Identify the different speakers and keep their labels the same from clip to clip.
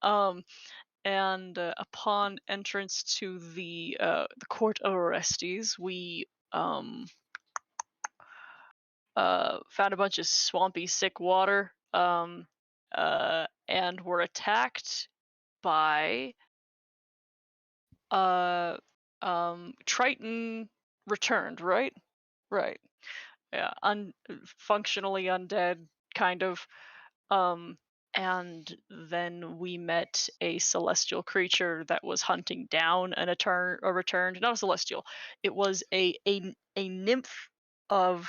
Speaker 1: um, and upon entrance to the court of Orestes, we found a bunch of swampy, sick water, and were attacked by uh, Triton returned, right? Right. Yeah, functionally undead, kind of. Um, and then we met a celestial creature that was hunting down a returned, not a celestial. It was a nymph of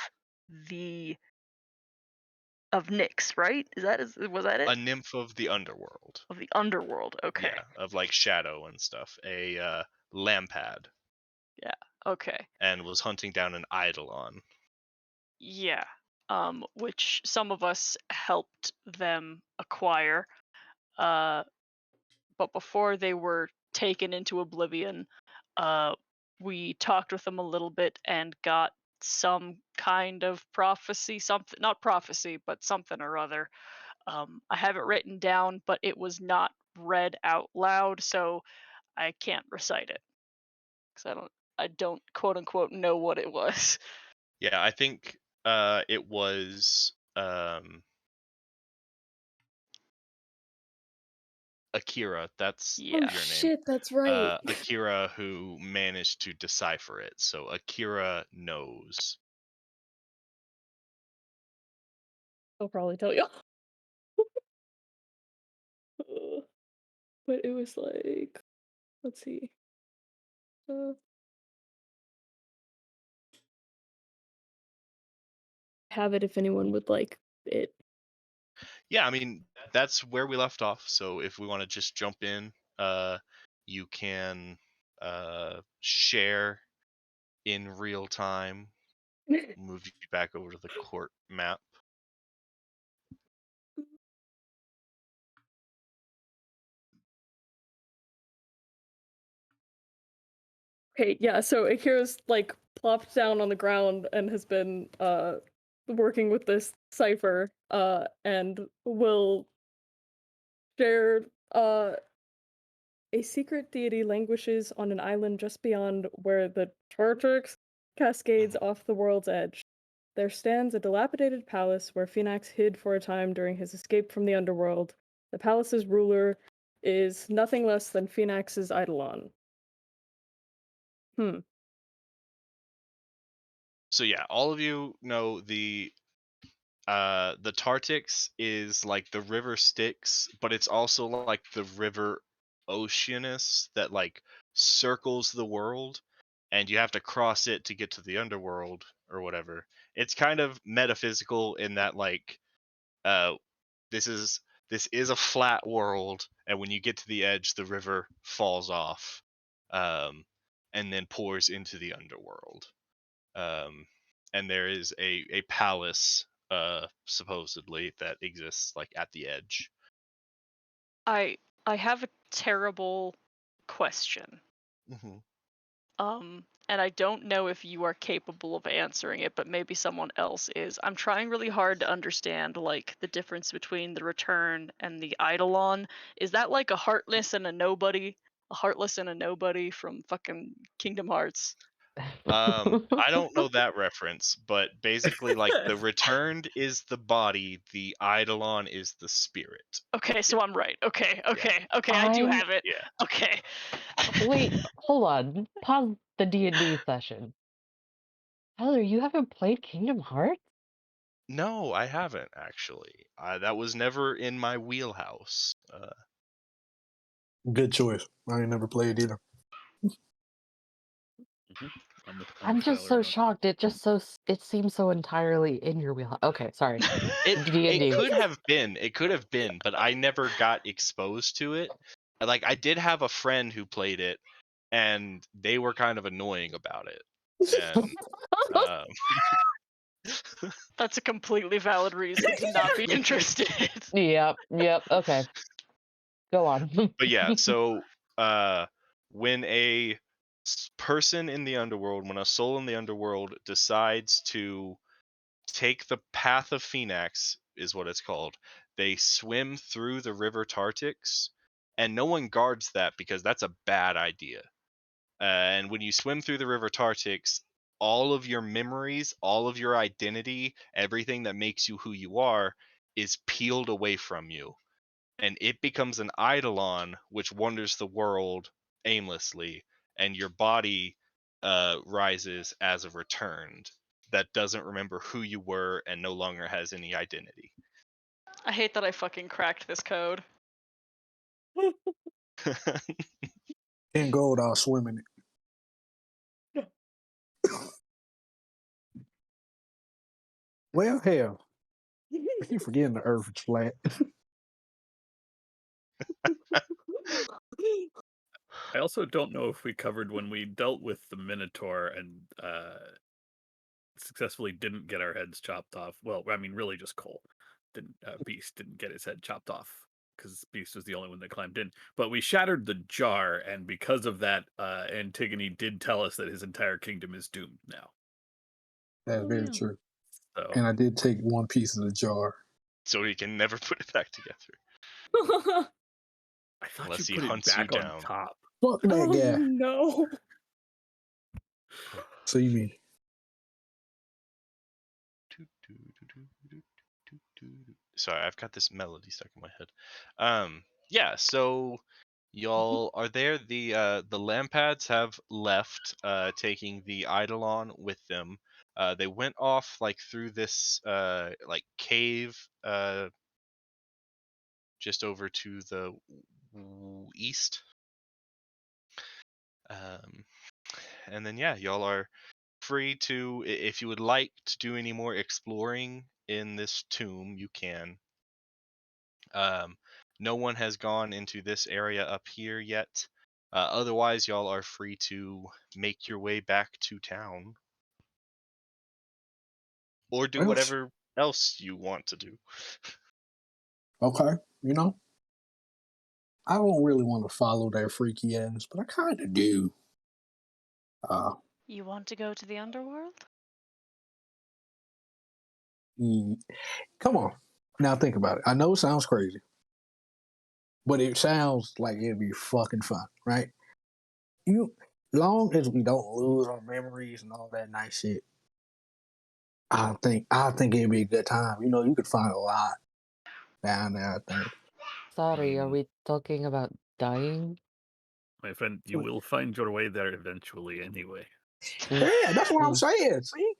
Speaker 1: the of Nyx, right? Was that
Speaker 2: A
Speaker 1: it?
Speaker 2: nymph of the underworld.
Speaker 1: Of the underworld. Okay.
Speaker 2: Yeah, of like shadow and stuff. A lampad,
Speaker 1: Yeah. Okay.
Speaker 2: and was hunting down an eidolon.
Speaker 1: Yeah. Which some of us helped them acquire. Uh, but before they were taken into oblivion, uh, we talked with them a little bit and got some kind of prophecy, something, not prophecy, but something or other. I have it written down, but it was not read out loud, so I can't recite it because I don't quote unquote know what it was.
Speaker 2: Yeah, I think it was Akira. That's
Speaker 3: Oh
Speaker 1: Yeah.
Speaker 2: your name.
Speaker 3: shit, that's right.
Speaker 2: Akira, who managed to decipher it. So Akira knows.
Speaker 3: I'll probably tell you. But it was like, let's see. Uh, have it if anyone would like it.
Speaker 2: Yeah, I mean that's where we left off. So if we want to just jump in, you can share in real time. Move you back over to the court map.
Speaker 3: Okay, yeah, so Akira's like plopped down on the ground and has been working with this cipher, and will share a secret deity languishes on an island just beyond where the Tartarix cascades
Speaker 2: Mhm.
Speaker 3: off the world's edge. There stands a dilapidated palace where Phoenix hid for a time during his escape from the underworld. The palace's ruler is nothing less than Phoenix's eidolon. Hmm.
Speaker 2: So yeah, all of you know the Tartix is like the river Styx, but it's also like the river Oceanus that like circles the world, and you have to cross it to get to the underworld or whatever. It's kind of metaphysical in that like uh this is this is a flat world, and when you get to the edge the river falls off, um and then pours into the underworld. um, and there is a palace supposedly that exists like at the edge.
Speaker 1: I I have a terrible question.
Speaker 2: Hmm.
Speaker 1: And I don't know if you are capable of answering it, but maybe someone else is. I'm trying really hard to understand like the difference between the return and the eidolon. Is that like a heartless and a nobody? A heartless and a nobody from fucking Kingdom Hearts.
Speaker 2: I don't know that reference, but basically like the returned is the body, the eidolon is the spirit.
Speaker 1: Okay,
Speaker 2: Yeah,
Speaker 1: so I'm right. Okay,
Speaker 2: yeah,
Speaker 1: okay, okay, I do
Speaker 4: I
Speaker 1: have it.
Speaker 2: yeah.
Speaker 1: Okay.
Speaker 4: wait, hold on. Pause the D&D session. Tyler, you haven't played Kingdom Hearts?
Speaker 2: No, I haven't actually. That was never in my wheelhouse.
Speaker 5: Good choice. I ain't never played either.
Speaker 4: I'm just so shocked. It seems so entirely in your wheelhouse. Okay, sorry.
Speaker 2: It
Speaker 4: D&D.
Speaker 2: could have been. It could have been, but I never got exposed to it. Like I did have a friend who played it, and they were kind of annoying about it. And um,
Speaker 1: That's a completely valid reason to not be interested.
Speaker 4: Yep, okay. Go on.
Speaker 2: but yeah, so when a person in the underworld, when a soul in the underworld decides to take the path of Phoenix, is what it's called, They swim through the river Tartix, and no one guards that because that's a bad idea. And when you swim through the river Tartix, all of your memories, all of your identity, everything that makes you who you are is peeled away from you. And it becomes an eidolon which wanders the world aimlessly, and your body rises as a returned that doesn't remember who you were and no longer has any identity.
Speaker 1: I hate that I fucking cracked this code.
Speaker 5: In gold, I'll swim in it. Well, hell, I keep forgetting the Earth is flat.
Speaker 6: I also don't know if we covered when we dealt with the Minotaur and successfully didn't get our heads chopped off. Well, I mean, really just Cole. Beast didn't get his head chopped off because Beast was the only one that climbed in. But we shattered the jar, and because of that, Antigone did tell us that his entire kingdom is doomed now.
Speaker 5: That's very true.
Speaker 6: So,
Speaker 5: And I did take one piece of the jar.
Speaker 2: So he can never put it back together.
Speaker 6: I thought
Speaker 2: Unless
Speaker 6: you
Speaker 2: he
Speaker 6: put it
Speaker 2: hunts you
Speaker 6: back on
Speaker 2: down.
Speaker 6: top.
Speaker 5: Fuck that
Speaker 3: Oh
Speaker 5: guy.
Speaker 3: no.
Speaker 5: See me.
Speaker 2: Sorry, I've got this melody stuck in my head. Yeah, so y'all are there. The Lampads have left, taking the Eidolon with them. They went off like through this like cave just over to the east. And then yeah, y'all are free to, if you would like to do any more exploring in this tomb, you can. No one has gone into this area up here yet. Otherwise, y'all are free to make your way back to town. Or do
Speaker 5: Well,
Speaker 2: whatever else you want to do.
Speaker 5: Okay, you know, I don't really want to follow their freaky ass, but I kind of do.
Speaker 1: You want to go to the underworld?
Speaker 5: Come on. Now think about it. I know it sounds crazy, but it sounds like it'd be fucking fun, right? Long as we don't lose our memories and all that nice shit, I think it'd be a good time. You know, you could find a lot down there, I think.
Speaker 4: Sorry, are we talking about dying?
Speaker 6: My friend, you will find your way there eventually anyway.
Speaker 5: Yeah, that's what I'm saying. See?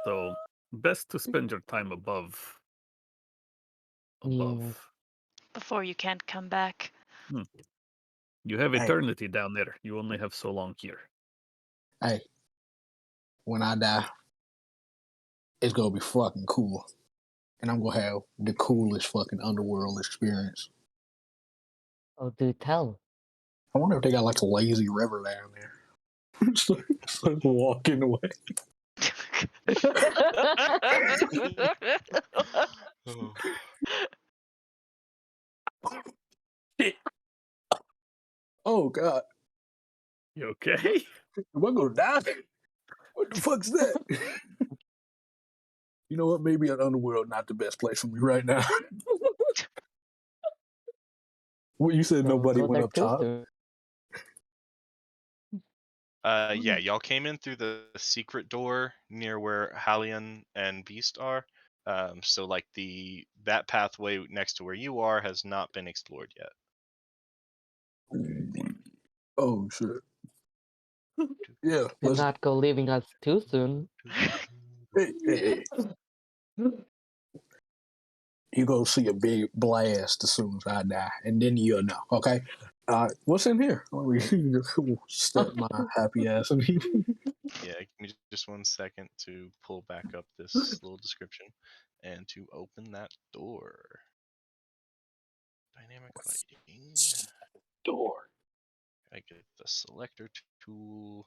Speaker 6: So, best to spend your time above.
Speaker 4: Yeah.
Speaker 1: Before you can't come back.
Speaker 6: You have
Speaker 5: Hey.
Speaker 6: eternity down there. You only have so long here.
Speaker 5: Hey, when I die, it's gonna be fucking cool. And I'm gonna have the coolest fucking underworld experience.
Speaker 4: Oh, do tell.
Speaker 5: I wonder if they got like a lazy river down there. it's like walking away. Oh god,
Speaker 6: You okay?
Speaker 5: am I gonna die? What the fuck's that? You know what? Maybe an underworld not the best place for me right now. Well, you said
Speaker 4: Don't
Speaker 5: nobody
Speaker 4: go
Speaker 5: went
Speaker 4: there
Speaker 5: up
Speaker 4: too
Speaker 5: top.
Speaker 4: soon.
Speaker 2: Yeah, y'all came in through the secret door near where Halion and Beast are. So like that pathway next to where you are has not been explored yet.
Speaker 5: Oh shit. Yeah.
Speaker 4: Do not go leaving us too soon.
Speaker 5: Hey. You go see a big blast as soon as I die, and then you'll know. Okay. What's in here? Let me step my happy ass in here.
Speaker 2: Yeah, give me just 1 second to pull back up this little description and to open that door. Dynamic lighting.
Speaker 5: Door.
Speaker 2: I get the selector tool.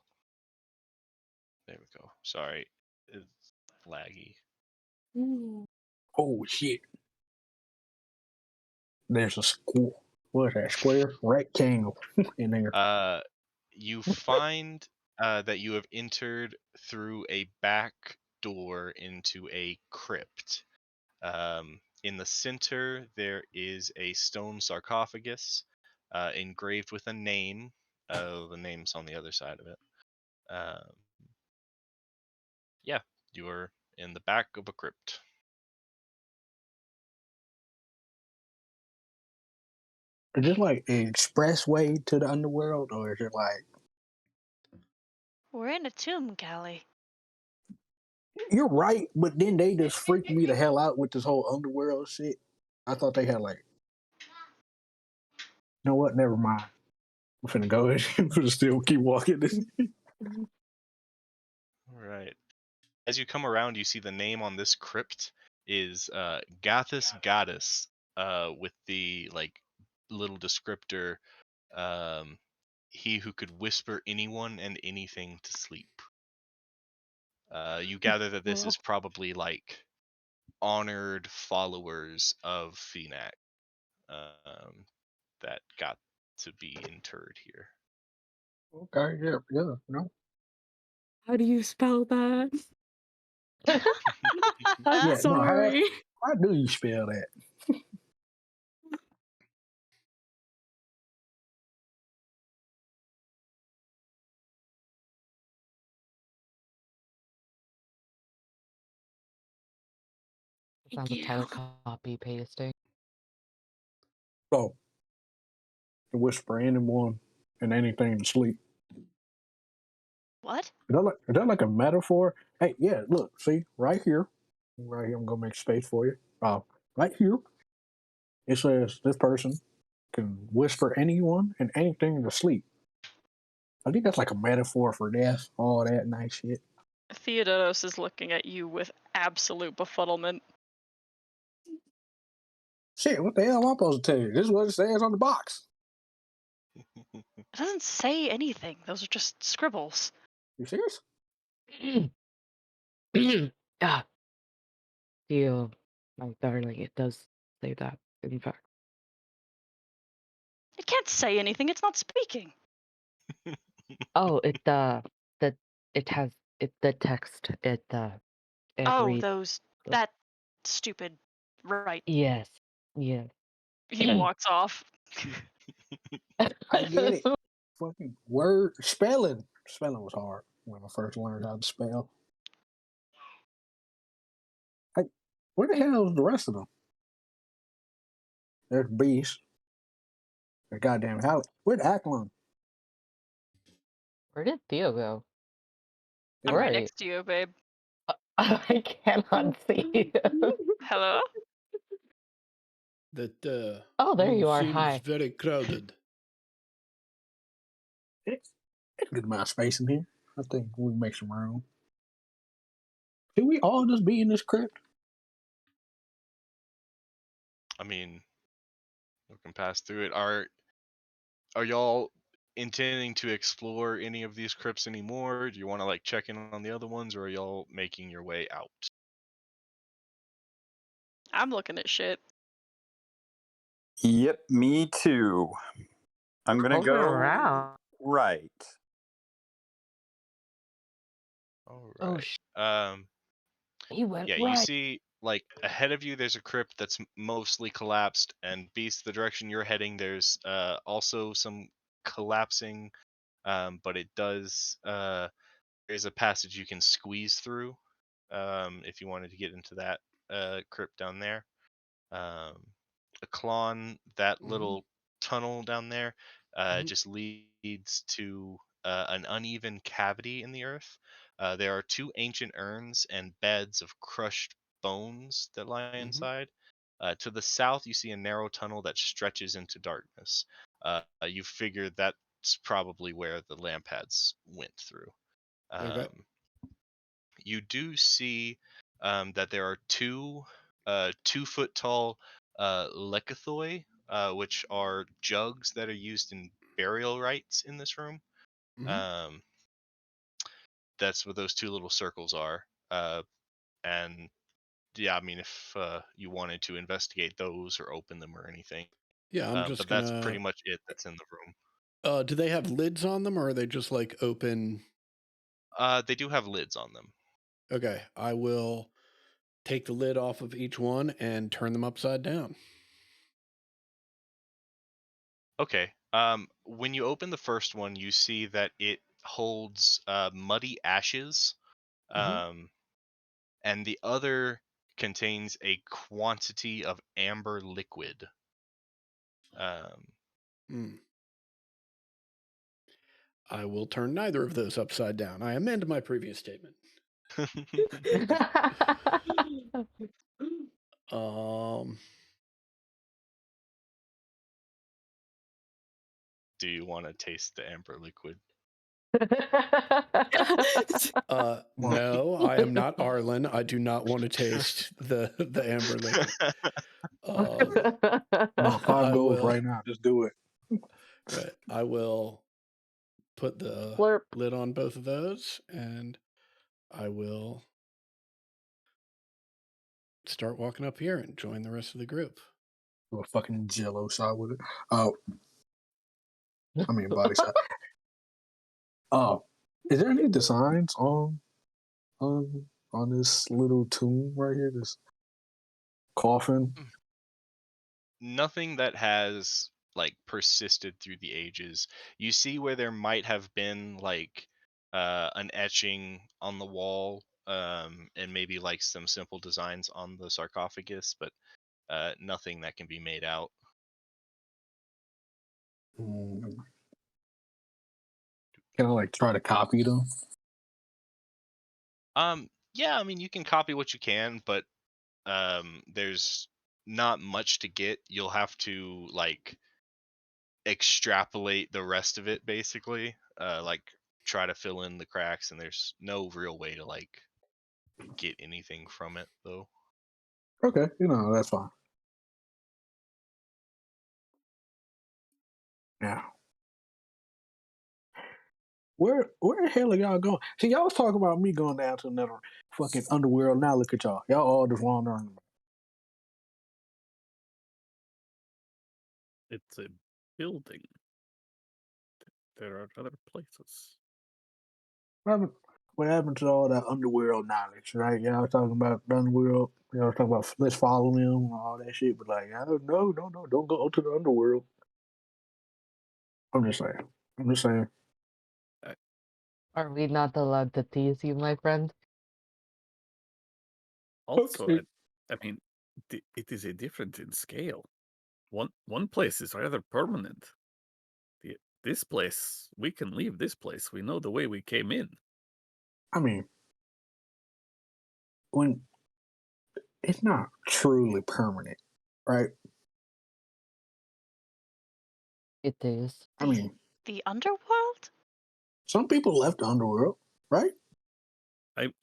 Speaker 2: There we go. Sorry, it's laggy.
Speaker 5: Oh shit. There's a what is that? Square rectangle in there.
Speaker 2: You find that you have entered through a back door into a crypt. In the center, there is a stone sarcophagus engraved with a name. The name's on the other side of it. Yeah, you are in the back of a crypt.
Speaker 5: Is this like an expressway to the underworld, or is it like
Speaker 1: We're in a tomb, Callie.
Speaker 5: you're right, but then they just freaked me the hell out with this whole underworld shit. I thought they had like, you know what? Never mind. I'm finna go ahead and still keep walking.
Speaker 2: All right. As you come around, you see the name on this crypt is Gathus Goddess, with the like little descriptor, he who could whisper anyone and anything to sleep. You gather that this is probably like honored followers of Phenac that got to be interred here.
Speaker 5: Okay, yeah, no.
Speaker 3: How do you spell that? I'm
Speaker 5: Yeah, no,
Speaker 3: sorry.
Speaker 5: how do you spell that?
Speaker 4: Sounds like Tyler copy pasting.
Speaker 5: Oh, to whisper anyone and anything to sleep.
Speaker 1: What?
Speaker 5: Is that like a metaphor? Hey, yeah, look, see, right here. Right here, I'm gonna make space for you. Right here, it says this person can whisper anyone and anything to sleep. I think that's like a metaphor for death, all that nice shit.
Speaker 1: Theodotos is looking at you with absolute befuddlement.
Speaker 5: Shit, what the hell am I supposed to tell you? This is what it says on the box.
Speaker 1: It doesn't say anything. Those are just scribbles.
Speaker 5: You serious?
Speaker 4: Ah, Theo, my darling, it does say that, in fact.
Speaker 1: It can't say anything. It's not speaking.
Speaker 4: Oh, it has the text. It reads.
Speaker 1: Those that stupid. Right.
Speaker 4: Yes, yes.
Speaker 1: He walks off.
Speaker 5: I get it. Fucking word spelling. Spelling was hard when I first learned how to spell. Where the hell is the rest of them? There's Beast. There's goddamn Hallie. Where'd Acklon?
Speaker 4: Where did Theo go?
Speaker 1: I'm
Speaker 4: Right.
Speaker 1: right next to you, babe.
Speaker 4: I cannot see.
Speaker 1: Hello?
Speaker 7: That
Speaker 4: Oh, there
Speaker 7: room
Speaker 4: you are.
Speaker 7: seems
Speaker 4: Hi.
Speaker 7: very crowded.
Speaker 5: It's a good amount of space in here. I think we can make some room. Should we all just be in this crypt?
Speaker 2: I mean, we can pass through it. Are y'all intending to explore any of these crypts anymore? Do you want to like check in on the other ones, or are y'all making your way out?
Speaker 1: I'm looking at shit.
Speaker 8: Yep, me too. I'm gonna
Speaker 4: Looking
Speaker 8: go
Speaker 4: around.
Speaker 8: right.
Speaker 2: All
Speaker 4: Oh,
Speaker 2: right.
Speaker 4: he went
Speaker 2: Yeah,
Speaker 4: right.
Speaker 2: you see, like ahead of you, there's a crypt that's mostly collapsed, and Beast, the direction you're heading, there's also some collapsing, but it does. There's a passage you can squeeze through, if you wanted to get into that crypt down there. Aklon, that little tunnel down there, just leads to an uneven cavity in the earth. There are two ancient urns and beds of crushed bones that lie inside. To the south, you see a narrow tunnel that stretches into darkness. You figure that's probably where the lampads went through.
Speaker 7: Okay.
Speaker 2: You do see that there are two 2 foot tall lekythoi, which are jugs that are used in burial rites in this room. Um, that's what those two little circles are. And yeah, I mean, if you wanted to investigate those or open them or anything,
Speaker 7: Yeah, I'm just
Speaker 2: but
Speaker 7: gonna.
Speaker 2: that's pretty much it that's in the room.
Speaker 7: Do they have lids on them, or are they just like open?
Speaker 2: They do have lids on them.
Speaker 7: Okay, I will take the lid off of each one and turn them upside down.
Speaker 2: Okay. When you open the first one, you see that it holds muddy ashes,
Speaker 7: Mhm.
Speaker 2: and the other contains a quantity of amber liquid.
Speaker 7: Hmm. I will turn neither of those upside down. I amend my previous statement. Um,
Speaker 2: Do you want to taste the amber liquid?
Speaker 7: no, I am not Arlen. I do not want to taste the amber liquid.
Speaker 5: About 5
Speaker 7: I
Speaker 5: gold
Speaker 7: will.
Speaker 5: right now. Just do it.
Speaker 7: Right, I will put the
Speaker 4: Slurp.
Speaker 7: lid on both of those, and I will start walking up here and join the rest of the group.
Speaker 5: Do a fucking jello shot with it. I mean body shot. Is there any designs on this little tomb right here? This coffin?
Speaker 2: Nothing that has like persisted through the ages. You see where there might have been like an etching on the wall, and maybe like some simple designs on the sarcophagus, but nothing that can be made out.
Speaker 5: Can I like try to copy them?
Speaker 2: Yeah, I mean you can copy what you can, but there's not much to get. You'll have to like extrapolate the rest of it basically, like try to fill in the cracks, and there's no real way to like get anything from it though.
Speaker 5: Okay, that's fine. Yeah. Where the hell are y'all going? See, y'all was talking about me going down to another fucking underworld. Now look at y'all. Y'all all just wandering.
Speaker 6: It's a building. There are other places.
Speaker 5: What happened to all that underworld knowledge, right? Y'all was talking about the underworld. Y'all was talking about let's follow them and all that shit. But like, no, don't go to the underworld. I'm just saying.
Speaker 4: Are we not allowed to tease you, my friend?
Speaker 6: Also,
Speaker 5: Okay.
Speaker 6: I mean, it is a different in scale. One place is rather permanent. This place, we can leave this place. We know the way we came in.
Speaker 5: I mean, when it's not truly permanent, right?
Speaker 4: It is.
Speaker 5: I mean,
Speaker 1: The underworld?
Speaker 5: some people left the underworld, right?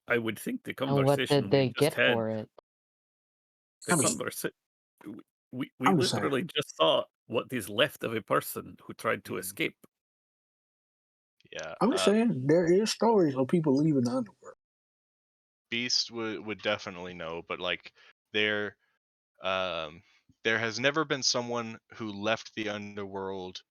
Speaker 6: I would think the
Speaker 4: And what
Speaker 6: conversation
Speaker 4: did
Speaker 6: we
Speaker 4: they
Speaker 6: just
Speaker 4: get
Speaker 6: had,
Speaker 4: for it?
Speaker 6: the
Speaker 5: I mean,
Speaker 6: conversation, we
Speaker 5: I'm just saying.
Speaker 6: literally just saw what is left of a person who tried to
Speaker 2: Mhm.
Speaker 6: escape.
Speaker 2: Yeah,
Speaker 5: I'm just saying there is stories of people leaving the underworld.
Speaker 2: Beast would definitely know, but like there there has never been someone who left the underworld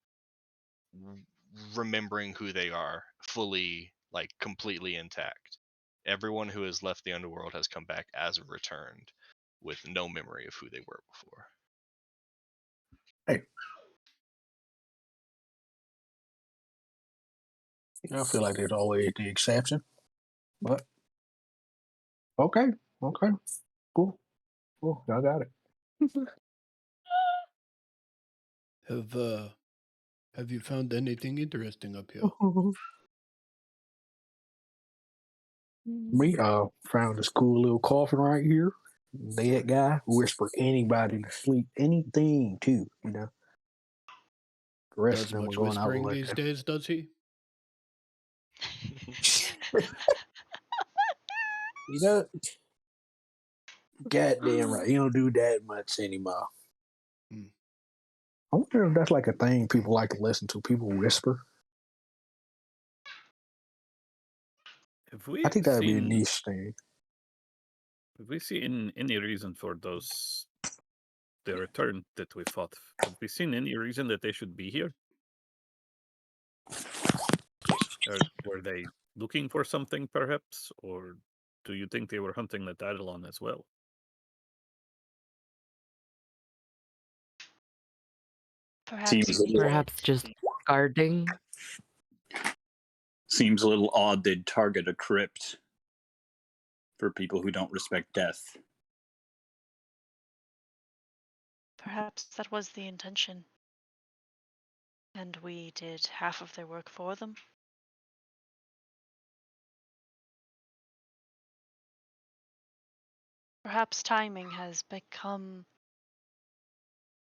Speaker 2: remembering who they are fully, like completely intact. Everyone who has left the underworld has come back as returned with no memory of who they were before.
Speaker 5: Hey, I feel like there's always the exception, but okay, cool, y'all got it.
Speaker 7: Have you found anything interesting up here?
Speaker 5: Me, found this cool little coffin right here. Dead guy, whisper anybody to sleep, anything too, The rest of
Speaker 7: Does
Speaker 5: them are
Speaker 7: much
Speaker 5: going out
Speaker 7: whispering
Speaker 5: like
Speaker 7: these
Speaker 5: that.
Speaker 7: days, does he?
Speaker 5: You know, goddamn right. You don't do that much anymore.
Speaker 7: Hmm.
Speaker 5: I wonder if that's like a thing people like to listen to. People whisper.
Speaker 6: Have
Speaker 5: I
Speaker 6: we
Speaker 5: think that'd be a
Speaker 6: seen
Speaker 5: niche thing.
Speaker 6: have we seen any reason for the return that we fought? Have we seen any reason that they should be here? Or were they looking for something, perhaps? Or do you think they were hunting the Eidolon as well?
Speaker 1: Perhaps
Speaker 8: Seems a little,
Speaker 4: Perhaps just guarding.
Speaker 8: seems a little odd they'd target a crypt for people who don't respect death.
Speaker 1: perhaps that was the intention. And we did half of their work for them. Perhaps timing has become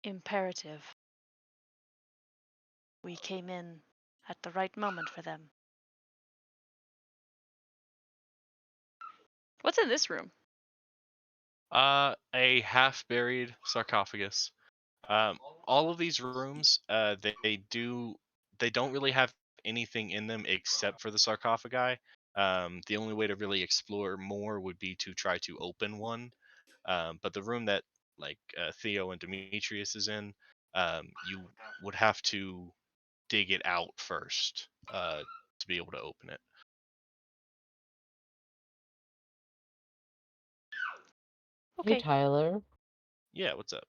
Speaker 1: imperative. We came in at the right moment for them. What's in this room?
Speaker 2: A half-buried sarcophagus. All of these rooms, they don't really have anything in them except for the sarcophagi. The only way to really explore more would be to try to open one. But the room that Theo and Demetrius is in, you would have to dig it out first to be able to open it.
Speaker 4: Hey,
Speaker 1: Okay.
Speaker 4: Tyler.
Speaker 2: Yeah, what's up?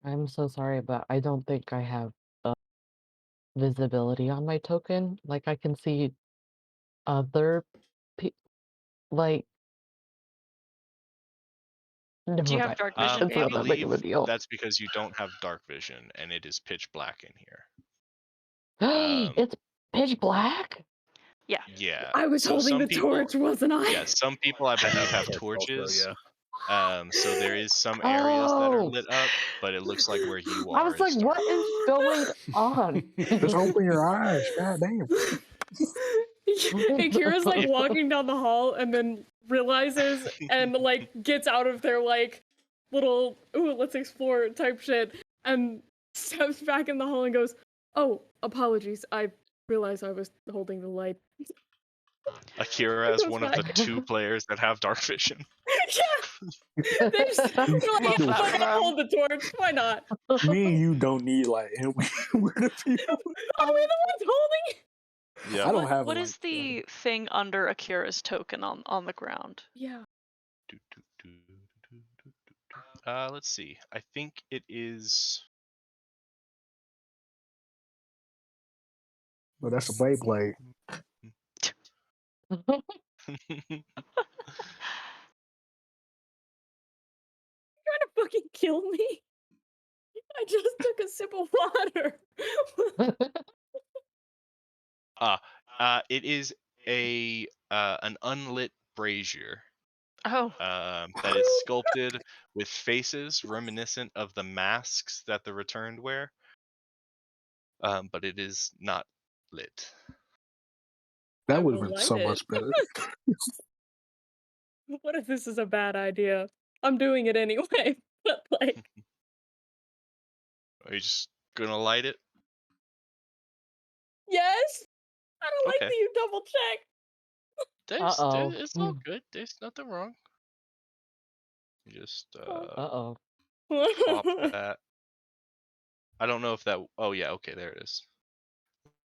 Speaker 4: I'm so sorry, but I don't think I have visibility on my token. Like, I can see other like,
Speaker 1: Do
Speaker 4: never
Speaker 1: you have
Speaker 4: mind.
Speaker 1: dark vision,
Speaker 4: It's
Speaker 2: I
Speaker 4: not
Speaker 1: baby?
Speaker 4: that big of a
Speaker 2: believe
Speaker 4: deal.
Speaker 2: that's because you don't have dark vision and it is pitch black in here. Um,
Speaker 4: It's pitch black?
Speaker 1: Yeah.
Speaker 2: yeah.
Speaker 3: I was
Speaker 2: So
Speaker 3: holding
Speaker 2: some
Speaker 3: the
Speaker 2: people,
Speaker 3: torch, wasn't I?
Speaker 2: yeah, some people I
Speaker 6: I have
Speaker 2: believe
Speaker 6: a
Speaker 2: have
Speaker 6: torch also,
Speaker 2: torches.
Speaker 6: yeah.
Speaker 2: So there is some areas that are
Speaker 4: Oh!
Speaker 2: lit up, but it looks like where you
Speaker 4: I
Speaker 2: are
Speaker 4: was
Speaker 2: is
Speaker 4: like,
Speaker 2: dark.
Speaker 4: what is going on?
Speaker 5: Just open your eyes. God damn.
Speaker 3: Akira's like
Speaker 2: If
Speaker 3: walking down the hall and then realizes and like gets out of their like little ooh let's explore type shit and steps back in the hall and goes, "Oh, apologies. I realized I was holding the light."
Speaker 2: Akira
Speaker 3: And
Speaker 2: as
Speaker 3: goes
Speaker 2: one of the
Speaker 3: back.
Speaker 2: 2 players that have dark vision.
Speaker 3: Yeah, they just we're like,
Speaker 1: Love
Speaker 3: "Yeah,
Speaker 1: that
Speaker 3: fuck
Speaker 1: for
Speaker 3: it, I'll
Speaker 1: them.
Speaker 3: hold the torch. Why not?
Speaker 5: Me and you don't need light. And we're the people.
Speaker 3: Are we the ones holding?
Speaker 2: Yep.
Speaker 5: I don't have a
Speaker 1: What
Speaker 5: light.
Speaker 1: is the thing under Akira's token on the ground?
Speaker 3: Yeah.
Speaker 2: Let's see. I think it is.
Speaker 5: Well, that's a Beyblade.
Speaker 3: Trying to fucking kill me? I just took a sip of water.
Speaker 2: It is an unlit brazier.
Speaker 1: Oh.
Speaker 2: That is sculpted with faces reminiscent of the masks that the returned wear. But it is not lit.
Speaker 3: I
Speaker 5: That would have
Speaker 3: will
Speaker 5: been
Speaker 3: light
Speaker 5: so
Speaker 3: it.
Speaker 5: much better.
Speaker 3: What if this is a bad idea? I'm doing it anyway. But like,
Speaker 2: Are you just gonna light it?
Speaker 3: yes. I don't like
Speaker 2: Okay.
Speaker 3: that you double
Speaker 4: Uh-oh.
Speaker 2: It's all good. There's nothing wrong. You just
Speaker 4: Uh-oh.
Speaker 2: plop
Speaker 3: check.
Speaker 2: that. I don't know if that. Oh yeah, okay, there it is.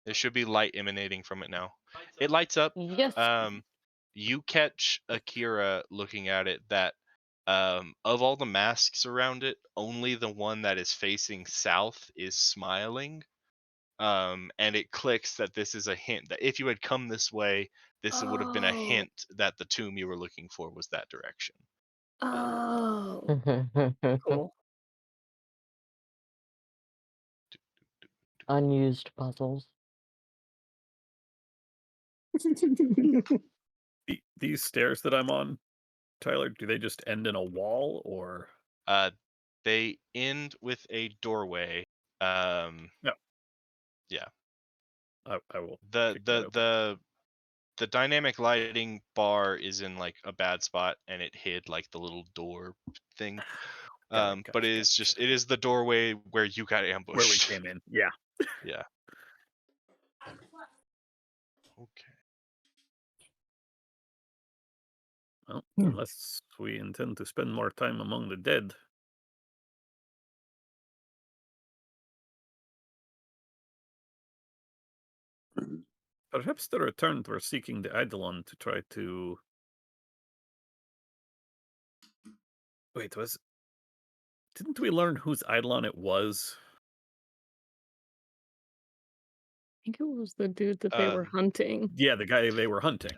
Speaker 2: There should be light emanating from it now. It lights up.
Speaker 4: Yes.
Speaker 2: You catch Akira looking at it that of all the masks around it, only the one that is facing south is smiling. And it clicks that this is a hint that if you had come this way, this would have been a
Speaker 3: Oh.
Speaker 2: hint that the tomb you were looking for was that direction.
Speaker 3: Oh. Cool.
Speaker 4: Unused puzzles.
Speaker 6: These stairs that I'm on, Tyler, do they just end in a wall or?
Speaker 2: They end with a doorway.
Speaker 6: Yeah.
Speaker 2: Yeah.
Speaker 6: I will.
Speaker 2: The
Speaker 6: kick that open.
Speaker 2: the dynamic lighting bar is in like a bad spot and it hid like the little door thing. But
Speaker 6: Gotcha.
Speaker 2: it is the doorway where you got ambushed.
Speaker 6: Where we came in. Yeah.
Speaker 2: Yeah. Okay.
Speaker 6: Well, unless we intend to spend more time among the dead. Perhaps the returned were seeking the Eidolon to try to. Wait, Didn't we learn whose Eidolon it was?
Speaker 3: I think it was the dude that they were hunting.
Speaker 6: Yeah, the guy they were hunting.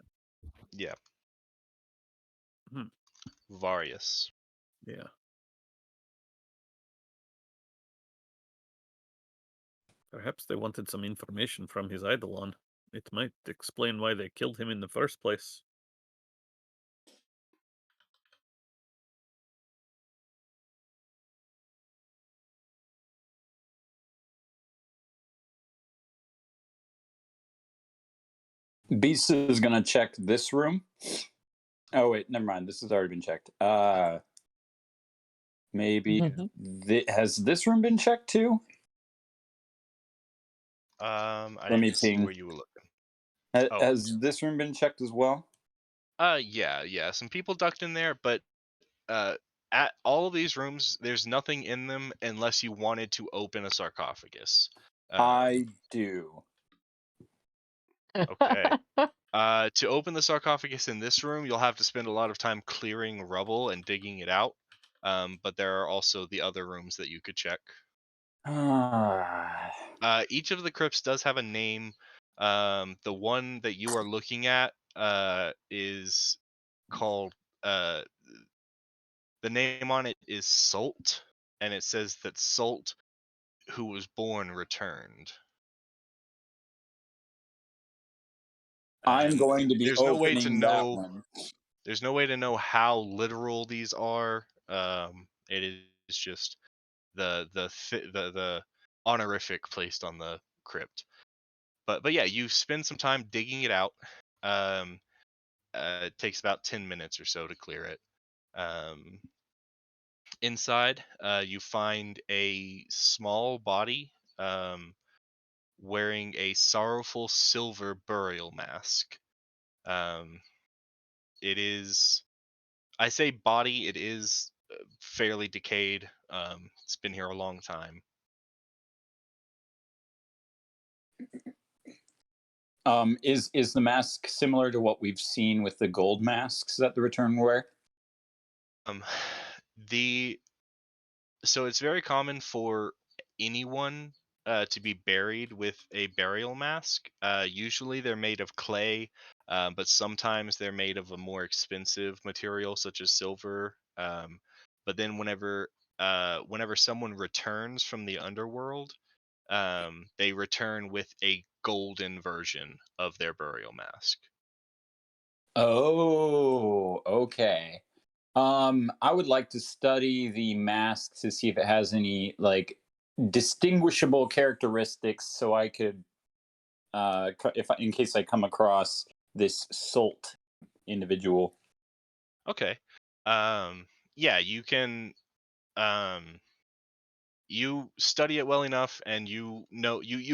Speaker 2: Yeah.
Speaker 6: Hmm.
Speaker 2: Varius.
Speaker 6: Yeah. Perhaps they wanted some information from his Eidolon. It might explain why they killed him in the first place.
Speaker 8: Beast is gonna check this room. Oh wait, never mind. This has already been checked. Maybe has this room been checked too?
Speaker 2: I
Speaker 8: Let
Speaker 2: didn't
Speaker 8: me
Speaker 2: see
Speaker 8: ping.
Speaker 2: where you were looking. Oh.
Speaker 8: Has this room been checked as well?
Speaker 2: Yeah. Some people ducked in there, but at all of these rooms, there's nothing in them unless you wanted to open a sarcophagus.
Speaker 8: I do.
Speaker 2: Okay. To open the sarcophagus in this room, you'll have to spend a lot of time clearing rubble and digging it out. But there are also the other rooms that you could check. Each of the crypts does have a name. The one that you are looking at is called the name on it is Sult, and it says that Sult, who was born, returned.
Speaker 8: I'm going to be
Speaker 2: there's no way to
Speaker 8: opening that
Speaker 2: know.
Speaker 8: one.
Speaker 2: There's no way to know how literal these are. It is just the honorific placed on the crypt. But yeah, you spend some time digging it out. It takes about 10 minutes or so to clear it. Inside, you find a small body wearing a sorrowful silver burial mask. It is, I say body, it is fairly decayed. It's been here a long time.
Speaker 8: Is the mask similar to what we've seen with the gold masks that the return wear?
Speaker 2: The So it's very common for anyone to be buried with a burial mask. Usually they're made of clay, but sometimes they're made of a more expensive material such as silver. But then whenever someone returns from the underworld, they return with a golden version of their burial mask.
Speaker 8: Oh, okay. I would like to study the mask to see if it has any like distinguishable characteristics, so I could, in case I come across this Salt individual.
Speaker 2: Okay. Yeah, you can. Um, you study it well enough, and you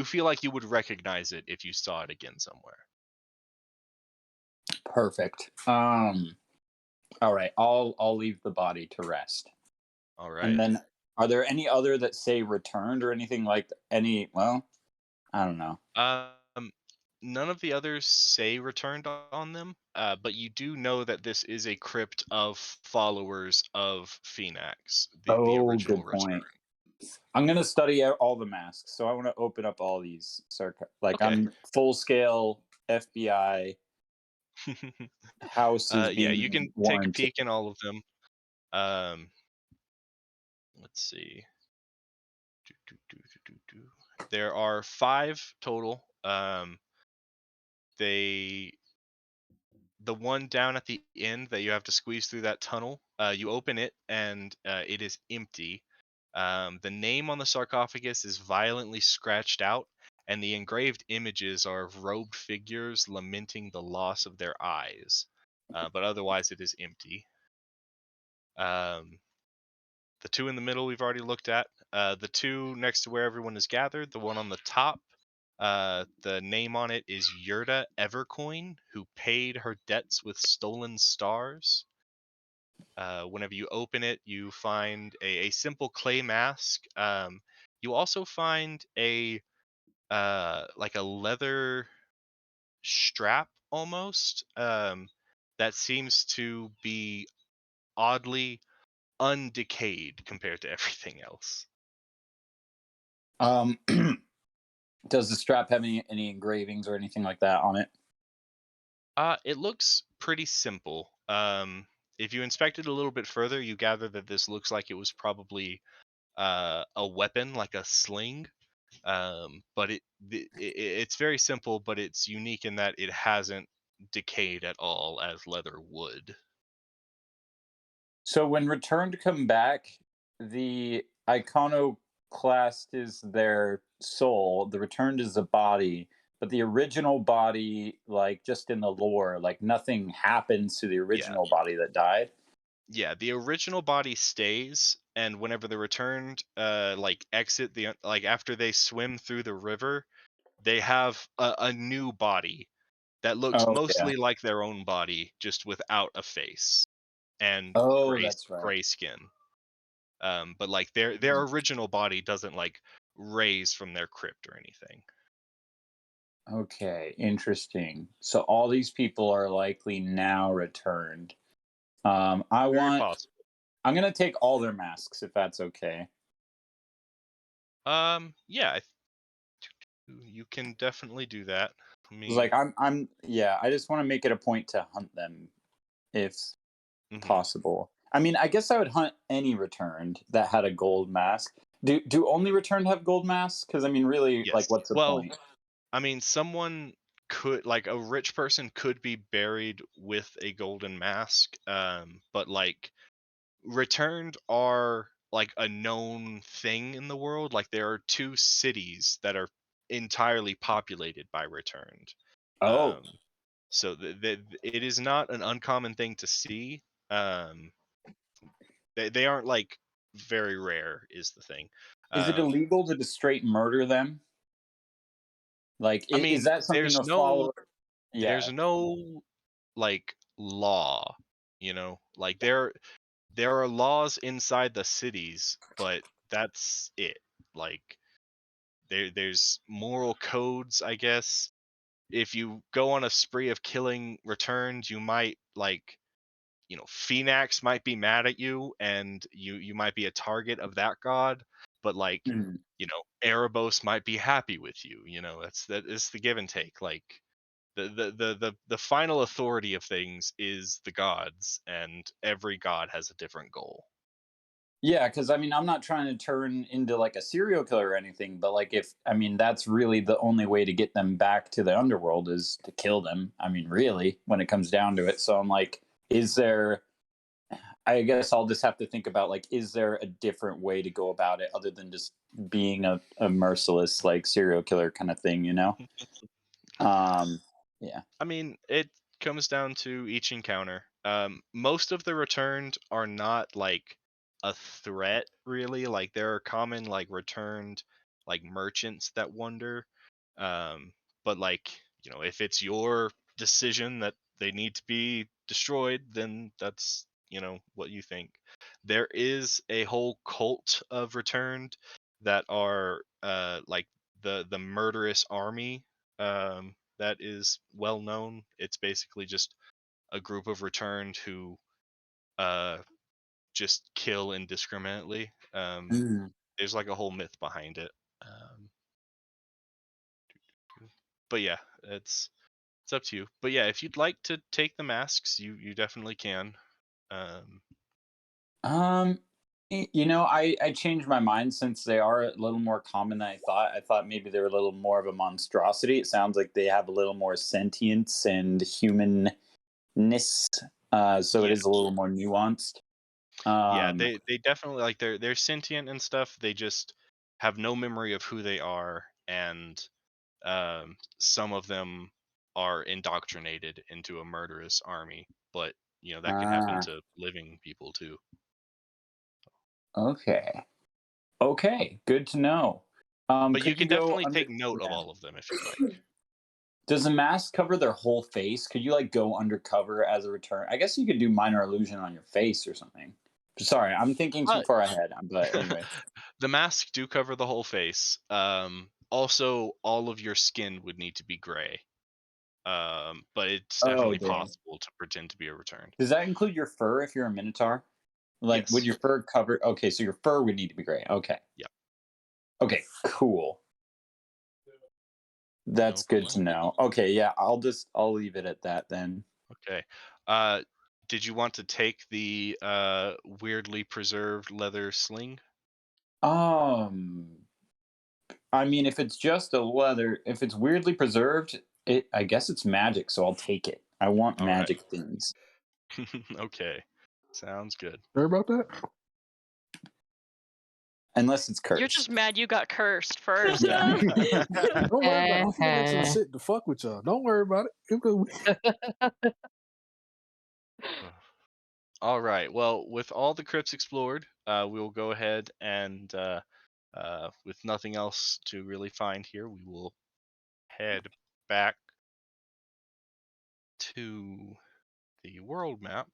Speaker 2: feel like you would recognize it if you saw it again somewhere.
Speaker 8: Perfect. All right, I'll leave the body to rest.
Speaker 2: All right.
Speaker 8: And then, are there any other that say returned or anything like any? Well, I don't know.
Speaker 2: None of the others say returned on them, but you do know that this is a crypt of followers of Phoenix, the
Speaker 8: Oh,
Speaker 2: original
Speaker 8: good
Speaker 2: return.
Speaker 8: point. I'm gonna study out all the masks, so I want to open up all these.
Speaker 2: Okay.
Speaker 8: I'm full scale FBI. House is
Speaker 2: Yeah,
Speaker 8: being
Speaker 2: you can take a
Speaker 8: warranted.
Speaker 2: peek in all of them. Let's see. There are 5 total. The one down at the end that you have to squeeze through that tunnel, you open it and it is empty. The name on the sarcophagus is violently scratched out, and the engraved images are of robed figures lamenting the loss of their eyes. But otherwise, it is empty. The 2 in the middle we've already looked at. The 2 next to where everyone is gathered, the one on the top, the name on it is Yurda Evercoin, who paid her debts with stolen stars. Whenever you open it, you find a simple clay mask. You also find a like a leather strap almost that seems to be oddly undecayed compared to everything else.
Speaker 8: Does the strap have any engravings or anything like that on it?
Speaker 2: It looks pretty simple. If you inspect it a little bit further, you gather that this looks like it was probably a weapon, like a sling. But it's very simple, but it's unique in that it hasn't decayed at all as leather would.
Speaker 8: So when returned come back, the iconoclast is their soul, the returned is the body, but the original body, like just in the lore, like nothing happens to the
Speaker 2: Yeah.
Speaker 8: original body that died.
Speaker 2: Yeah, the original body stays, and whenever the returned like exit the like after they swim through the river, they have a new body that looks
Speaker 8: Oh yeah.
Speaker 2: mostly like their own body, just without a face and
Speaker 8: Oh, that's right.
Speaker 2: gray skin. But like their original body doesn't like raise from their crypt or anything.
Speaker 8: Okay, interesting. So all these people are likely now returned.
Speaker 2: Very possible.
Speaker 8: I'm gonna take all their masks if that's okay.
Speaker 2: Yeah, you can definitely do that.
Speaker 8: It's like yeah, I just want to make it a point to hunt them if
Speaker 2: Mhm.
Speaker 8: possible. I mean, I guess I would hunt any returned that had a gold mask. Do only returned have gold masks? Because I mean, really,
Speaker 2: Yes.
Speaker 8: like, what's the
Speaker 2: Well,
Speaker 8: point?
Speaker 2: I mean, someone could like a rich person could be buried with a golden mask, but like returned are like a known thing in the world. Like there are 2 cities that are entirely populated by returned.
Speaker 8: Oh,
Speaker 2: Um, so it is not an uncommon thing to see. Um, they aren't like very rare is the thing.
Speaker 8: is it illegal to just straight murder them? Like,
Speaker 2: I
Speaker 8: is
Speaker 2: mean,
Speaker 8: that something a follower?
Speaker 2: there's
Speaker 8: Yeah.
Speaker 2: no like law, like there are laws inside the cities, but that's it. Like there's moral codes, I guess. If you go on a spree of killing returned, you might like Phoenix might be mad at you, and you might be a target of that god, but like
Speaker 8: Mhm.
Speaker 2: Erebos might be happy with you. That is the give and take. Like the final authority of things is the gods, and every god has a different goal.
Speaker 8: Yeah, because I mean, I'm not trying to turn into like a serial killer or anything, but like, if I mean, that's really the only way to get them back to the underworld is to kill them. I mean, really, when it comes down to it. So I'm like, is there? I guess I'll just have to think about like, is there a different way to go about it other than just being a merciless like serial killer kind of thing, you know? Yeah.
Speaker 2: I mean, it comes down to each encounter. Most of the returned are not like a threat, really. Like there are common like returned like merchants that wander. But like if it's your decision that they need to be destroyed, then that's what you think. There is a whole cult of returned that are like the murderous army. That is well known. It's basically just a group of returned who uh, just kill indiscriminately.
Speaker 8: Mm.
Speaker 2: There's like a whole myth behind it. But yeah, it's up to you. But yeah, if you'd like to take the masks, you definitely can. Um,
Speaker 8: Um, I changed my mind since they are a little more common than I thought. I thought maybe they were a little more of a monstrosity. It sounds like they have a little more sentience and humanness. So it
Speaker 2: yeah,
Speaker 8: is a little more nuanced.
Speaker 2: yeah,
Speaker 8: Um,
Speaker 2: they definitely like they're sentient and stuff. They just have no memory of who they are, and some of them are indoctrinated into a murderous army. But that can happen
Speaker 8: ah,
Speaker 2: to living people too.
Speaker 8: okay. Okay, good to know.
Speaker 2: But you
Speaker 8: Could you
Speaker 2: can
Speaker 8: go
Speaker 2: definitely
Speaker 8: under?
Speaker 2: take note of
Speaker 8: Yeah.
Speaker 2: all of them if you'd like.
Speaker 8: Does the mask cover their whole face? Could you like go undercover as a return? I guess you could do minor illusion on your face or something. Sorry, I'm thinking too
Speaker 2: Uh,
Speaker 8: far ahead. But anyway.
Speaker 2: the masks do cover the whole face. Also, all of your skin would need to be gray. But it's
Speaker 8: Oh
Speaker 2: definitely
Speaker 8: damn.
Speaker 2: possible to pretend to be a returned.
Speaker 8: Does that include your fur if you're a minotaur? Like, would
Speaker 2: Yes.
Speaker 8: your fur cover? Okay, so your fur would need to be gray. Okay.
Speaker 2: Yeah.
Speaker 8: Okay, cool. That's
Speaker 2: No
Speaker 8: good to
Speaker 2: problem.
Speaker 8: know. Okay, yeah, I'll leave it at that then.
Speaker 2: Okay. Did you want to take the weirdly preserved leather sling?
Speaker 8: I mean, if it's just a leather, if it's weirdly preserved, I guess it's magic, so I'll take it. I want
Speaker 2: All right.
Speaker 8: magic things.
Speaker 2: Okay. Sounds good.
Speaker 5: Sorry about that.
Speaker 8: Unless it's cursed.
Speaker 1: You're just mad you got cursed first.
Speaker 8: Yeah.
Speaker 5: Don't worry about it. I'm gonna get some shit to fuck with y'all. Don't worry about it.
Speaker 2: All right. Well, with all the crypts explored, we will go ahead and, with nothing else to really find here, we will head back to the world map.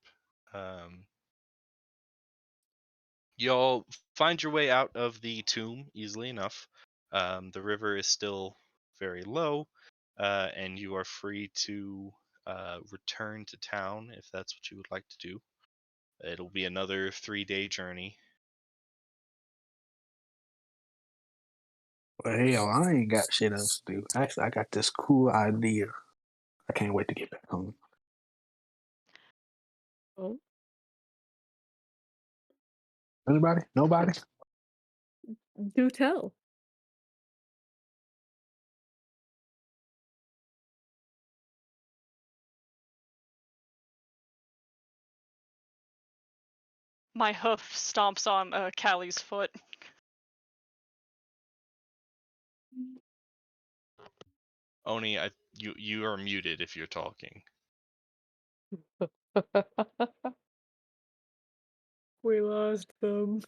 Speaker 2: Y'all find your way out of the tomb easily enough. The river is still very low, and you are free to return to town if that's what you would like to do. It'll be another 3-day journey.
Speaker 5: Well, hell, I ain't got shit else to do. Actually, I got this cool idea. I can't wait to get back home.
Speaker 3: Oh,
Speaker 5: Anybody? Nobody?
Speaker 3: do tell.
Speaker 1: My hoof stomps on Callie's foot.
Speaker 2: Oni, you are muted if you're talking.
Speaker 3: We lost them.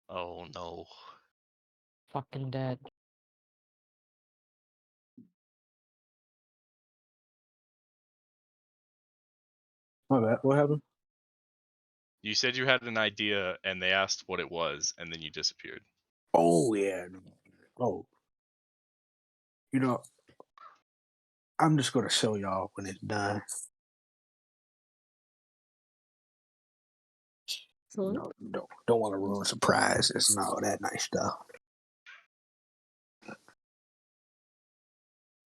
Speaker 2: Oh no.
Speaker 4: Fucking dead.
Speaker 5: My bad. What happened?
Speaker 2: You said you had an idea and they asked what it was and then you disappeared.
Speaker 5: Oh, yeah. Oh. You know, I'm just going to show y'all when it's done.
Speaker 3: Excellent.
Speaker 5: No, don't want to ruin surprises and all that nice stuff.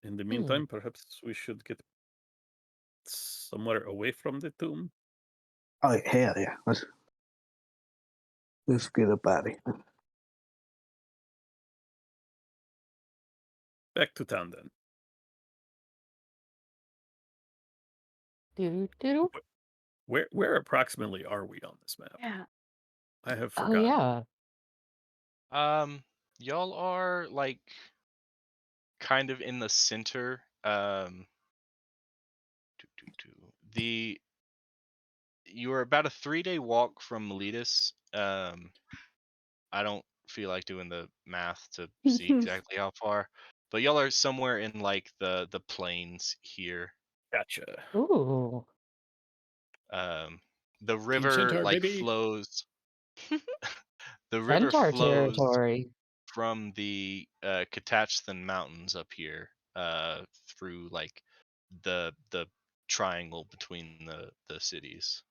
Speaker 6: In the meantime, perhaps we should get somewhere away from the tomb.
Speaker 5: Oh, hell yeah. Let's get up out of here.
Speaker 6: Back to town then.
Speaker 4: Doo-doo-doo.
Speaker 6: Where approximately are we on this map?
Speaker 3: Yeah.
Speaker 6: I have
Speaker 4: Oh
Speaker 6: forgotten.
Speaker 4: yeah.
Speaker 2: Y'all are like kind of in the center. You are about a 3-day walk from Melitus. I don't feel like doing the math to see exactly how far, but y'all are somewhere in like the plains here.
Speaker 6: Gotcha.
Speaker 4: Ooh.
Speaker 2: The river
Speaker 7: Centaur,
Speaker 2: like
Speaker 7: baby.
Speaker 2: flows. The river
Speaker 4: Centaur
Speaker 2: flows
Speaker 4: territory.
Speaker 2: from the Catachthon Mountains up here, through like the triangle between the cities.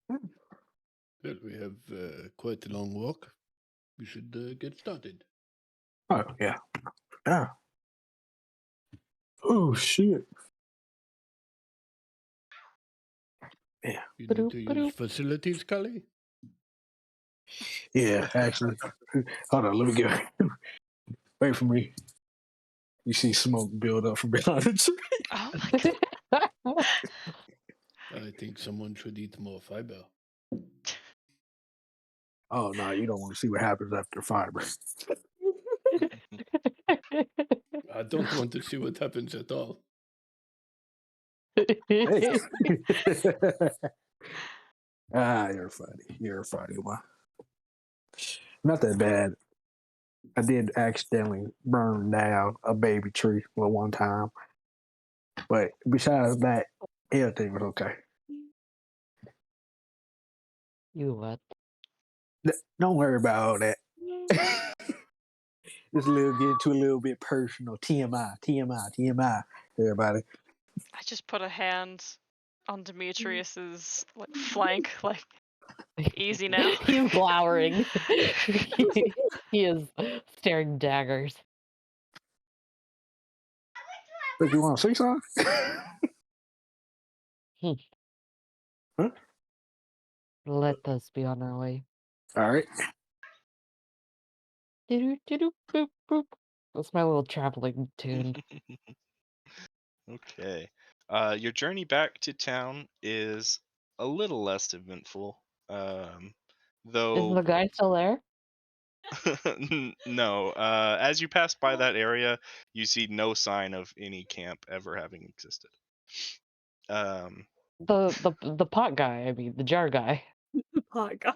Speaker 7: Well, we have quite a long walk. We should get started.
Speaker 5: Oh, yeah. Yeah. Oh, shit. Yeah.
Speaker 7: You need to
Speaker 4: Ba-doop,
Speaker 7: use
Speaker 4: ba-doop.
Speaker 7: facilities, Kali?
Speaker 5: Yeah, actually. Hold on, let me get wait for me. You see smoke build up from behind the tree.
Speaker 1: Oh my god.
Speaker 7: I think someone should eat more fiber.
Speaker 5: Oh no, you don't want to see what happens after fiber.
Speaker 7: I don't want to see what happens at all.
Speaker 5: Hey. You're funny. You're a funny one. Not that bad. I did accidentally burn down a baby tree one time. But besides that, everything was okay.
Speaker 4: You what?
Speaker 5: Don't worry about all that. Get into a little bit personal. TMI. Everybody.
Speaker 1: I just put a hand on Demetrius's flank, easy now.
Speaker 4: He's glowering. He is staring daggers.
Speaker 5: Think you want to say something? Huh?
Speaker 4: Let us be on our way.
Speaker 5: All right.
Speaker 4: Doo-doo-doo-doo, boop, boop. That's my little traveling tune.
Speaker 2: Okay. Your journey back to town is a little less eventful.
Speaker 4: Is
Speaker 2: Though
Speaker 4: the guy still there?
Speaker 2: no. As you pass by that area, you see no sign of any camp ever having existed.
Speaker 4: The pot guy, I mean, the jar guy.
Speaker 3: Oh, God.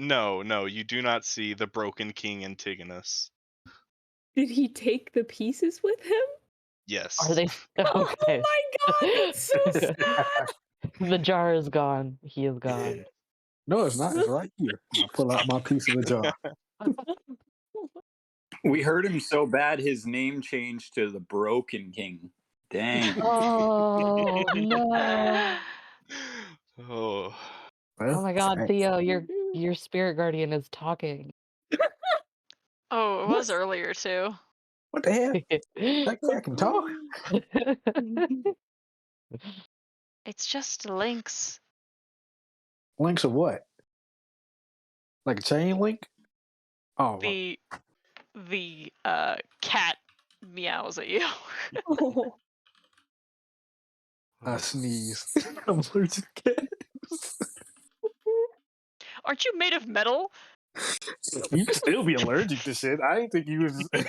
Speaker 2: No, you do not see the broken King Antigonus.
Speaker 3: Did he take the pieces with him?
Speaker 2: Yes.
Speaker 4: Are they
Speaker 3: Oh
Speaker 4: okay?
Speaker 3: my God, that's so sad.
Speaker 4: The jar is gone. He is gone.
Speaker 5: No, it's not. It's right here. I'll pull out my piece of the jar.
Speaker 8: We heard him so bad his name changed to the Broken King. Dang.
Speaker 4: Oh no!
Speaker 2: Oh.
Speaker 4: Oh my God,
Speaker 5: Hey,
Speaker 4: Theo, your spirit guardian is talking.
Speaker 1: Oh, it was earlier too.
Speaker 5: what the hell? That cat can talk.
Speaker 1: It's just links.
Speaker 5: Links of what? Like a chain link? Oh,
Speaker 1: The cat meows at you.
Speaker 3: Oh.
Speaker 5: I sneeze. I'm allergic to cats.
Speaker 1: Aren't you made of metal?
Speaker 5: You can still be allergic to shit. I didn't think you was. Wait,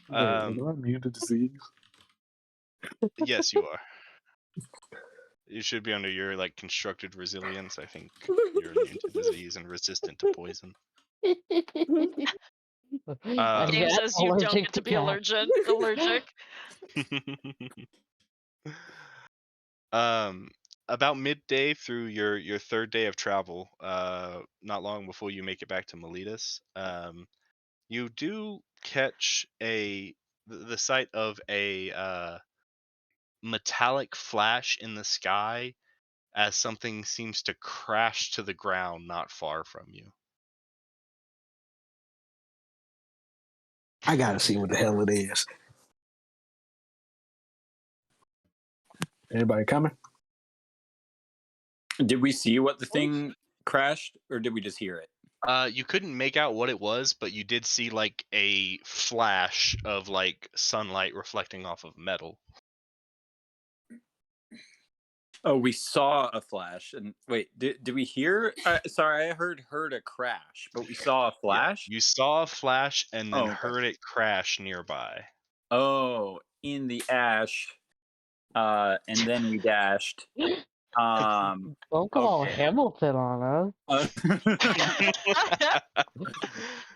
Speaker 5: am I immune to disease?
Speaker 2: Yes, you are. You should be under your constructed resilience. I think you're immune to disease and resistant to poison.
Speaker 1: Game
Speaker 4: Yet
Speaker 1: says you don't
Speaker 4: allergic
Speaker 1: get to be
Speaker 4: cats.
Speaker 1: allergic.
Speaker 2: About midday through your third day of travel, not long before you make it back to Melitus, you do catch the sight of a metallic flash in the sky as something seems to crash to the ground not far from you.
Speaker 5: I gotta see what the hell it is. Anybody coming?
Speaker 8: Did we see what the thing crashed, or did we just hear it?
Speaker 2: You couldn't make out what it was, but you did see a flash of sunlight reflecting off of metal.
Speaker 8: Oh, we saw a flash. And wait, did we hear? Sorry, I heard a crash, but we saw a flash.
Speaker 2: Yeah, you saw a flash and then
Speaker 8: Oh, okay.
Speaker 2: heard it crash nearby.
Speaker 8: Oh, in the ash, and then we dashed.
Speaker 4: Don't go all
Speaker 8: Okay.
Speaker 4: Hamilton on us.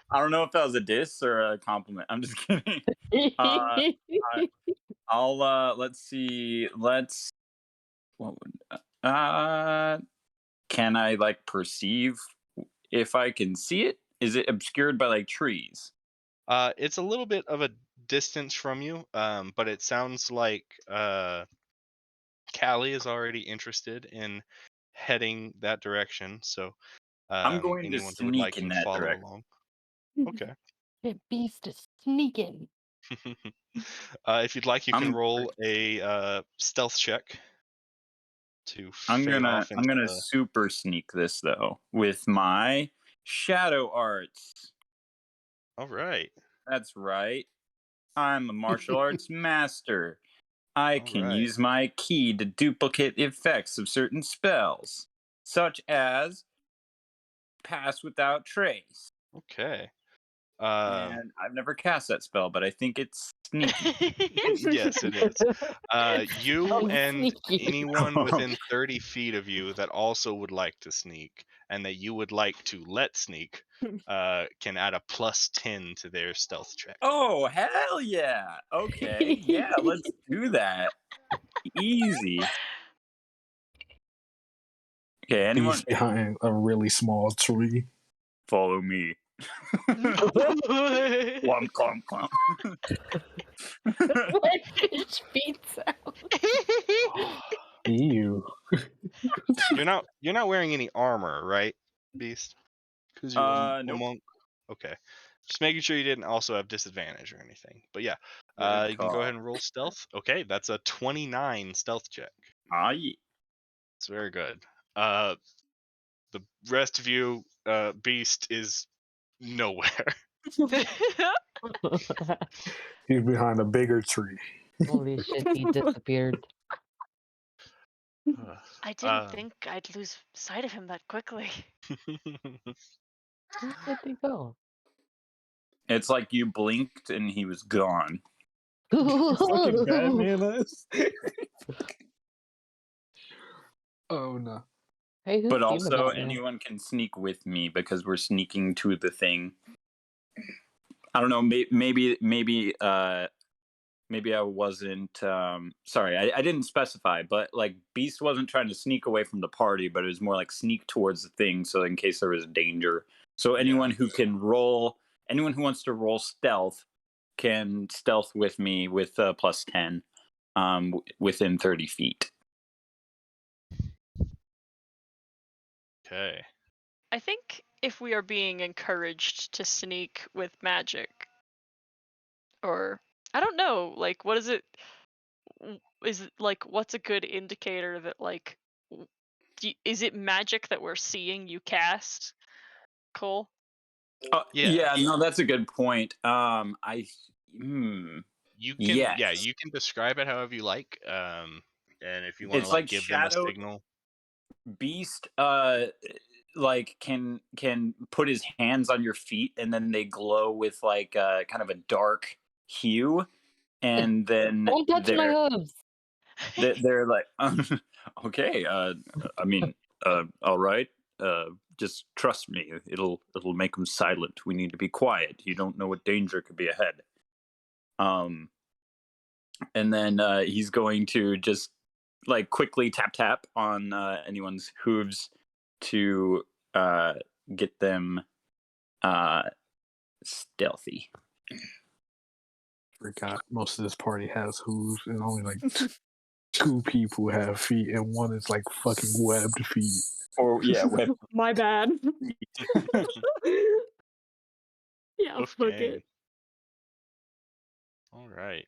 Speaker 8: I don't know if that was a diss or a compliment. I'm just kidding. I'll let's see. What would can I perceive if I can see it? Is it obscured by trees?
Speaker 2: It's a little bit of a distance from you, but it sounds like Callie is already interested in heading that direction, so
Speaker 8: I'm going to
Speaker 2: anyone who would like
Speaker 8: sneak in
Speaker 2: can
Speaker 8: that
Speaker 2: follow
Speaker 8: direction.
Speaker 2: along. Okay.
Speaker 4: That beast is sneaking.
Speaker 2: If you'd like, you can
Speaker 8: I'm-
Speaker 2: roll a stealth check to
Speaker 8: I'm
Speaker 2: fade off into
Speaker 8: gonna
Speaker 2: the...
Speaker 8: super sneak this though with my shadow arts.
Speaker 2: All right.
Speaker 8: That's right. I'm a martial arts master. I can
Speaker 2: Alright.
Speaker 8: use my key to duplicate the effects of certain spells, such as Pass Without Trace.
Speaker 2: Okay.
Speaker 8: And I've never cast that spell, but I think it's sneaky.
Speaker 2: Yes, it is. You
Speaker 4: So
Speaker 2: and
Speaker 4: sneaky.
Speaker 2: anyone within 30 feet of you that also would like to sneak and that you would like to let sneak can add a +10 to their stealth check.
Speaker 8: Oh, hell yeah. Okay, yeah, let's do that. Easy. Okay, anyone?
Speaker 5: He's behind a really small tree.
Speaker 8: Follow me. Clomp, clomp, clomp.
Speaker 4: What his feet sound?
Speaker 5: Ew.
Speaker 2: You're not wearing any armor, right, Beast? Because you're a
Speaker 8: Nope.
Speaker 2: monk. Okay. Just making sure you didn't also have disadvantage or anything. But yeah,
Speaker 8: Good
Speaker 2: you can go
Speaker 8: call.
Speaker 2: ahead and roll stealth. Okay, that's a 29 stealth check.
Speaker 8: Yeah.
Speaker 2: It's very good. The rest of you, Beast is nowhere.
Speaker 5: He's behind a bigger tree.
Speaker 4: Holy shit, he disappeared.
Speaker 1: I didn't think I'd lose sight of him that quickly.
Speaker 4: Where did he go?
Speaker 8: It's like you blinked and he was gone.
Speaker 5: Fucking Batman us. Oh no.
Speaker 4: Hey, who's
Speaker 8: But
Speaker 4: demon
Speaker 8: also,
Speaker 4: Batman?
Speaker 8: anyone can sneak with me because we're sneaking to the thing. I don't know. Maybe I wasn't. Sorry, I didn't specify. But like, Beast wasn't trying to sneak away from the party, but it was more like sneak towards the thing, so in case there was danger. So anyone who wants to roll stealth, can stealth with me with plus 10, within 30 feet.
Speaker 2: Okay.
Speaker 1: I think if we are being encouraged to sneak with magic, or I don't know, like what is it? Is it like what's a good indicator that like is it magic that we're seeing you cast? Cole?
Speaker 8: Yeah,
Speaker 2: Yeah.
Speaker 8: no, that's a good point.
Speaker 2: You can
Speaker 8: Yes.
Speaker 2: you can describe it however you like. And if you want
Speaker 8: It's
Speaker 2: to like
Speaker 8: like
Speaker 2: give them a
Speaker 8: shadow
Speaker 2: signal.
Speaker 8: Beast like can put his hands on your feet and then they glow with like kind of a dark hue, and then
Speaker 4: Don't touch my hooves!
Speaker 8: they're like okay, I mean, all right, just trust me, it'll make them silent. We need to be quiet. You don't know what danger could be ahead. And then he's going to just like quickly tap on anyone's hooves to get them stealthy.
Speaker 5: Forgot most of this party has hooves, and only like 2 people have feet, and one is like fucking webbed feet.
Speaker 8: Or yeah, web.
Speaker 3: My bad. Yeah,
Speaker 2: Oof,
Speaker 3: fuck
Speaker 2: gang.
Speaker 3: it.
Speaker 2: All right.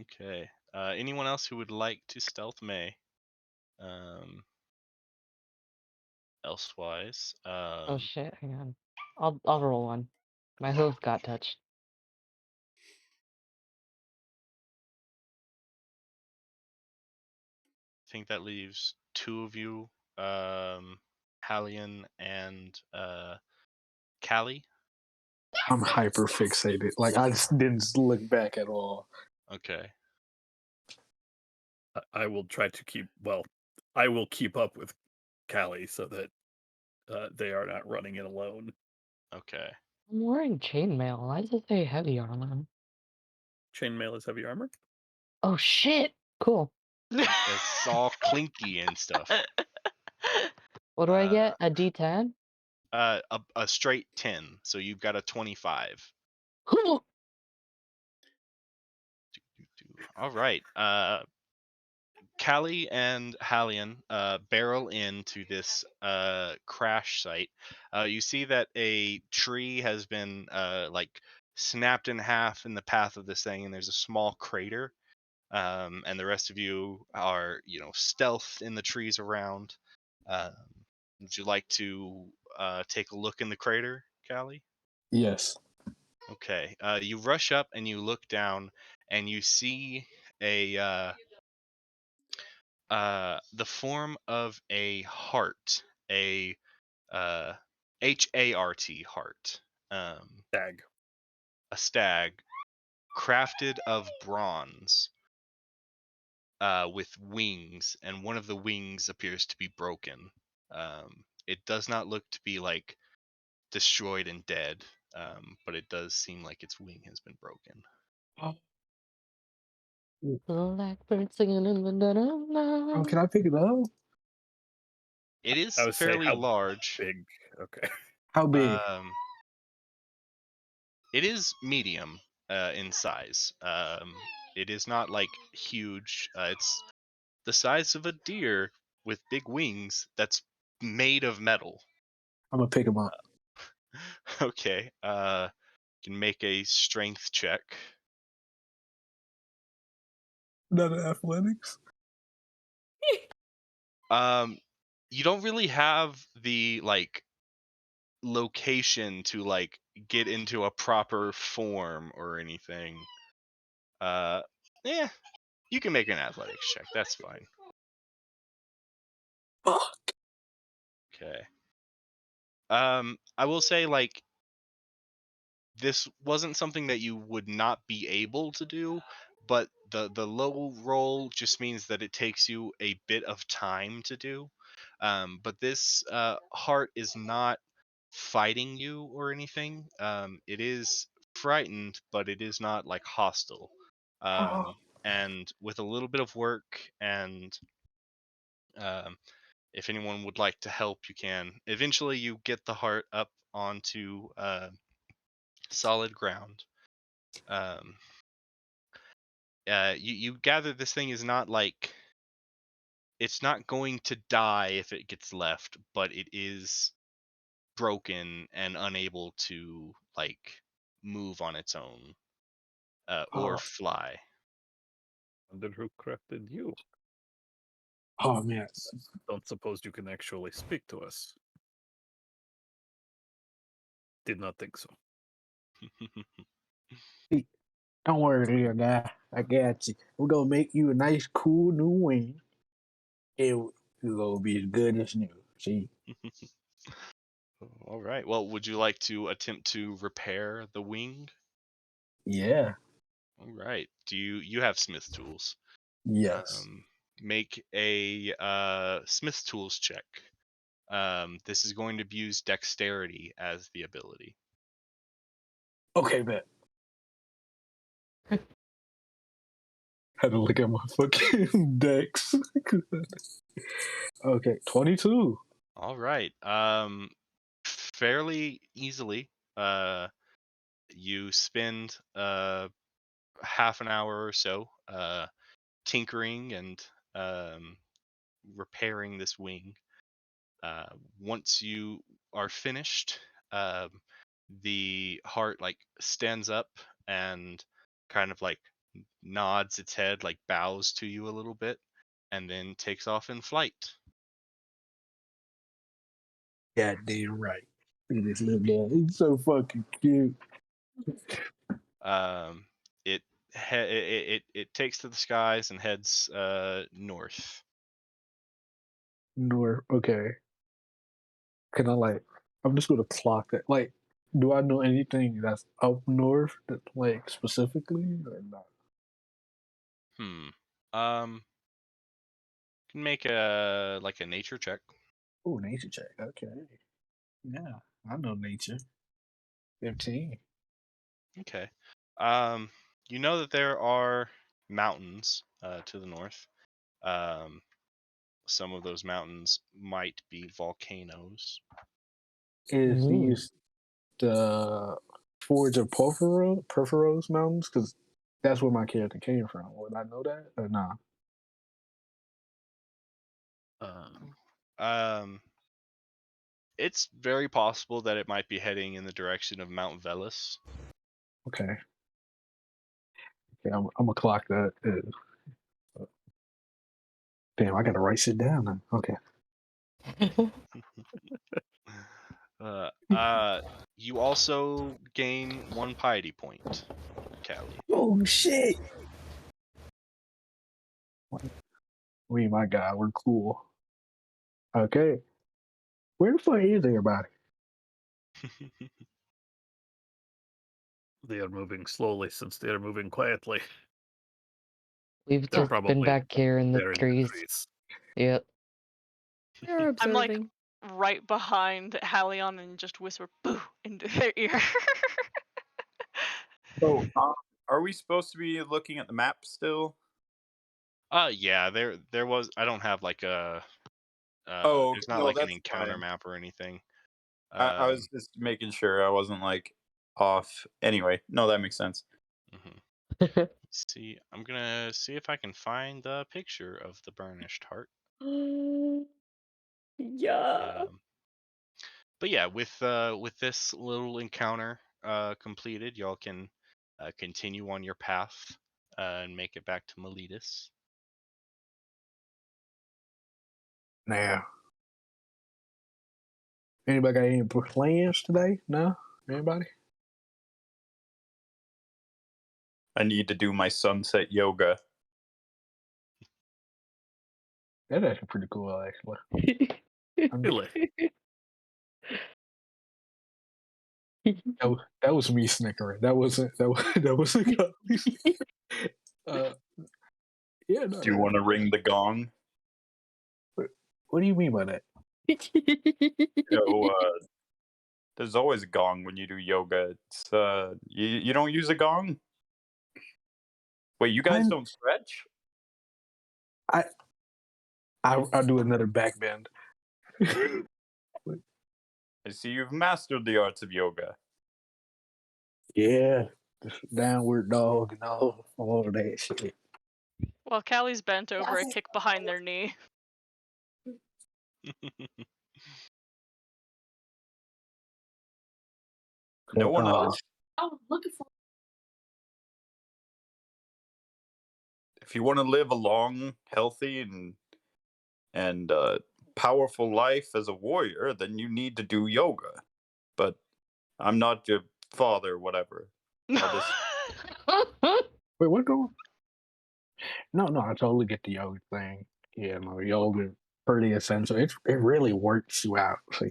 Speaker 2: Okay. Anyone else who would like to stealth may? Elsewise.
Speaker 4: Oh shit, hang on. I'll roll one. My hooves got touched.
Speaker 2: I think that leaves 2 of you, Hallian and Callie.
Speaker 5: I'm hyper fixated. Like I just didn't look back at all.
Speaker 2: Okay.
Speaker 6: I will try to keep. Well, I will keep up with Callie so that they are not running it alone.
Speaker 2: Okay.
Speaker 4: I'm wearing chainmail. Why does it say heavy armor?
Speaker 6: Chainmail is heavy armor.
Speaker 4: Oh shit! Cool.
Speaker 2: It's all clinky and stuff.
Speaker 4: What do I get? A D10?
Speaker 2: A straight 10. So you've got a 25. All right. Callie and Hallian barrel into this crash site. You see that a tree has been like snapped in half in the path of this thing, and there's a small crater. And the rest of you are, stealth in the trees around. Would you like to take a look in the crater, Callie?
Speaker 5: Yes.
Speaker 2: Okay. You rush up and you look down, and you see a the form of a heart, a HART heart,
Speaker 6: Stag.
Speaker 2: a stag, crafted of bronze, with wings, and one of the wings appears to be broken. It does not look to be like destroyed and dead, but it does seem like its wing has been broken.
Speaker 4: Blackbird singing in the dead of
Speaker 5: Oh,
Speaker 4: night.
Speaker 5: can I pick it up?
Speaker 2: It is
Speaker 6: I would say
Speaker 2: fairly
Speaker 6: how
Speaker 2: large.
Speaker 6: big. Okay.
Speaker 5: How big?
Speaker 2: It is medium in size. It is not like huge. It's the size of a deer with big wings that's made of metal.
Speaker 5: I'm gonna pick him up.
Speaker 2: Okay. You can make a strength check.
Speaker 5: Not athletics.
Speaker 2: You don't really have the like location to like get into a proper form or anything. Yeah, you can make an athletics check. That's fine.
Speaker 5: Fuck.
Speaker 2: Okay. I will say like this wasn't something that you would not be able to do, but the low roll just means that it takes you a bit of time to do. But this heart is not fighting you or anything. It is frightened, but it is not like hostile.
Speaker 5: Oh,
Speaker 2: And with a little bit of work and if anyone would like to help, you can. Eventually, you get the heart up onto solid ground. Um, you gather this thing is not like it's not going to die if it gets left, but it is broken and unable to like move on its own or
Speaker 5: oh,
Speaker 2: fly.
Speaker 6: Wonder who crafted you.
Speaker 5: oh man.
Speaker 6: Don't suppose you can actually speak to us. Did not think so.
Speaker 5: Don't worry, little guy. I got you. We're gonna make you a nice, cool new wing. It's gonna be as good as new. See?
Speaker 2: All right. Well, would you like to attempt to repair the wing?
Speaker 5: Yeah.
Speaker 2: All right. Do you have smith tools?
Speaker 5: Yes.
Speaker 2: Make a smith tools check. This is going to use dexterity as the ability.
Speaker 5: Okay, bet. Had to look at my fucking decks. Okay, 22.
Speaker 2: All right. Fairly easily. You spend half an hour or so tinkering and repairing this wing. Once you are finished, the heart like stands up and kind of like nods its head, like bows to you a little bit, and then takes off in flight.
Speaker 5: Goddamn right. Look at this little guy. He's so fucking cute.
Speaker 2: It takes to the skies and heads north.
Speaker 5: North. Okay. Can I like? I'm just gonna clock it. Like, do I know anything that's up north that like specifically or not?
Speaker 2: Can make a like a nature check.
Speaker 5: Oh, nature check. Okay. Yeah, I know nature. 15.
Speaker 2: Okay. You know that there are mountains to the north. Some of those mountains might be volcanoes.
Speaker 5: Is
Speaker 4: Ooh.
Speaker 5: these the Forge of Porphyros Mountains? Because that's where my character came from. Would I know that or not?
Speaker 2: It's very possible that it might be heading in the direction of Mount Velis.
Speaker 5: Okay. Okay, I'm gonna clock that. Damn, I gotta write shit down now. Okay.
Speaker 2: You also gain 1 piety point, Callie.
Speaker 5: Oh shit! We, my God, we're cool. Okay. Where the fuck is everybody?
Speaker 6: They are moving slowly since they are moving quietly.
Speaker 4: We've
Speaker 6: They're
Speaker 4: just been
Speaker 6: probably
Speaker 4: back here in the
Speaker 6: there in
Speaker 4: trees.
Speaker 6: the trees.
Speaker 4: Yep.
Speaker 3: You're
Speaker 1: I'm like
Speaker 3: observing.
Speaker 1: right behind Halion and just whisper "boo" into their ear.
Speaker 5: Oh,
Speaker 9: Are we supposed to be looking at the map still?
Speaker 2: Yeah, there was. I don't have like a.
Speaker 9: Oh,
Speaker 2: There's not
Speaker 9: no,
Speaker 2: like an
Speaker 9: that's
Speaker 2: encounter
Speaker 9: fine.
Speaker 2: map or anything.
Speaker 9: I was just making sure I wasn't like off. Anyway, no, that makes sense.
Speaker 2: Mhm. See, I'm gonna see if I can find the picture of the burnished heart.
Speaker 3: Yeah.
Speaker 2: But yeah, with this little encounter completed, y'all can continue on your path and make it back to Melitus.
Speaker 5: Now, anybody got any plans today? No? Anybody?
Speaker 9: I need to do my sunset yoga.
Speaker 5: That's actually pretty cool, actually.
Speaker 6: Really?
Speaker 5: That was me snickering. That wasn't uh, yeah, no,
Speaker 9: Do you want to ring the gong?
Speaker 5: what do you mean by that?
Speaker 9: So, there's always a gong when you do yoga. It's you don't use a gong? Wait, you guys don't stretch?
Speaker 5: I'll do another back bend.
Speaker 9: I see you've mastered the arts of yoga.
Speaker 5: Yeah, just downward dog and all of that shit.
Speaker 1: While Callie's bent over, I kick behind their knee.
Speaker 9: No one else? If you want to live a long, healthy, and powerful life as a warrior, then you need to do yoga. But I'm not your father, whatever. I'll just
Speaker 5: Wait, what going? No, I totally get the yoga thing. Yeah, no, yoga pretty essential. It really works you out. See,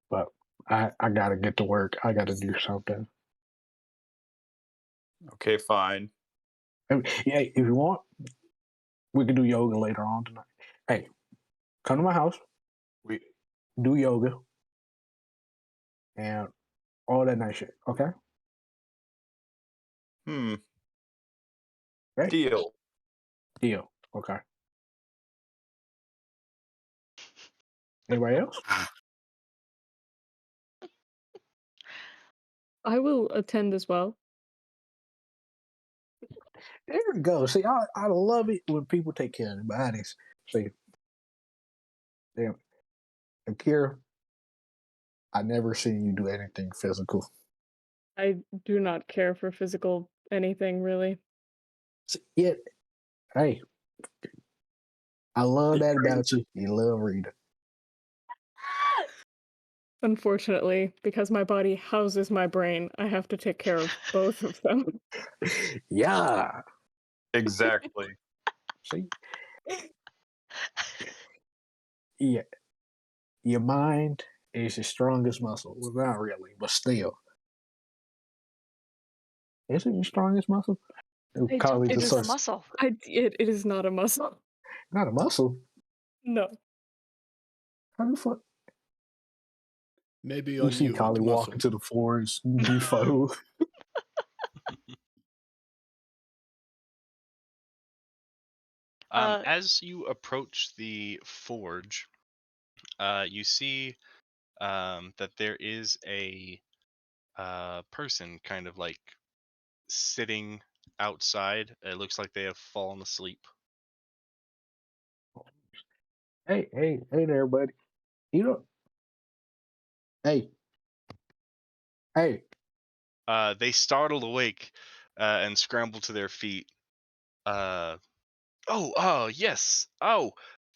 Speaker 5: but I gotta get to work. I gotta do something.
Speaker 9: okay, fine.
Speaker 5: Yeah, if you want, we can do yoga later on tonight. Hey, come to my house. We do yoga and all that nice shit. Okay. Right?
Speaker 9: Deal.
Speaker 5: Deal. Okay. Anybody else?
Speaker 3: I will attend as well.
Speaker 5: There we go. See, I love it when people take care of their bodies. See, damn, Akira, I never seen you do anything physical.
Speaker 3: I do not care for physical anything, really.
Speaker 5: See, yeah, hey, I love that about you. You love reading.
Speaker 3: Unfortunately, because my body houses my brain, I have to take care of both of them.
Speaker 5: Yeah.
Speaker 9: Exactly.
Speaker 5: See? Yeah. Your mind is your strongest muscle. Well, not really, but still. Is it your strongest muscle? Colleagues
Speaker 1: It
Speaker 5: are
Speaker 1: is a
Speaker 5: such
Speaker 1: muscle.
Speaker 3: It is not a muscle.
Speaker 5: not a muscle.
Speaker 3: No.
Speaker 5: How the fuck?
Speaker 7: Maybe
Speaker 5: You
Speaker 7: on
Speaker 5: see
Speaker 7: you
Speaker 5: Collie
Speaker 7: it's
Speaker 5: walking
Speaker 7: muscle.
Speaker 5: to the floor and defo.
Speaker 2: As you approach the forge, you see that there is a person kind of like sitting outside. It looks like they have fallen asleep.
Speaker 5: Hey there, buddy. You know, hey.
Speaker 2: They startle awake and scramble to their feet. Yes. Oh,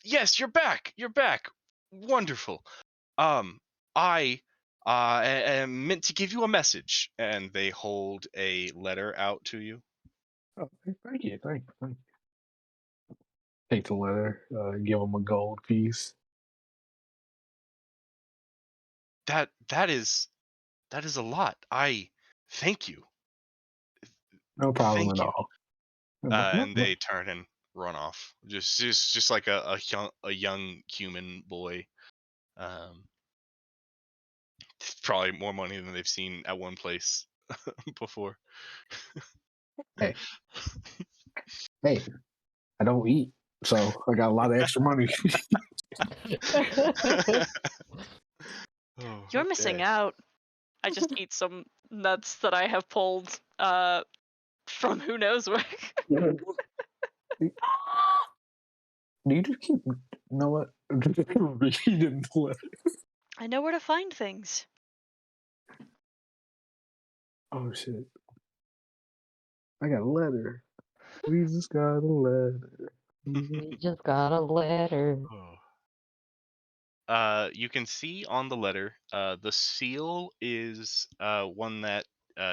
Speaker 2: yes, you're back. You're back. Wonderful. I am meant to give you a message, and they hold a letter out to you.
Speaker 5: Oh, thank you. Take the letter, give him a gold piece.
Speaker 2: That is a lot. I thank you.
Speaker 5: No problem
Speaker 2: Thank
Speaker 5: at
Speaker 2: you.
Speaker 5: all.
Speaker 2: And they turn and run off. Just like a young human boy. Probably more money than they've seen at one place before.
Speaker 5: Hey, Hey, I don't eat, so I got a lot of extra money.
Speaker 2: Oh,
Speaker 1: You're missing
Speaker 2: okay.
Speaker 1: out. I just eat some nuts that I have pulled from who knows where.
Speaker 5: Do you just keep? You know what? Reading the letter.
Speaker 1: I know where to find things.
Speaker 5: Oh shit! I got a letter. We just got a letter.
Speaker 4: We just got a letter.
Speaker 2: You can see on the letter, the seal is one that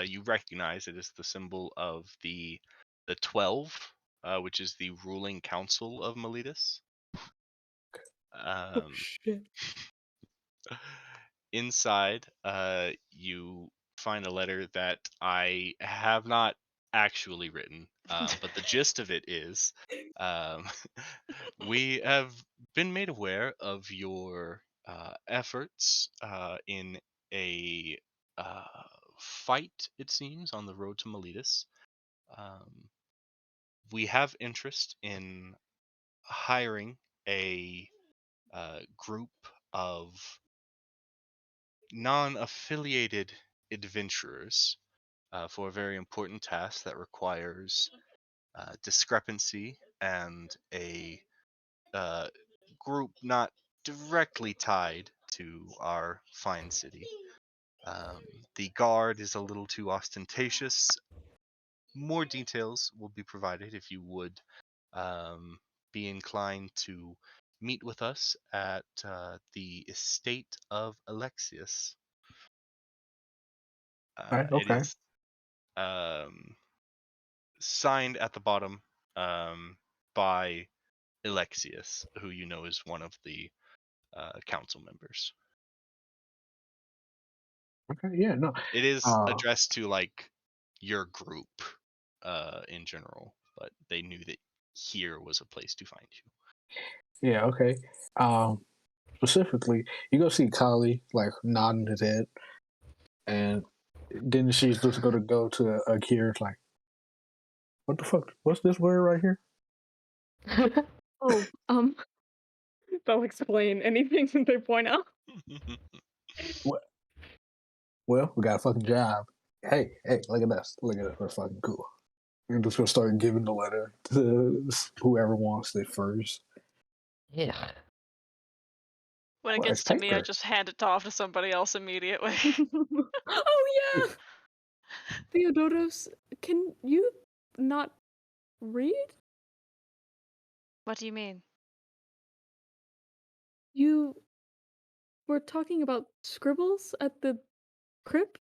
Speaker 2: you recognize. It is the symbol of the 12, which is the ruling council of Melitus.
Speaker 3: Oh shit.
Speaker 2: Inside, you find a letter that I have not actually written, but the gist of it is, um, we have been made aware of your efforts in a fight, it seems, on the road to Melitus. We have interest in hiring a group of non-affiliated adventurers for a very important task that requires discrepancy and a group not directly tied to our fine city. The guard is a little too ostentatious. More details will be provided if you would be inclined to meet with us at the estate of Alexius.
Speaker 5: Right,
Speaker 2: It
Speaker 5: okay.
Speaker 2: is signed at the bottom by Alexius, who you know is one of the council members.
Speaker 5: Okay, yeah, no.
Speaker 2: It is
Speaker 5: Uh,
Speaker 2: addressed to like your group in general, but they knew that here was a place to find you.
Speaker 5: yeah, okay. Specifically, you go see Kali like nodding his head, and then she's just gonna go to Akira like, what the fuck? What's this word right here?
Speaker 3: Oh, they'll explain anything that they point out.
Speaker 5: What? Well, we got a fucking job. Hey, look at this. Look at this. We're fucking cool. We're just gonna start giving the letter to whoever wants it first.
Speaker 4: Yeah.
Speaker 1: When it
Speaker 5: Well, it's
Speaker 1: gets to me, I
Speaker 5: paper.
Speaker 1: just hand it off to somebody else immediately.
Speaker 3: Oh yeah, Theodoros, can you not read?
Speaker 1: What do you mean?
Speaker 3: You were talking about scribbles at the crypt?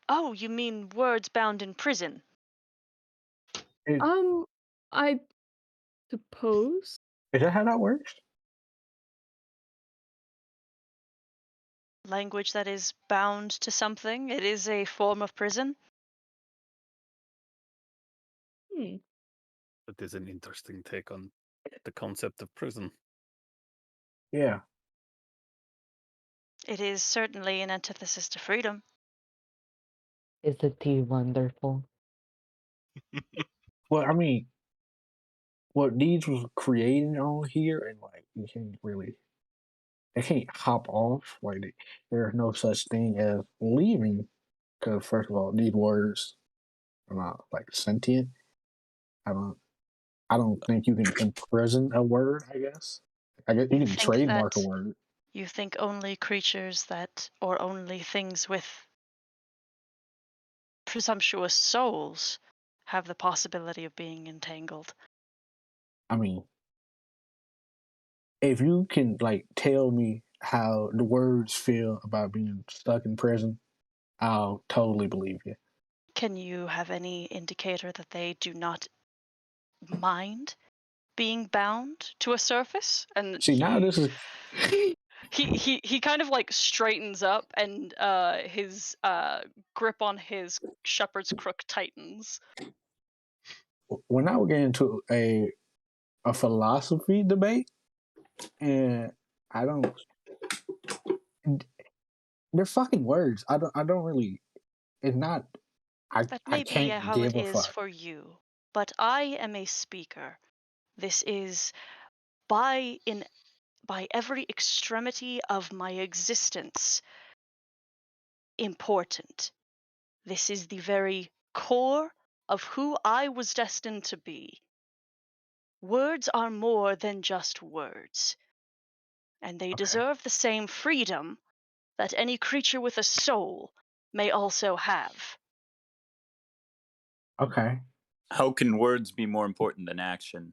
Speaker 1: Oh, you mean words bound in prison?
Speaker 5: Is,
Speaker 3: I suppose.
Speaker 5: is that how that works?
Speaker 1: Language that is bound to something? It is a form of prison?
Speaker 3: Hmm.
Speaker 6: That is an interesting take on the concept of prison.
Speaker 5: Yeah.
Speaker 1: It is certainly an antithesis to freedom.
Speaker 4: Isn't he wonderful?
Speaker 5: Well, I mean, what Deeds was creating on here, and like you can't really, they can't hop off. Like there's no such thing as leaving, because first of all, these words are not like sentient. I don't. I don't think you can imprison a word. I guess. I guess you
Speaker 1: You
Speaker 5: can
Speaker 1: think
Speaker 5: trademark a
Speaker 1: that
Speaker 5: word.
Speaker 1: you think only creatures that, or only things with presumptuous souls have the possibility of being entangled.
Speaker 5: I mean, if you can like tell me how the words feel about being stuck in prison, I'll totally believe you.
Speaker 1: Can you have any indicator that they do not mind being bound to a surface? And
Speaker 5: See, now this is
Speaker 1: he kind of like straightens up, and his grip on his shepherd's crook tightens.
Speaker 5: we're now getting into a philosophy debate, and I don't. They're fucking words. I don't really. It's not.
Speaker 1: That
Speaker 5: I
Speaker 1: may be
Speaker 5: can't
Speaker 1: how it
Speaker 5: give a
Speaker 1: is
Speaker 5: fuck.
Speaker 1: for you. but I am a speaker. This is by every extremity of my existence important. This is the very core of who I was destined to be. Words are more than just words, and they
Speaker 5: Okay.
Speaker 1: deserve the same freedom that any creature with a soul may also have.
Speaker 5: Okay.
Speaker 8: How can words be more important than action?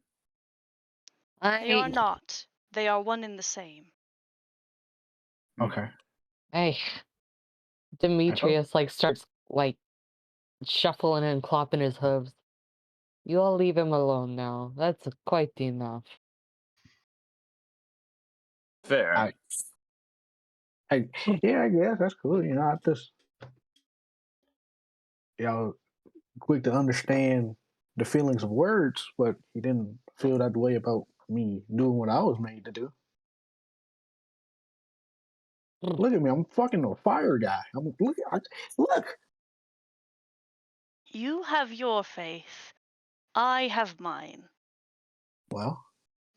Speaker 1: They are
Speaker 4: I
Speaker 1: not. They are one and the same.
Speaker 5: Okay.
Speaker 4: Hey, Demetrius starts shuffling and clopping his hooves. You all leave him alone now. That's quite enough.
Speaker 8: Fair.
Speaker 5: I yeah, I guess that's cool. I just quick to understand the feelings of words, but he didn't feel that way about me doing what I was made to do. Look at me, I'm fucking a fire guy. Look.
Speaker 1: You have your faith. I have mine.
Speaker 5: Well,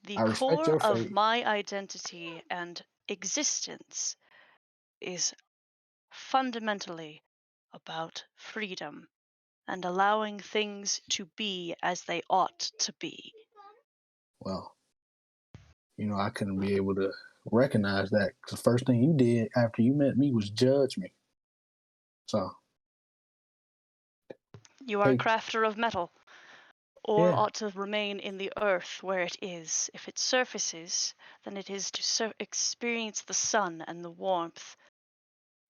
Speaker 1: The
Speaker 5: I respect
Speaker 1: core
Speaker 5: your
Speaker 1: of
Speaker 5: faith.
Speaker 1: my identity and existence is fundamentally about freedom and allowing things to be as they ought to be.
Speaker 5: Well, I couldn't be able to recognize that because the first thing you did after you met me was judge me. So,
Speaker 1: You are a
Speaker 5: hey,
Speaker 1: crafter of metal, or
Speaker 5: yeah,
Speaker 1: ought to remain in the earth where it is. If it surfaces, then it is to experience the sun and the warmth.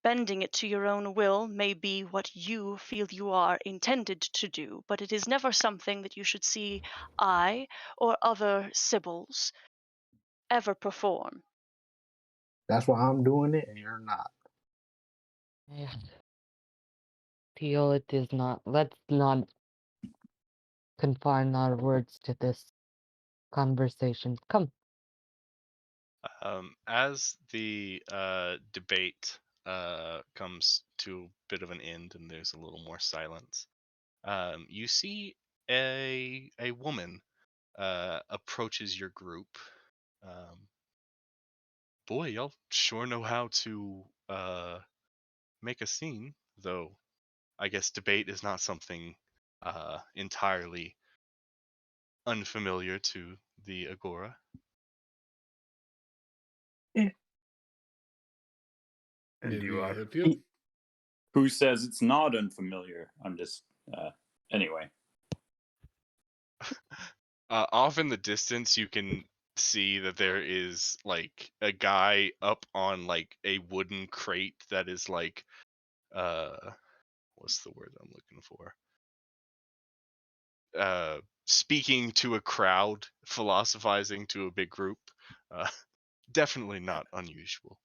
Speaker 1: Bending it to your own will may be what you feel you are intended to do, but it is never something that you should see I or other Sibyls ever perform.
Speaker 5: that's why I'm doing it and you're not.
Speaker 4: Yeah. Theo, it is not. Let's not confine our words to this conversation. Come.
Speaker 2: As the debate comes to a bit of an end and there's a little more silence, you see a woman approaches your group. Boy, y'all sure know how to make a scene, though I guess debate is not something entirely unfamiliar to the Agora.
Speaker 9: And
Speaker 7: Maybe
Speaker 9: you
Speaker 7: I
Speaker 9: are.
Speaker 7: help you?
Speaker 8: Who says it's not unfamiliar? I'm just anyway.
Speaker 2: Off in the distance, you can see that there is a guy up on a wooden crate that is what's the word I'm looking for? Speaking to a crowd, philosophizing to a big group. Definitely not unusual.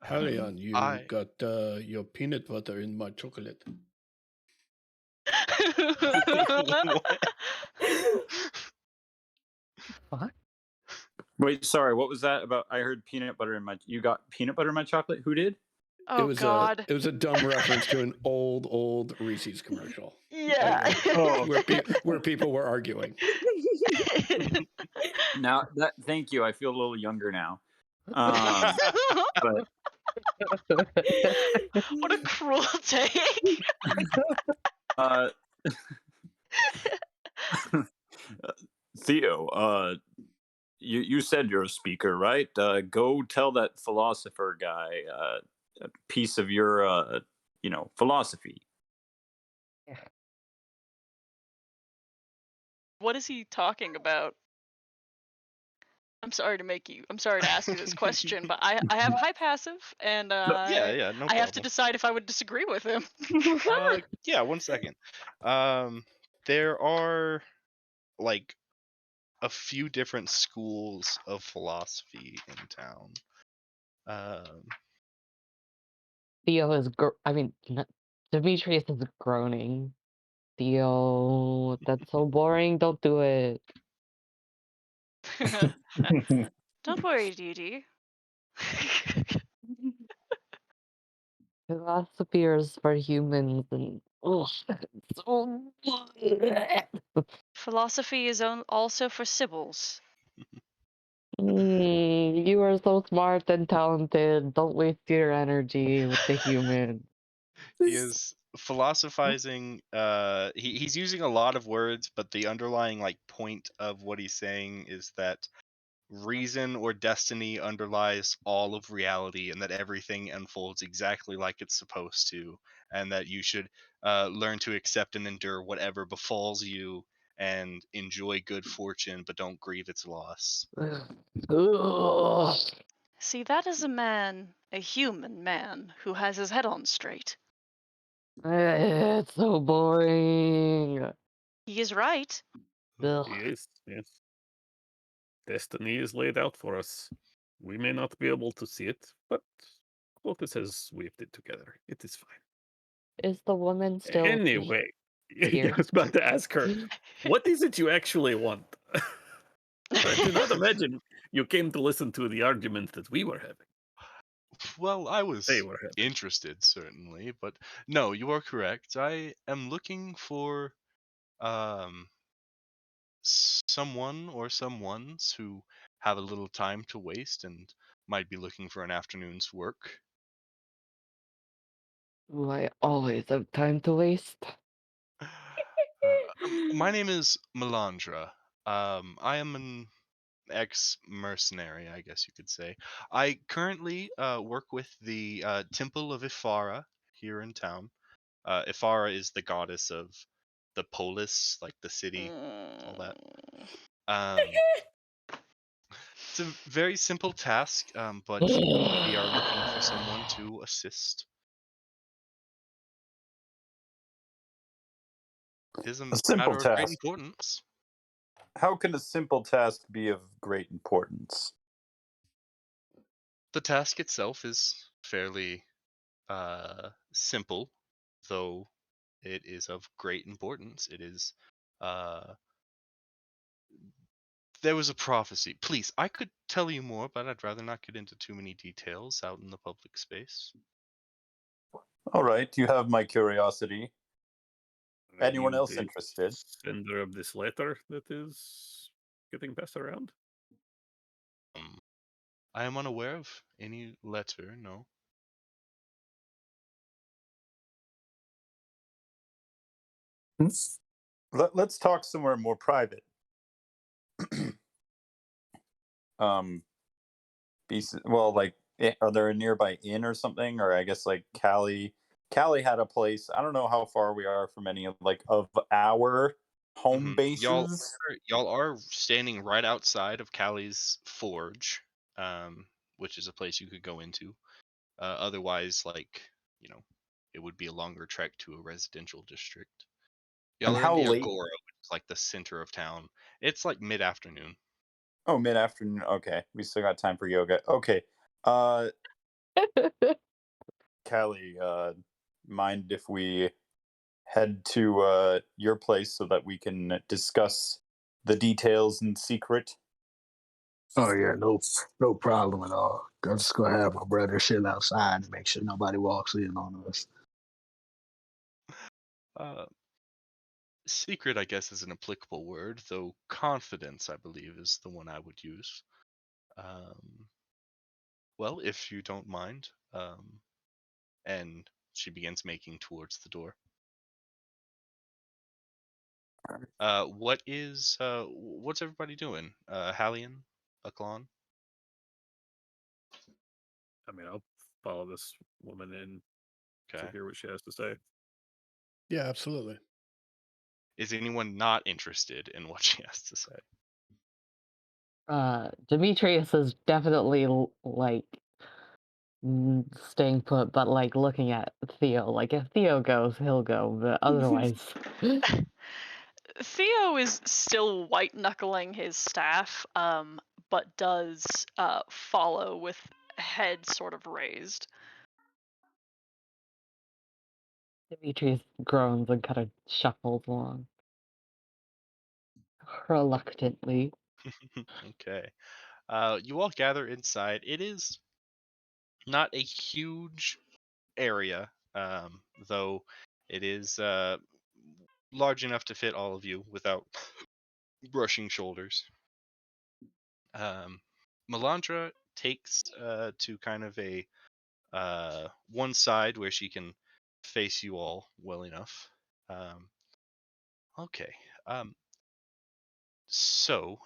Speaker 7: Hurry on, you
Speaker 2: I
Speaker 7: got your peanut butter in my chocolate.
Speaker 2: What?
Speaker 4: What?
Speaker 8: Wait, sorry, what was that about? I heard peanut butter in my. You got peanut butter in my chocolate? Who did?
Speaker 1: Oh, God.
Speaker 7: It was a dumb reference to an old Reese's commercial.
Speaker 1: Yeah.
Speaker 8: Oh,
Speaker 7: Where people were arguing.
Speaker 8: now that. Thank you. I feel a little younger now. But
Speaker 1: What a cruel take.
Speaker 8: Theo, you said you're a speaker, right? Go tell that philosopher guy a piece of your philosophy.
Speaker 1: What is he talking about? I'm sorry to ask you this question, but I have high passive, and
Speaker 2: yeah, no
Speaker 1: I have to
Speaker 2: problem.
Speaker 1: decide if I would disagree with him.
Speaker 2: Yeah, 1 second. There are a few different schools of philosophy in town.
Speaker 4: Theo is, Demetrius is groaning. Theo, that's so boring. Don't do it.
Speaker 1: Don't worry, Dee Dee.
Speaker 4: Philosophy is for humans and so
Speaker 1: Philosophy is also for Sibyls.
Speaker 4: You are so smart and talented. Don't waste your energy with the human.
Speaker 2: He is philosophizing. He's using a lot of words, but the underlying like point of what he's saying is that reason or destiny underlies all of reality, and that everything unfolds exactly like it's supposed to, and that you should learn to accept and endure whatever befalls you, and enjoy good fortune, but don't grieve its loss.
Speaker 4: Ugh.
Speaker 1: See, that is a human man, who has his head on straight.
Speaker 4: It's so boring.
Speaker 1: He is right.
Speaker 4: Ugh.
Speaker 6: Yes, yes. Destiny is laid out for us. We may not be able to see it, but Clotis has weaved it together. It is fine.
Speaker 4: Is the woman still
Speaker 6: Anyway, I
Speaker 4: here?
Speaker 6: was about to ask her, what is it you actually want? I do not imagine you came to listen to the arguments that we were having.
Speaker 2: Well, I was
Speaker 6: They were having.
Speaker 2: interested, certainly, but no, you are correct. I am looking for someone or someones who have a little time to waste and might be looking for an afternoon's work.
Speaker 4: Ooh, I always have time to waste.
Speaker 2: My name is Melandra. I am an ex-mercenary, I guess you could say. I currently work with the Temple of Ifara here in town. Ifara is the goddess of the polis, like the city, all that. It's a very simple task, but we are looking for someone to assist. It is a
Speaker 9: A simple
Speaker 2: matter of great
Speaker 9: task.
Speaker 2: importance.
Speaker 9: How can a simple task be of great importance?
Speaker 2: The task itself is fairly simple, though it is of great importance. It is there was a prophecy. Please, I could tell you more, but I'd rather not get into too many details out in the public space.
Speaker 9: All right, you have my curiosity.
Speaker 6: Are
Speaker 9: Anyone
Speaker 6: you
Speaker 9: else
Speaker 6: the
Speaker 9: interested?
Speaker 6: sender of this letter that is getting passed around?
Speaker 2: I am unaware of any letter, no.
Speaker 9: Let's talk somewhere more private. Well, like, are there a nearby inn or something? Or I guess like Callie had a place. I don't know how far we are from any of our home bases.
Speaker 2: Y'all are standing right outside of Callie's Forge, which is a place you could go into. Otherwise, like, it would be a longer trek to a residential district. Y'all
Speaker 9: And
Speaker 2: are in
Speaker 9: how
Speaker 2: the
Speaker 9: late?
Speaker 2: Agora, which is like the center of town. It's like mid-afternoon.
Speaker 9: Oh, mid-afternoon. Okay, we still got time for yoga. Okay, Callie, mind if we head to your place so that we can discuss the details in secret?
Speaker 5: Oh yeah, no problem at all. I'm just gonna have my brother sit outside and make sure nobody walks in on us.
Speaker 2: Secret, I guess, is an applicable word, though confidence, I believe, is the one I would use. Well, if you don't mind. And she begins making towards the door. What's everybody doing? Hallian? Aklon?
Speaker 6: I mean, I'll follow this woman in to
Speaker 2: Okay.
Speaker 6: hear what she has to say.
Speaker 7: Yeah, absolutely.
Speaker 2: Is anyone not interested in what she has to say?
Speaker 4: Demetrius is definitely like staying put, but like looking at Theo. Like if Theo goes, he'll go, but otherwise.
Speaker 1: Theo is still white knuckling his staff, but does follow with head sort of raised.
Speaker 4: Demetrius groans and kind of shuffles along. Reluctantly.
Speaker 2: Okay. You all gather inside. It is not a huge area, though it is large enough to fit all of you without brushing shoulders. Melandra takes to kind of a one side where she can face you all well enough. Okay. So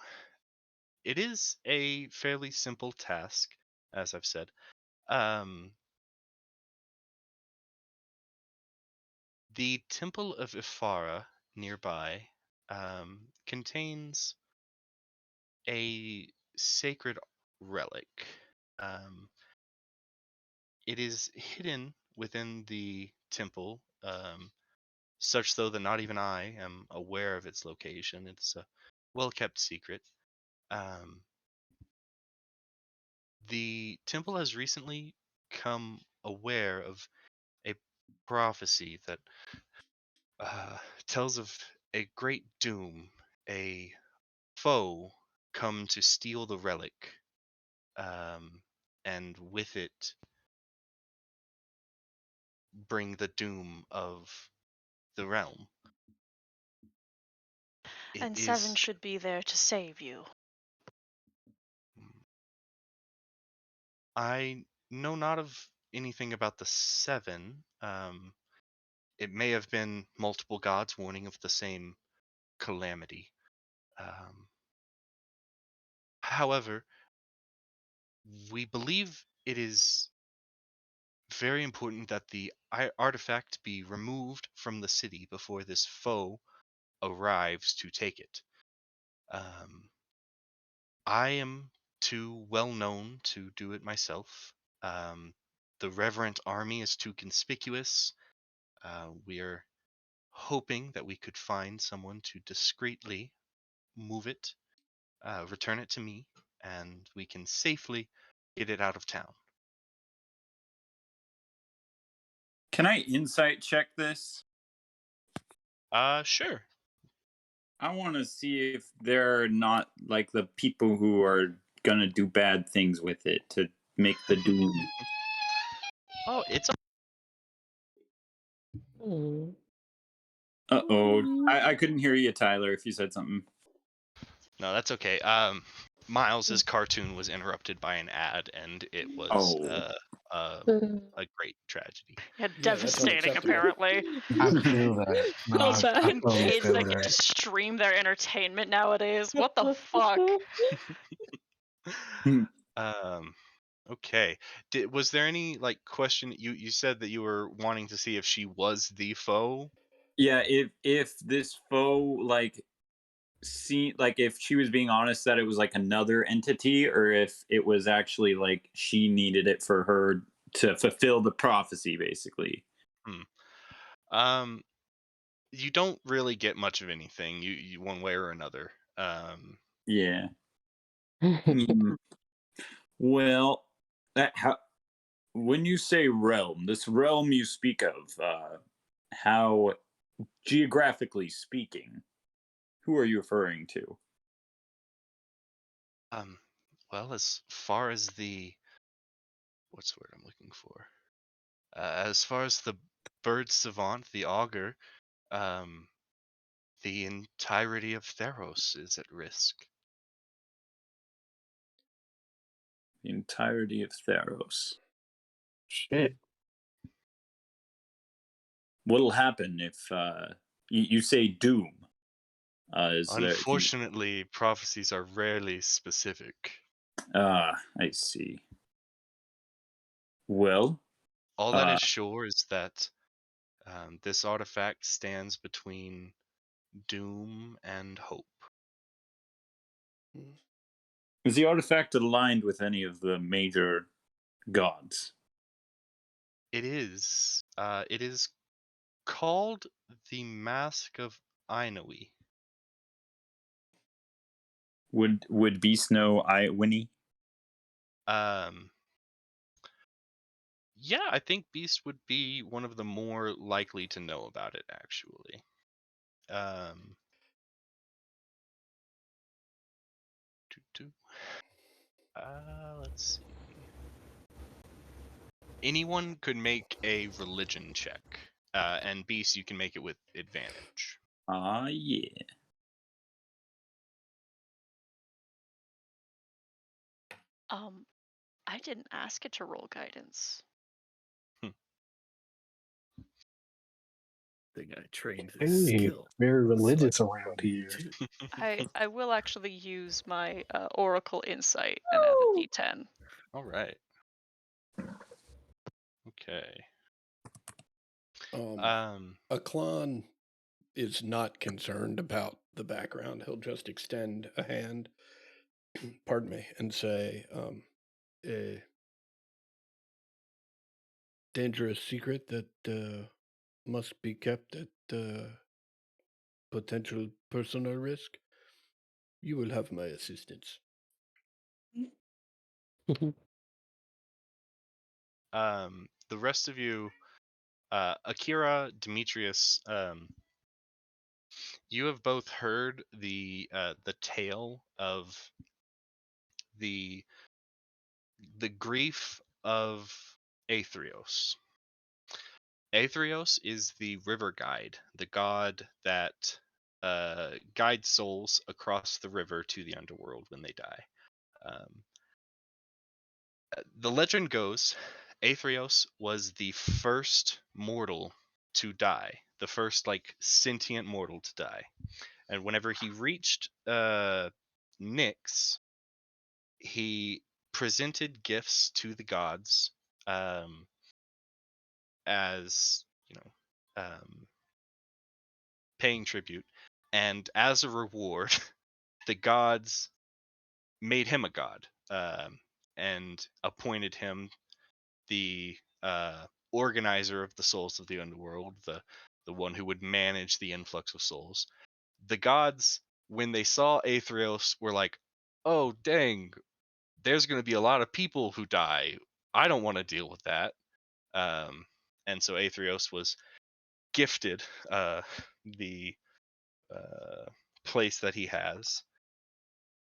Speaker 2: it is a fairly simple task, as I've said. The Temple of Ifara nearby contains a sacred relic. It is hidden within the temple, such though that not even I am aware of its location. It's a well-kept secret. The temple has recently come aware of a prophecy that tells of a great doom, a foe come to steal the relic, and with it bring the doom of the realm.
Speaker 1: And Seven should be there to save you.
Speaker 2: I know not of anything about the Seven. It may have been multiple gods warning of the same calamity. However, we believe it is very important that the artifact be removed from the city before this foe arrives to take it. I am too well known to do it myself. The Reverent Army is too conspicuous. We are hoping that we could find someone to discreetly move it, return it to me, and we can safely get it out of town.
Speaker 8: Can I insight check this?
Speaker 2: Sure.
Speaker 8: I want to see if they're not like the people who are gonna do bad things with it to make the doom.
Speaker 2: Oh, it's
Speaker 4: Mm.
Speaker 8: Uh-oh. I couldn't hear you, Tyler, if you said something.
Speaker 2: no, that's okay. Miles's cartoon was interrupted by an ad, and it was a great tragedy.
Speaker 1: Yeah,
Speaker 7: that's
Speaker 1: devastating,
Speaker 7: unacceptable.
Speaker 1: apparently.
Speaker 5: I feel that. No,
Speaker 3: Felt bad.
Speaker 5: I totally
Speaker 1: Kids
Speaker 5: feel
Speaker 1: that get to
Speaker 5: that.
Speaker 1: stream their entertainment nowadays. What the fuck?
Speaker 2: Okay. Was there any like question? You said that you were wanting to see if she was the foe.
Speaker 8: Yeah, if this foe like if she was being honest that it was like another entity, or if it was actually like she needed it for her to fulfill the prophecy, basically.
Speaker 2: You don't really get much of anything. You one way or another.
Speaker 8: Yeah. Mm, well, when you say realm, this realm you speak of, how geographically speaking, who are you referring to?
Speaker 2: Well, as far as what's the word I'm looking for? As far as the bird savant, the augur, the entirety of Theros is at risk.
Speaker 8: The entirety of Theros.
Speaker 5: Shit.
Speaker 8: What'll happen if you say doom?
Speaker 2: Unfortunately, prophecies are rarely specific.
Speaker 8: I see. Well,
Speaker 2: all that is sure is that this artifact stands between doom and hope.
Speaker 8: is the artifact aligned with any of the major gods?
Speaker 2: It is. It is called the Mask of Ainoe.
Speaker 8: Would Beast know Winnie?
Speaker 2: Yeah, I think Beast would be one of the more likely to know about it, actually. Let's see. anyone could make a religion check, and Beast, you can make it with advantage.
Speaker 8: Yeah.
Speaker 1: I didn't ask it to roll guidance.
Speaker 6: Thing I trained this
Speaker 5: Hey,
Speaker 6: skill.
Speaker 5: very
Speaker 6: so I
Speaker 5: religious
Speaker 6: can
Speaker 5: around
Speaker 6: roll
Speaker 5: here.
Speaker 6: too.
Speaker 1: I will actually use my Oracle Insight and add a D10.
Speaker 2: All right. Okay.
Speaker 7: Aklan is not concerned about the background. He'll just extend a hand, pardon me, and say, a dangerous secret that must be kept at potential personal risk. You will have my assistance.
Speaker 2: The rest of you, Akira, Demetrius, you have both heard the tale of the grief of Aethrios. Aethrios is the river guide, the god that guides souls across the river to the underworld when they die. The legend goes, Aethrios was the first mortal to die, the first like sentient mortal to die. And whenever he reached Nyx, he presented gifts to the gods, as paying tribute, and as a reward, the gods made him a god, and appointed him the organizer of the souls of the underworld, the one who would manage the influx of souls. The gods, when they saw Aethrios, were like, "Oh dang, there's going to be a lot of people who die. I don't want to deal with that." And so Aethrios was gifted the place that he has.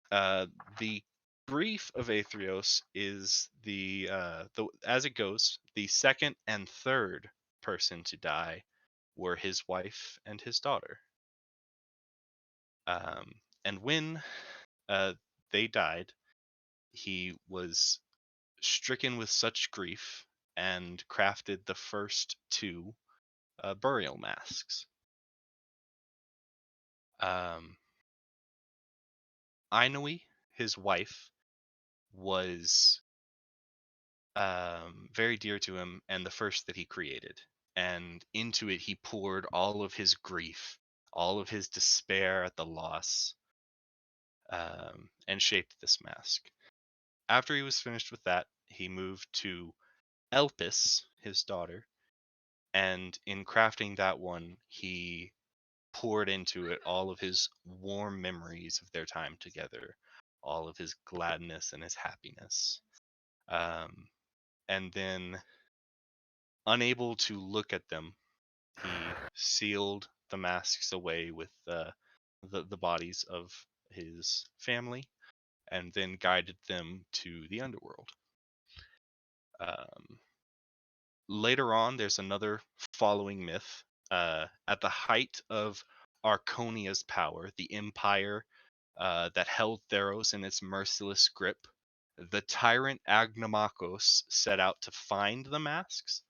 Speaker 2: The grief of Aethrios is the as it goes, the second and third person to die were his wife and his daughter. And when they died, he was stricken with such grief and crafted the first two burial masks. Ainui, his wife, was very dear to him and the first that he created. And into it, he poured all of his grief, all of his despair at the loss, and shaped this mask. After he was finished with that, he moved to Elpis, his daughter, and in crafting that one, he poured into it all of his warm memories of their time together, all of his gladness and his happiness. And then, unable to look at them, he sealed the masks away with the bodies of his family, and then guided them to the underworld. Later on, there's another following myth. At the height of Arconia's power, the empire that held Theros in its merciless grip, the tyrant Agnomachos set out to find the masks.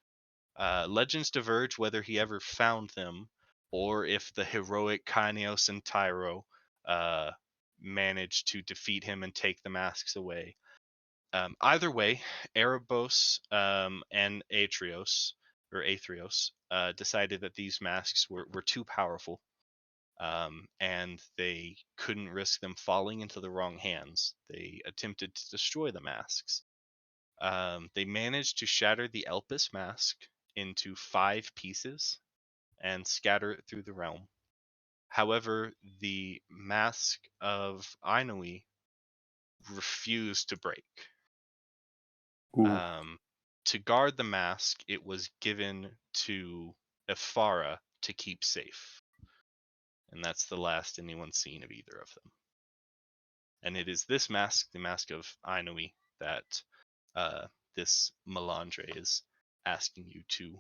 Speaker 2: Legends diverge whether he ever found them, or if the heroic Kaineos and Tyro managed to defeat him and take the masks away. Either way, Erebos and Aethrios decided that these masks were too powerful, and they couldn't risk them falling into the wrong hands. They attempted to destroy the masks. They managed to shatter the Elpis mask into 5 pieces and scatter it through the realm. However, the mask of Ainui refused to break. To guard the mask, it was given to Ephara to keep safe. And that's the last anyone's seen of either of them. And it is this mask, the mask of Ainui, that this Melandre is asking you to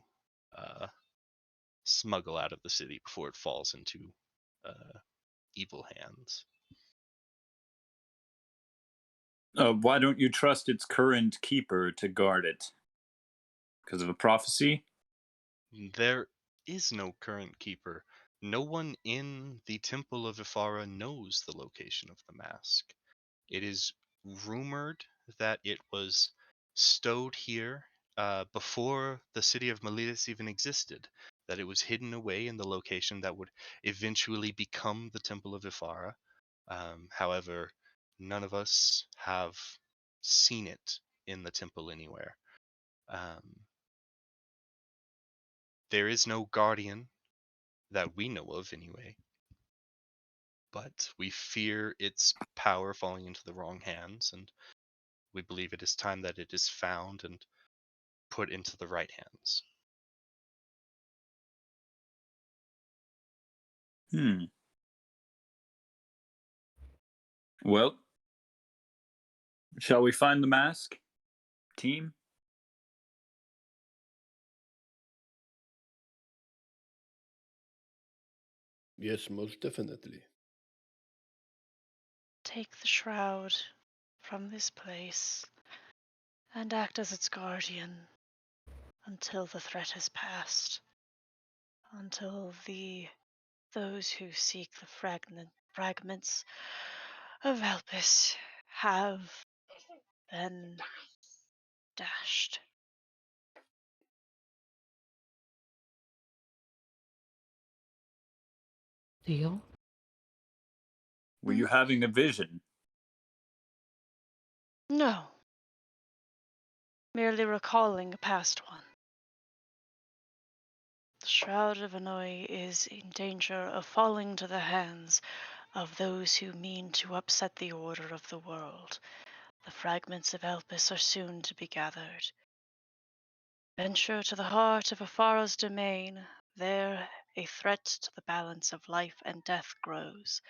Speaker 2: smuggle out of the city before it falls into evil hands.
Speaker 8: Why don't you trust its current keeper to guard it? Because of a prophecy?
Speaker 2: There is no current keeper. No one in the Temple of Ifara knows the location of the mask. It is rumored that it was stowed here before the city of Melitus even existed, that it was hidden away in the location that would eventually become the Temple of Ifara. However, none of us have seen it in the temple anywhere. There is no guardian that we know of anyway, but we fear its power falling into the wrong hands, and we believe it is time that it is found and put into the right hands.
Speaker 8: Well, shall we find the mask, team?
Speaker 7: Yes, most definitely.
Speaker 1: Take the shroud from this place and act as its guardian until the threat has passed, until those who seek the fragments of Elpis have been dashed.
Speaker 4: Deal?
Speaker 8: Were you having a vision?
Speaker 1: No. Merely recalling a past one. The Shroud of Anoi is in danger of falling to the hands of those who mean to upset the order of the world. The fragments of Elpis are soon to be gathered. Venture to the heart of Afara's domain. There, a threat to the balance of life and death grows.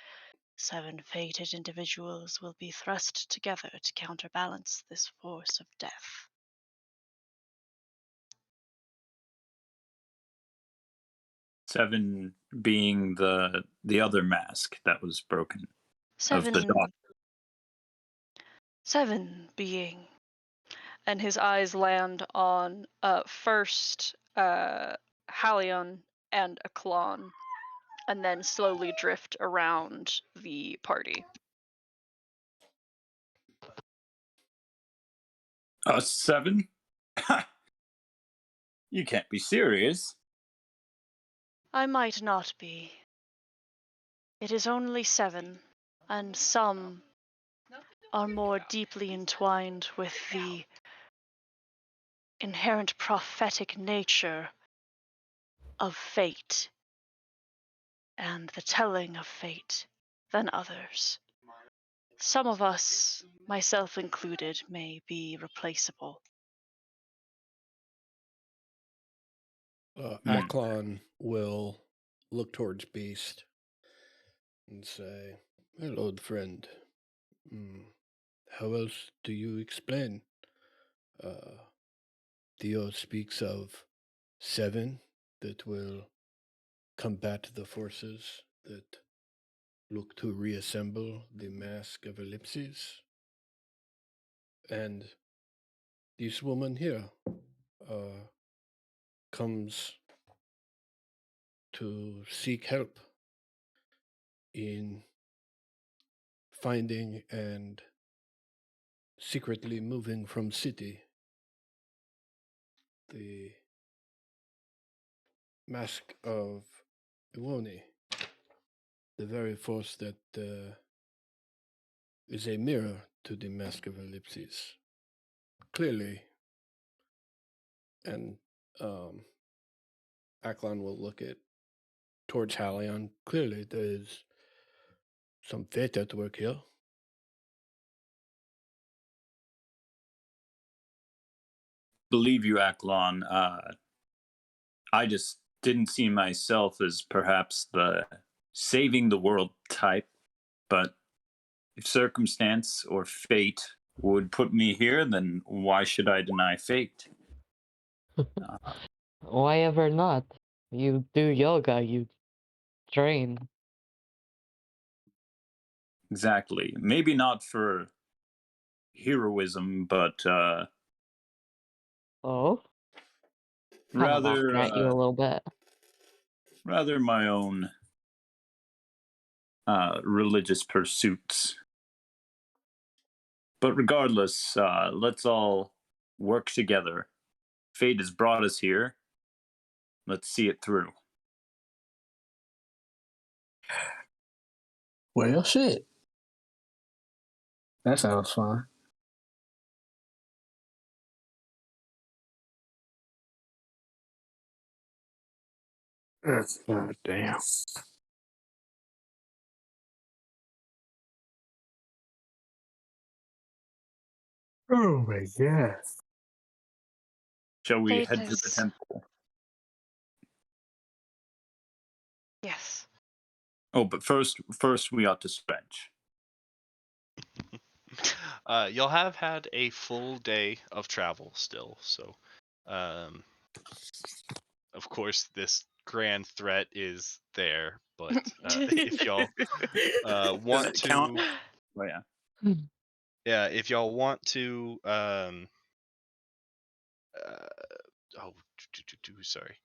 Speaker 1: 7 fated individuals will be thrust together to counterbalance this force of death.
Speaker 8: Seven being the other mask that was broken. Of the
Speaker 1: 7
Speaker 8: dog.
Speaker 1: 7 being, and his eyes land on first Halion and Aklon, and then slowly drift around the party.
Speaker 8: Us 7? You can't be serious.
Speaker 1: I might not be. It is only 7, and some are more deeply entwined with the inherent prophetic nature of fate and the telling of fate than others. Some of us, myself included, may be replaceable.
Speaker 7: Aklon will look towards Beast and say, "Well, old friend, how else do you explain? Theo speaks of 7 that will combat the forces that look to reassemble the mask of ellipses. And this woman here comes to seek help in finding and secretly moving from city the mask of Iwoni, the very force that is a mirror to the mask of ellipses. Clearly, and Aklon will look towards Halion. Clearly, there is some fate at work here.
Speaker 8: Believe you, Aklon. I just didn't see myself as perhaps the saving the world type, but if circumstance or fate would put me here, then why should I deny fate?
Speaker 4: Why ever not? You do yoga, you train.
Speaker 8: Exactly. Maybe not for heroism, but
Speaker 4: Oh? Kind of laughing at you a little bit.
Speaker 8: rather my own religious pursuits. But regardless, let's all work together. Fate has brought us here. Let's see it through.
Speaker 5: Well, shit. That sounds fun. God damn. Oh my god.
Speaker 8: Shall we
Speaker 1: Fate
Speaker 8: head to the
Speaker 1: has-
Speaker 8: temple?
Speaker 1: Yes.
Speaker 8: Oh, but first we ought to stretch.
Speaker 2: You'll have had a full day of travel still, so of course this grand threat is there, but if y'all want
Speaker 8: Does it
Speaker 2: to
Speaker 8: count? Oh yeah.
Speaker 2: yeah, if y'all want to sorry.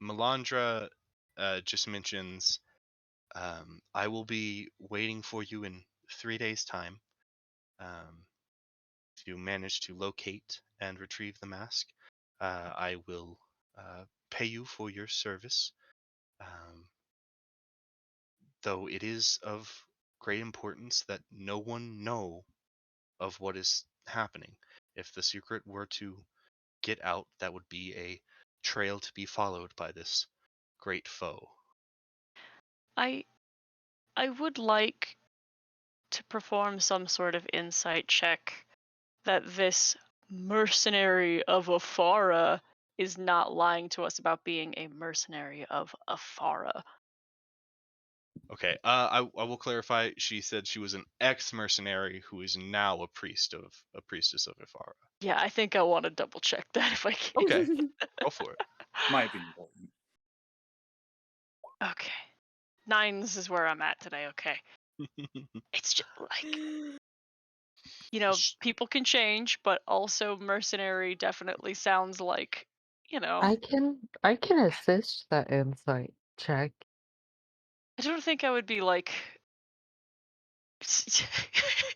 Speaker 2: Melandra just mentions I will be waiting for you in 3 days' time. If you manage to locate and retrieve the mask, I will pay you for your service. Though it is of great importance that no one know of what is happening. If the secret were to get out, that would be a trail to be followed by this great foe.
Speaker 1: I would like to perform some sort of insight check that this mercenary of Afara is not lying to us about being a mercenary of Afara.
Speaker 2: Okay, I will clarify. She said she was an ex-mercenary who is now a priestess of Ifara.
Speaker 1: Yeah, I think I want to double check that if I can.
Speaker 2: Okay, go for it.
Speaker 8: Might be important.
Speaker 1: Okay. 9s is where I'm at today, okay. It's just like, you know, people can change, but also mercenary definitely sounds like, you know,
Speaker 4: I can assist that insight check.
Speaker 1: I don't think I would be like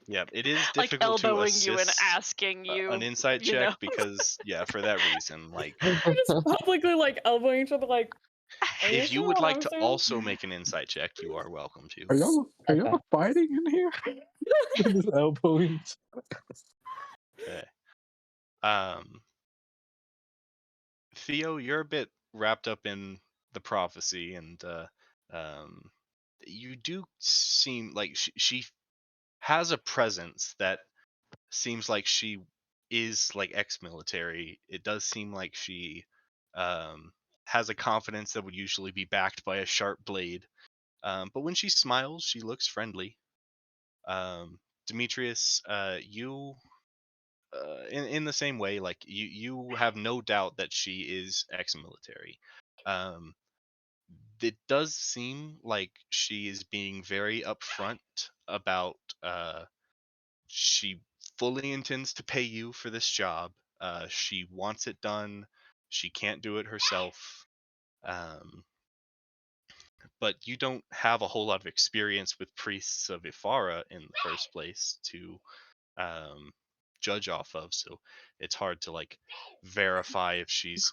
Speaker 2: Yeah, it is
Speaker 1: like
Speaker 2: difficult to
Speaker 1: elbowing you and
Speaker 2: assist
Speaker 1: asking you
Speaker 2: an insight
Speaker 1: you
Speaker 2: check
Speaker 1: know.
Speaker 2: because for that reason, like
Speaker 3: We're just publicly like elbowing each other, like. Are
Speaker 2: if you
Speaker 3: sure
Speaker 2: would
Speaker 3: what
Speaker 2: like
Speaker 3: I'm
Speaker 2: to
Speaker 3: saying?
Speaker 2: also make an insight check, you are welcome to.
Speaker 5: Are y'all
Speaker 4: Okay.
Speaker 5: fighting in here? Just elbowing.
Speaker 2: Okay. Theo, you're a bit wrapped up in the prophecy, and you do seem like she has a presence that seems like she is like ex-military. It does seem like she has a confidence that would usually be backed by a sharp blade. But when she smiles, she looks friendly. Demetrius, you in the same way, like you have no doubt that she is ex-military. Um, it does seem like she is being very upfront about she fully intends to pay you for this job. She wants it done. She can't do it herself. Um, but you don't have a whole lot of experience with priests of Ifara in the first place to um, judge off of, so it's hard to like verify if she's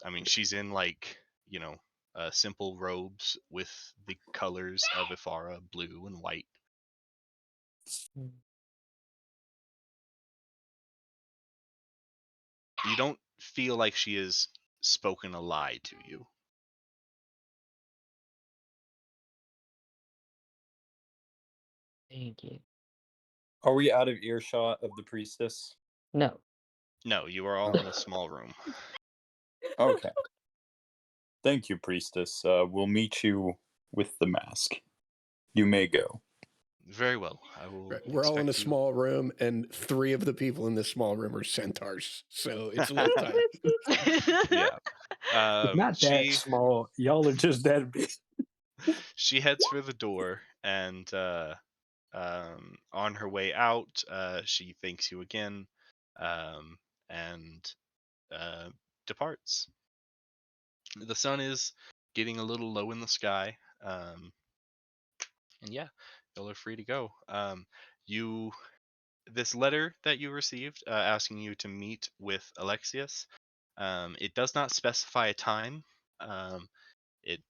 Speaker 2: in like simple robes with the colors of Ifara, blue and white. You don't feel like she has spoken a lie to you.
Speaker 4: Thank you.
Speaker 9: Are we out of earshot of the priestess?
Speaker 4: No.
Speaker 2: No, you are all in a small room.
Speaker 9: Okay. Thank you, priestess. We'll meet you with the mask. You may go.
Speaker 2: Very well. I will.
Speaker 7: Right. We're all in a
Speaker 2: expect you-
Speaker 7: small room, and 3 of the people in this small room are centaurs, so it's a little tight.
Speaker 2: Yeah.
Speaker 5: It's not that small. Y'all are just that big.
Speaker 2: She heads for the door, and on her way out, she thanks you again, and departs. The sun is getting a little low in the sky, and yeah, y'all are free to go. This letter that you received asking you to meet with Alexius, it does not specify a time. It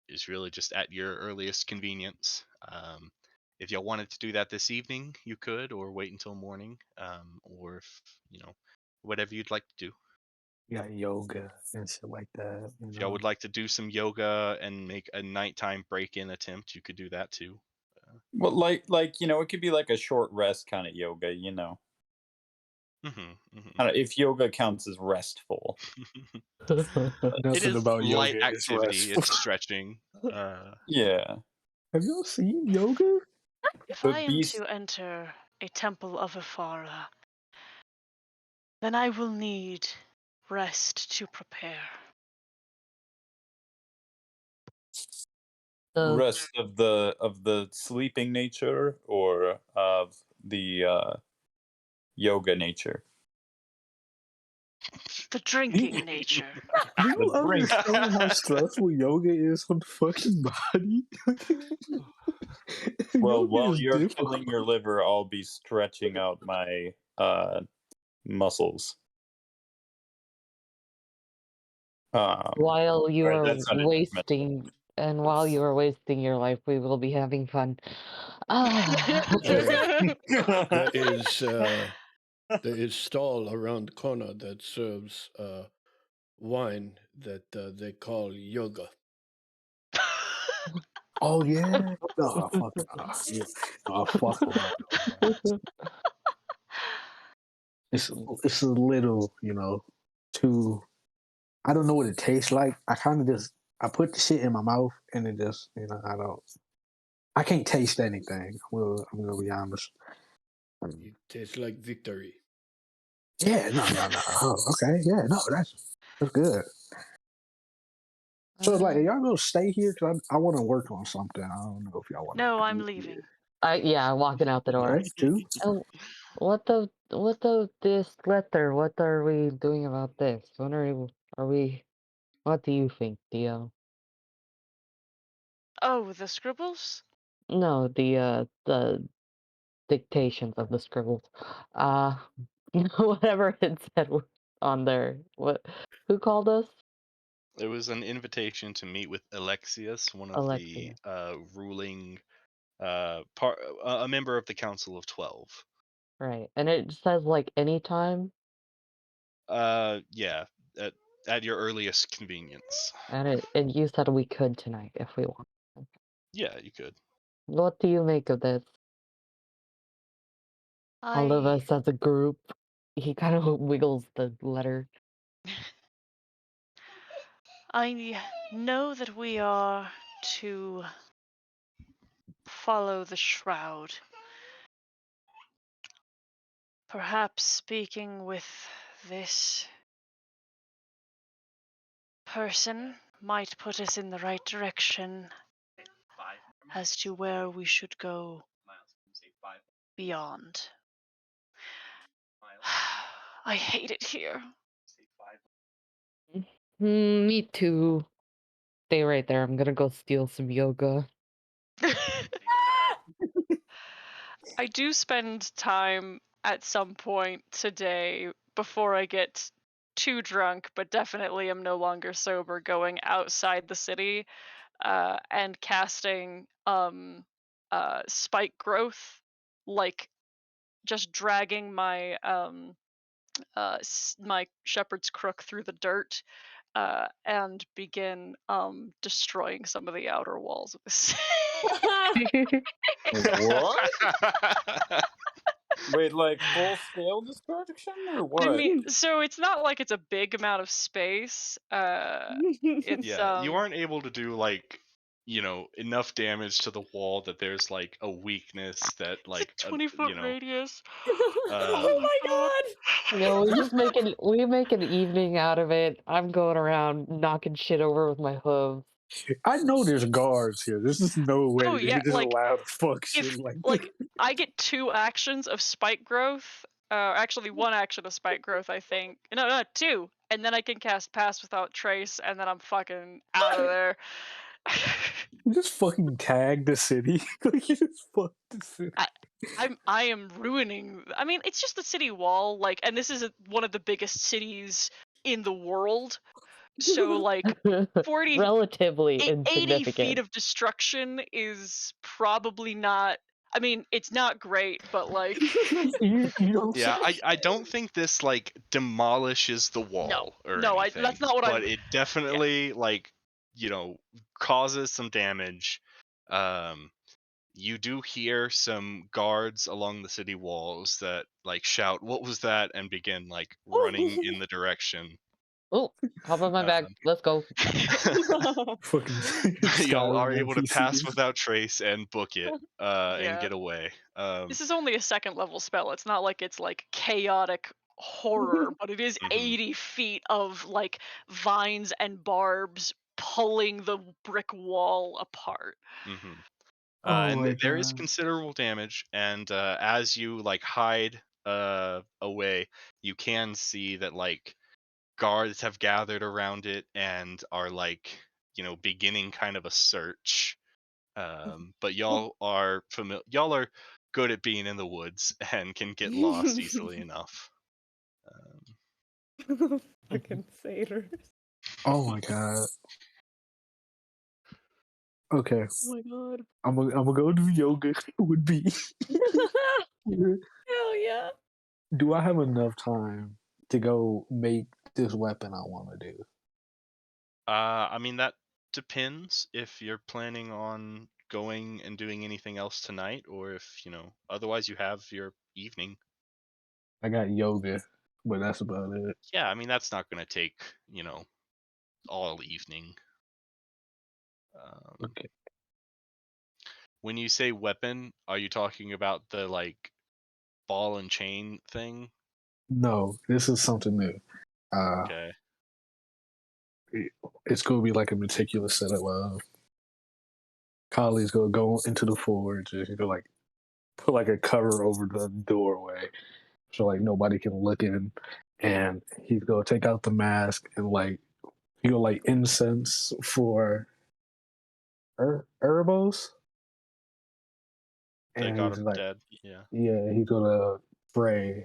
Speaker 2: is really just at your earliest convenience. If y'all wanted to do that this evening, you could, or wait until morning, or if whatever you'd like to do.
Speaker 5: You got yoga and shit like that.
Speaker 2: If y'all would like to do some yoga and make a nighttime break-in attempt, you could do that too.
Speaker 9: Well, like it could be like a short rest kind of yoga, if yoga counts as restful.
Speaker 2: It
Speaker 5: Nothing
Speaker 2: is
Speaker 5: about
Speaker 2: light
Speaker 5: yoga is
Speaker 2: activity.
Speaker 5: restful.
Speaker 2: It's stretching.
Speaker 9: Yeah.
Speaker 5: Have y'all seen yoga?
Speaker 1: If
Speaker 9: The
Speaker 1: I am
Speaker 9: beast-
Speaker 1: to enter a temple of Ifara, then I will need rest to prepare.
Speaker 9: Rest of the sleeping nature or of the yoga nature.
Speaker 1: The drinking nature.
Speaker 5: Do you
Speaker 9: The drink.
Speaker 5: understand how stressful yoga is on the fucking body?
Speaker 9: Well,
Speaker 5: Yoga
Speaker 9: while
Speaker 5: is
Speaker 9: you're
Speaker 5: difficult.
Speaker 9: killing your liver, I'll be stretching out my muscles.
Speaker 4: While you
Speaker 9: Alright,
Speaker 4: are
Speaker 9: that's not
Speaker 4: wasting, and while you are wasting your life, we will be having fun. Ah.
Speaker 7: There is stall around the corner that serves wine that they call yoga.
Speaker 5: Oh yeah. No, fuck. Yeah. Oh, fuck around. It's a little, too. I don't know what it tastes like. I kind of just I put the shit in my mouth and it just I can't taste anything. I'm gonna be honest.
Speaker 7: It tastes like victory.
Speaker 5: Yeah, no. Oh, okay, yeah, no, that's good. So like, are y'all gonna stay here? Cause I want to work on something. I don't know if y'all want.
Speaker 1: No, I'm leaving.
Speaker 4: Yeah, walking out the door.
Speaker 5: Okay, too.
Speaker 4: Oh, what this letter? What are we doing about this? When are we? What do you think, Dio?
Speaker 1: Oh, the scribbles?
Speaker 4: No, the dictations of the scribbles. Whatever it said on there. Who called us?
Speaker 2: It was an invitation to meet with Alexius, one of
Speaker 4: Alexius.
Speaker 2: the ruling a member of the Council of 12.
Speaker 4: Right, and it says like anytime.
Speaker 2: Yeah, at your earliest convenience.
Speaker 4: And you said we could tonight if we want.
Speaker 2: Yeah, you could.
Speaker 4: What do you make of this? All of us as a group. He kind of wiggles the letter.
Speaker 1: I know that we are to follow the shroud. Perhaps speaking with this person might put us in the right direction as to where we should go beyond. I hate it here.
Speaker 4: Me too. Stay right there. I'm gonna go steal some yoga.
Speaker 1: I do spend time at some point today before I get too drunk, but definitely am no longer sober, going outside the city and casting spike growth, like just dragging my my shepherd's crook through the dirt and begin destroying some of the outer walls of the city.
Speaker 9: What? Wait, like full scale destruction or what?
Speaker 1: I mean, so it's not like it's a big amount of space. It's
Speaker 2: Yeah, you aren't able to do like enough damage to the wall that there's like a weakness that
Speaker 1: It's
Speaker 2: like
Speaker 1: a 20-foot radius.
Speaker 3: Oh my god!
Speaker 4: No, we make an evening out of it. I'm going around knocking shit over with my hooves.
Speaker 5: I know there's guards here. There's just no way
Speaker 1: Oh
Speaker 5: that
Speaker 1: yeah,
Speaker 5: you just
Speaker 1: like
Speaker 5: allowed to fuck shit
Speaker 1: if
Speaker 5: like
Speaker 1: like I get 2 actions of spike growth. Actually 1 action of spike growth, I think. No, 2. And then I can cast Pass Without Trace, and then I'm fucking out of there.
Speaker 5: You just fucking tag the city. Like you just fuck the city.
Speaker 1: I am ruining. I mean, it's just the city wall, like, and this is one of the biggest cities in the world. So like 40,
Speaker 4: Relatively
Speaker 1: 80 feet
Speaker 4: insignificant.
Speaker 1: of destruction is probably not. I mean, it's not great, but like
Speaker 5: You don't
Speaker 2: Yeah,
Speaker 5: say.
Speaker 2: I don't think this like demolishes the
Speaker 1: no,
Speaker 2: wall or
Speaker 1: no,
Speaker 2: anything,
Speaker 1: that's not what
Speaker 2: but
Speaker 1: I'm.
Speaker 2: it
Speaker 1: Yeah.
Speaker 2: definitely like causes some damage. Um, you do hear some guards along the city walls that like shout, "What was that?" and begin like running in the direction.
Speaker 4: Oh, hop on my back.
Speaker 2: Um,
Speaker 4: Let's go.
Speaker 5: Fucking
Speaker 2: y'all are
Speaker 5: Skyrim
Speaker 2: able to pass
Speaker 5: NPCs.
Speaker 2: without trace and book it and
Speaker 1: Yeah.
Speaker 2: get away.
Speaker 1: This is only a 2nd level spell. It's not like it's like chaotic horror, but it is
Speaker 2: Mhm.
Speaker 1: 80 feet of like vines and barbs pulling the brick wall apart.
Speaker 2: Mhm.
Speaker 5: Oh my
Speaker 2: And there is
Speaker 5: god.
Speaker 2: considerable damage, and as you like hide away, you can see that like guards have gathered around it and are like beginning kind of a search. But y'all are familiar. Y'all are good at being in the woods and can get lost easily enough.
Speaker 3: Fucking satyrs.
Speaker 5: Oh my god. Okay.
Speaker 3: Oh my god.
Speaker 5: I'm gonna go do yoga with B.
Speaker 3: Hell yeah.
Speaker 5: Do I have enough time to go make this weapon I want to do?
Speaker 2: I mean that depends if you're planning on going and doing anything else tonight, or if otherwise you have your evening.
Speaker 5: I got yoga, but that's about it.
Speaker 2: Yeah, I mean that's not going to take all evening.
Speaker 5: Okay.
Speaker 2: When you say weapon, are you talking about the like ball and chain thing?
Speaker 5: No, this is something new.
Speaker 2: Okay.
Speaker 5: It's gonna be like a meticulous setup of Kali's gonna go into the forge and he's gonna like put like a cover over the doorway so like nobody can look in, and he's gonna take out the mask and like he gonna like incense for herbos,
Speaker 2: The
Speaker 5: and
Speaker 2: God
Speaker 5: he's
Speaker 2: of
Speaker 5: like,
Speaker 2: Dead. Yeah.
Speaker 5: yeah, he's gonna pray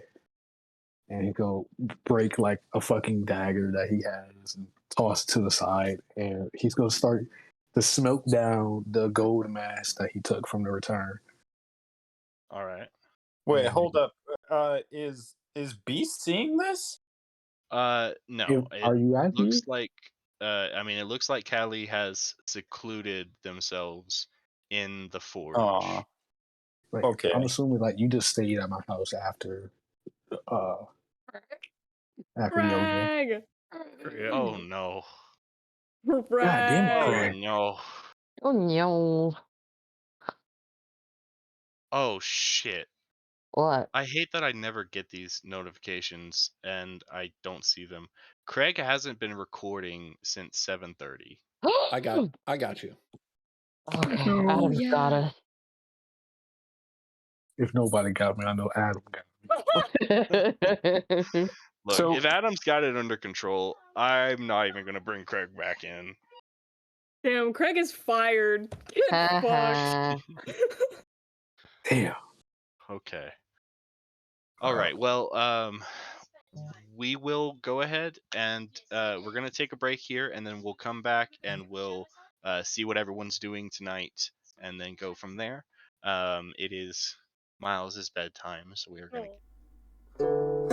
Speaker 5: and he go break like a fucking dagger that he has and toss it to the side, and he's gonna start to smoke down the gold mask that he took from the return.
Speaker 2: All right.
Speaker 9: Wait,
Speaker 5: Yeah.
Speaker 9: hold up. Is Beast seeing this?
Speaker 2: No.
Speaker 5: Are you at
Speaker 2: Looks
Speaker 5: you?
Speaker 2: like I mean it looks like Callie has secluded themselves in the forge.
Speaker 9: Aw.
Speaker 5: Like,
Speaker 9: Okay.
Speaker 5: I'm assuming like you just stayed at my house after yoga.
Speaker 3: Frag!
Speaker 2: Oh no.
Speaker 5: God damn it,
Speaker 2: Oh
Speaker 5: Craig.
Speaker 3: Frag!
Speaker 2: no.
Speaker 4: Oh no.
Speaker 2: Oh shit.
Speaker 4: What?
Speaker 2: I hate that I never get these notifications and I don't see them. Craig hasn't been recording since 7:30.
Speaker 7: I got you.
Speaker 4: Okay,
Speaker 3: Oh,
Speaker 4: Adam's got
Speaker 3: yeah.
Speaker 4: us.
Speaker 5: If nobody got me, I know Adam got me.
Speaker 2: Look,
Speaker 5: So
Speaker 2: if Adam's got it under control, I'm not even gonna bring Craig back in.
Speaker 3: Damn, Craig is fired. Get fucked.
Speaker 4: Haha.
Speaker 5: damn.
Speaker 2: Okay. All right. Well, we will go ahead and we're gonna take a break here, and then we'll come back and we'll see what everyone's doing tonight, and then go from there. It is Miles's bedtime, so we are gonna.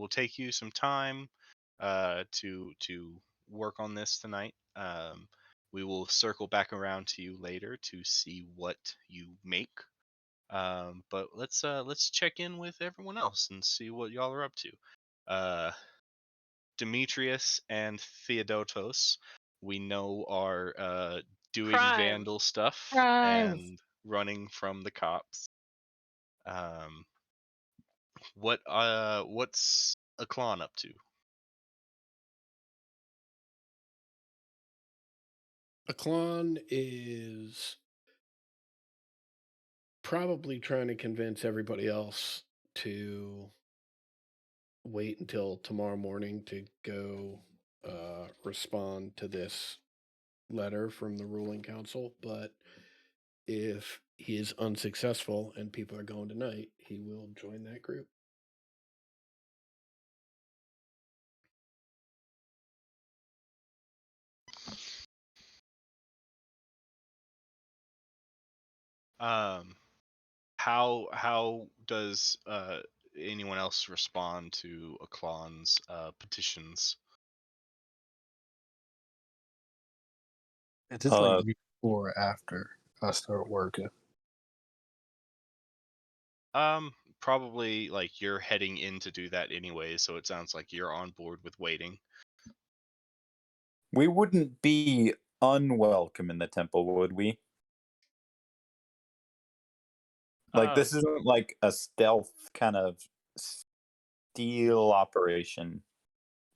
Speaker 2: will take you some time to work on this tonight. We will circle back around to you later to see what you make. But let's check in with everyone else and see what y'all are up to. Demetrius and Theodotos, we know, are doing
Speaker 1: Crime.
Speaker 2: vandal stuff
Speaker 4: Crimes.
Speaker 2: and running from the cops. What's Aklon up to?
Speaker 7: Aklon is probably trying to convince everybody else to wait until tomorrow morning to go respond to this letter from the ruling council. But if he is unsuccessful and people are going tonight, he will join that group.
Speaker 2: How does anyone else respond to Aklon's petitions?
Speaker 5: Is this like before or after I start working?
Speaker 2: Probably like you're heading in to do that anyway, so it sounds like you're on board with waiting.
Speaker 9: We wouldn't be unwelcome in the temple, would we? Like, this isn't like a stealth kind of steal operation.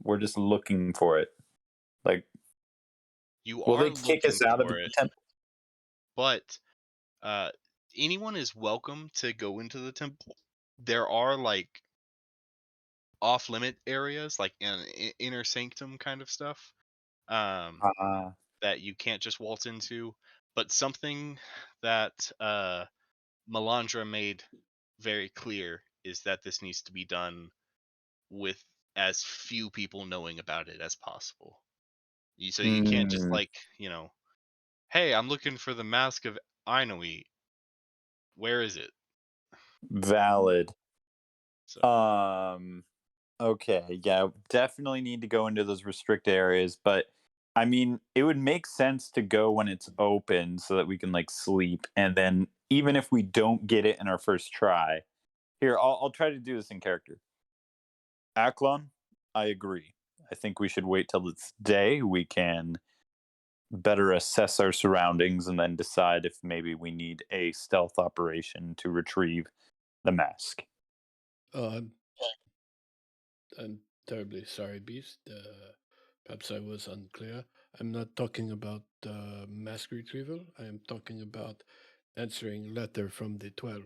Speaker 9: We're just looking for it. Like,
Speaker 2: You
Speaker 9: will
Speaker 2: are
Speaker 9: they kick us
Speaker 2: looking
Speaker 9: out of
Speaker 2: for
Speaker 9: the
Speaker 2: it,
Speaker 9: temple?
Speaker 2: but anyone is welcome to go into the temple. There are like off-limit areas, like inner sanctum kind of stuff, that you can't just waltz into. But something that Melandra made very clear is that this needs to be done with as few people knowing about it as possible. So you can't just like, hey, I'm looking for the Mask of Ainui. Where is it?
Speaker 9: Valid.
Speaker 2: So.
Speaker 9: Okay, yeah, definitely need to go into those restricted areas, but I mean, it would make sense to go when it's open so that we can like sleep, and then even if we don't get it in our first try, here I'll try to do this in character. Aklon, I agree. I think we should wait till it's day. We can better assess our surroundings and then decide if maybe we need a stealth operation to retrieve the mask.
Speaker 7: I'm terribly sorry, Beast. Perhaps I was unclear. I'm not talking about mask retrieval. I am talking about answering letter from the 12.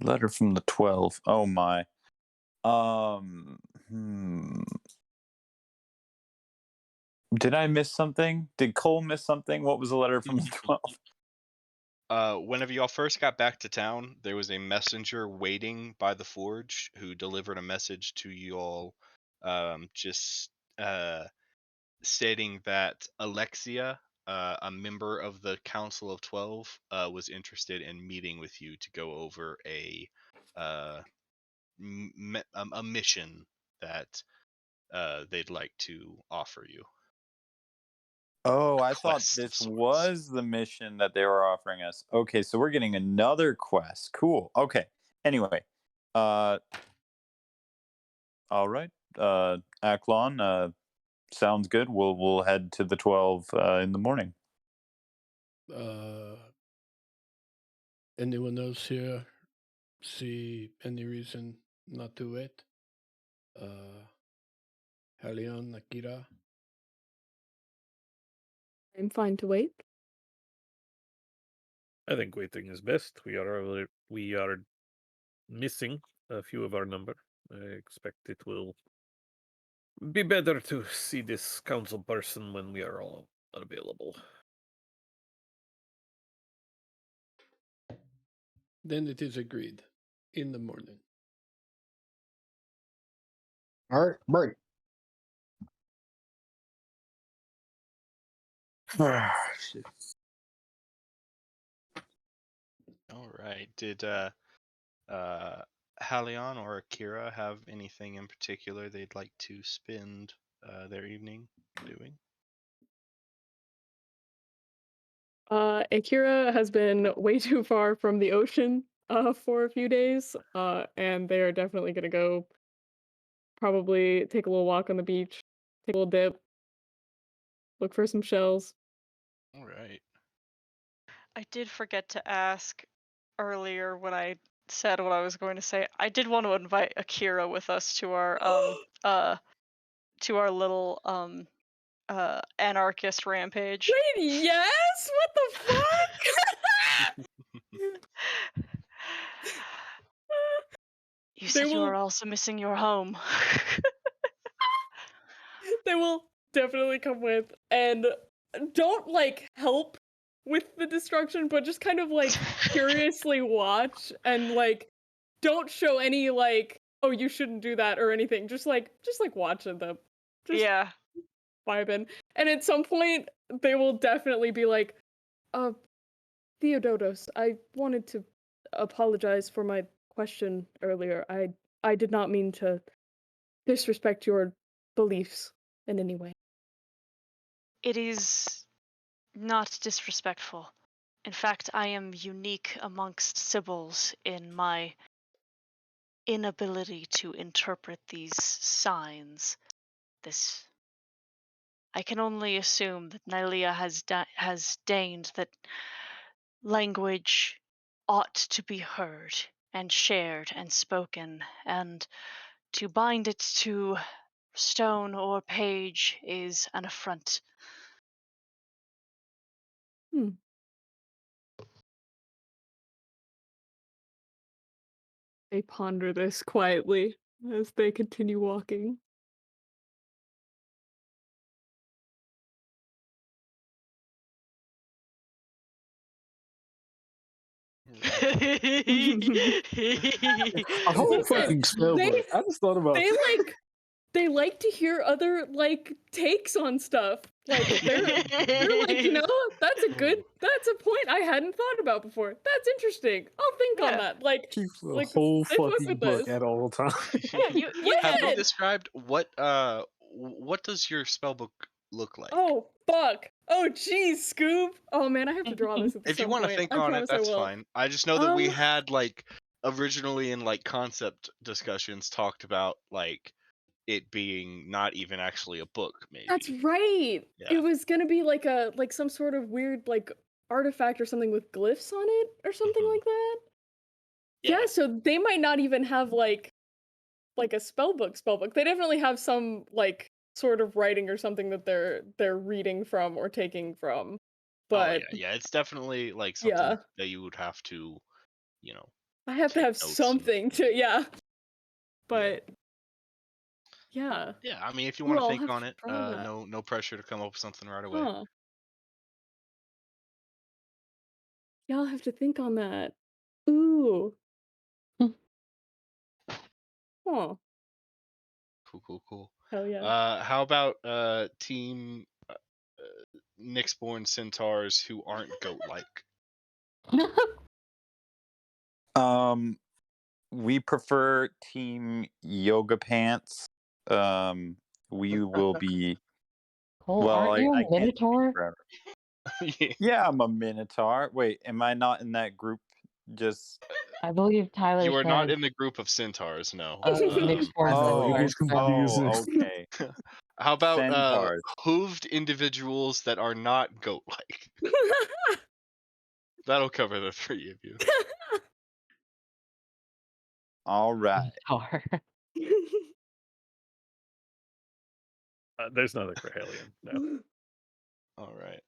Speaker 9: Letter from the 12. Oh my. Did I miss something? Did Cole miss something? What was the letter from the 12?
Speaker 2: Whenever y'all first got back to town, there was a messenger waiting by the forge who delivered a message to y'all, just stating that Alexia, a member of the Council of 12, was interested in meeting with you to go over a mission that they'd like to offer you.
Speaker 9: Oh, I thought
Speaker 2: Quest of
Speaker 9: this
Speaker 2: sorts.
Speaker 9: was the mission that they were offering us. Okay, so we're getting another quest. Cool. Okay. Anyway, all right. Aklon, sounds good. We'll head to the 12 in the morning.
Speaker 7: Anyone else here see any reason not to wait? Helion, Akira?
Speaker 3: I'm fine to wait.
Speaker 6: I think waiting is best. We are missing a few of our number. I expect it will be better to see this council person when we are all available.
Speaker 7: Then it is agreed. In the morning.
Speaker 5: All right, break. Shit.
Speaker 2: All right. Did Halion or Akira have anything in particular they'd like to spend their evening doing?
Speaker 3: Akira has been way too far from the ocean for a few days, and they are definitely gonna go probably take a little walk on the beach, take a little dip, look for some shells.
Speaker 2: All right.
Speaker 1: I did forget to ask earlier when I said what I was going to say. I did want to invite Akira with us to our little anarchist rampage.
Speaker 3: Wait, yes? What the fuck?
Speaker 1: You
Speaker 3: They
Speaker 1: said you
Speaker 3: will-
Speaker 1: were also missing your home.
Speaker 3: They will definitely come with, and don't like help with the destruction, but just kind of like curiously watch and like don't show any like, oh, you shouldn't do that or anything. Just like watching them. Just
Speaker 1: Yeah.
Speaker 3: vibing. And at some point they will definitely be like, Theodotos, I wanted to apologize for my question earlier. I did not mean to disrespect your beliefs in any way.
Speaker 1: It is not disrespectful. In fact, I am unique amongst Sibyls in my inability to interpret these signs. I can only assume that Nylea has deigned that language ought to be heard and shared and spoken, and to bind it to stone or page is an affront.
Speaker 3: They ponder this quietly as they continue walking.
Speaker 5: A whole
Speaker 3: Listen,
Speaker 5: fucking spell
Speaker 3: they-
Speaker 5: book. I just thought about
Speaker 3: They like to hear other like takes on stuff. Like they're like, that's a point I hadn't thought about before. That's interesting. I'll think on
Speaker 1: Yeah.
Speaker 3: that. Like
Speaker 5: keeps a
Speaker 3: like,
Speaker 5: whole
Speaker 3: they fuck
Speaker 5: fucking
Speaker 3: with
Speaker 5: book
Speaker 3: this.
Speaker 5: at all times.
Speaker 1: Yeah, you
Speaker 2: Have you
Speaker 3: Yes!
Speaker 2: described what does your spellbook look like?
Speaker 3: Oh fuck. Oh geez, Scoob. Oh man, I have to draw this at
Speaker 2: If you
Speaker 3: some
Speaker 2: want to
Speaker 3: point.
Speaker 2: think
Speaker 3: I
Speaker 2: on it,
Speaker 3: promise I
Speaker 2: that's
Speaker 3: will.
Speaker 2: fine. I just know that we
Speaker 3: Um,
Speaker 2: had like originally in like concept discussions talked about like it being not even actually a book, maybe.
Speaker 3: That's right.
Speaker 2: Yeah.
Speaker 3: It was gonna be like some sort of weird like artifact or something with glyphs on it or something
Speaker 2: Mhm.
Speaker 3: like that. Yeah, so they might not even have like a spellbook. They definitely have some like sort of writing or something that they're reading from or taking from. But
Speaker 2: yeah, it's definitely like something
Speaker 3: yeah,
Speaker 2: that you would have to, you know,
Speaker 3: I have to
Speaker 2: take
Speaker 3: have
Speaker 2: notes and-
Speaker 3: something to yeah. But yeah.
Speaker 2: Yeah, I mean, if you
Speaker 3: Ooh,
Speaker 2: want to
Speaker 3: I'll
Speaker 2: think
Speaker 3: have
Speaker 2: on
Speaker 3: to
Speaker 2: it,
Speaker 3: draw that.
Speaker 2: no pressure to come up with something right away.
Speaker 3: Huh. Yeah, I'll have to think on that. Ooh. Huh.
Speaker 2: Cool.
Speaker 3: Hell yeah.
Speaker 2: How about team Nyxborn centaurs who aren't goat-like?
Speaker 9: We prefer Team Yoga Pants. We will be.
Speaker 4: Cole,
Speaker 9: Well,
Speaker 4: aren't you
Speaker 9: I
Speaker 4: a
Speaker 9: can't speak
Speaker 4: minotaur?
Speaker 9: forever.
Speaker 2: Yeah.
Speaker 9: Yeah, I'm a Minotaur. Wait, am I not in that group? Just
Speaker 4: I believe Tyler
Speaker 2: You are not
Speaker 4: said
Speaker 2: in the group of centaurs, no.
Speaker 4: Nyxborn
Speaker 5: Oh, he
Speaker 4: centaurs.
Speaker 5: gets confused.
Speaker 9: okay.
Speaker 2: How about
Speaker 9: Centaurs.
Speaker 2: hooved individuals that are not goat-like? That'll cover the three of you.
Speaker 9: All right.
Speaker 4: Centaur.
Speaker 6: There's nothing for Halion. No.
Speaker 2: All right.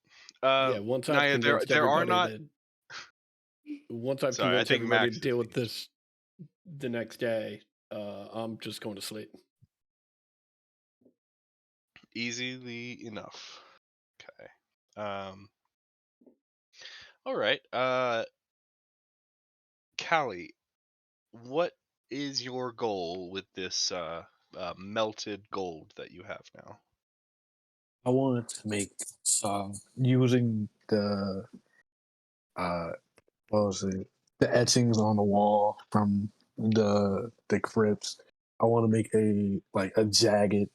Speaker 7: Yeah, once I've
Speaker 2: Naya,
Speaker 7: convinced
Speaker 2: there are
Speaker 7: everybody
Speaker 2: not.
Speaker 7: once I've
Speaker 2: Sorry, I
Speaker 7: convinced
Speaker 2: think
Speaker 7: everybody
Speaker 2: Max
Speaker 7: to
Speaker 2: is
Speaker 7: deal with
Speaker 2: thinking.
Speaker 7: this the next day, I'm just going to sleep.
Speaker 2: Easily enough. Okay. All right. Callie, what is your goal with this melted gold that you have now?
Speaker 5: I wanted to make using the what was it? The etchings on the wall from the crypts. I want to make a jagged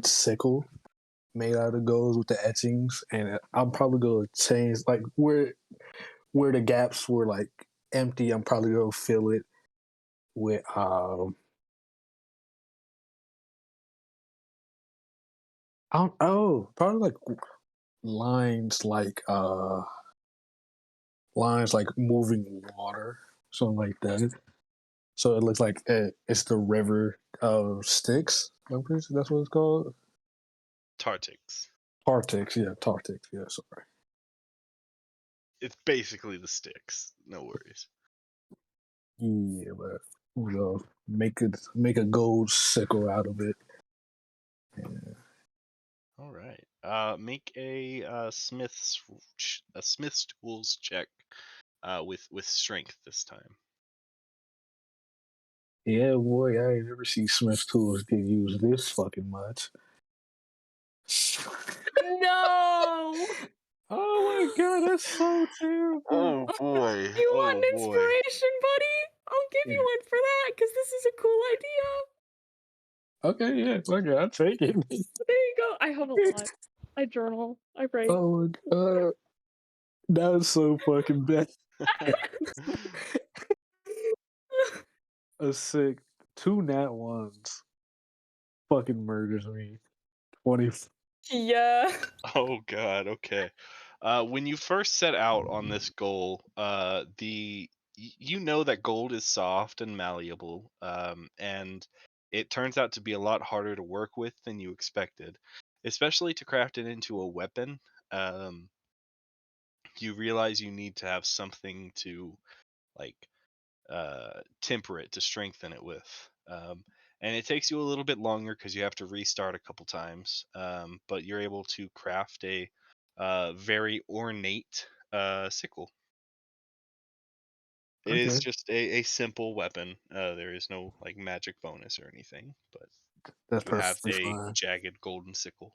Speaker 5: sickle made out of gold with the etchings, and I'm probably gonna change like where the gaps were like empty. I'm probably gonna fill it with probably lines lines like moving water, something like that. So it looks like it's the river of Styx. I'm pretty sure that's what it's called.
Speaker 2: Tartix.
Speaker 5: Tartix, yeah, Tartix, yeah. Sorry.
Speaker 2: It's basically the Styx. No worries.
Speaker 5: Yeah, but we'll make a gold sickle out of it. Yeah.
Speaker 2: All right. Make a smith's tools check with strength this time.
Speaker 5: Yeah, boy, I ain't never seen Smith tools get used this fucking much.
Speaker 3: No!
Speaker 5: Oh my god, that's so terrible.
Speaker 2: Oh boy.
Speaker 3: You want an inspiration, buddy? I'll give you one for that, because this is a cool idea.
Speaker 5: Okay, yeah, okay, I'll take it.
Speaker 3: There you go. I have a lot. I journal. I write.
Speaker 5: Oh my god. That was so fucking bad. A sick 2 nat ones fucking murders me. 20.
Speaker 3: Yeah.
Speaker 2: Oh god, okay. When you first set out on this goal, you know that gold is soft and malleable, and it turns out to be a lot harder to work with than you expected, especially to craft it into a weapon. Um, you realize you need to have something to like temper it to strengthen it with. And it takes you a little bit longer because you have to restart a couple times. But you're able to craft a very ornate sickle. It is
Speaker 5: Okay.
Speaker 2: just a simple weapon. There is no like magic bonus or anything, but
Speaker 5: That's
Speaker 2: you have
Speaker 5: perfectly
Speaker 2: a
Speaker 5: fine.
Speaker 2: jagged golden sickle.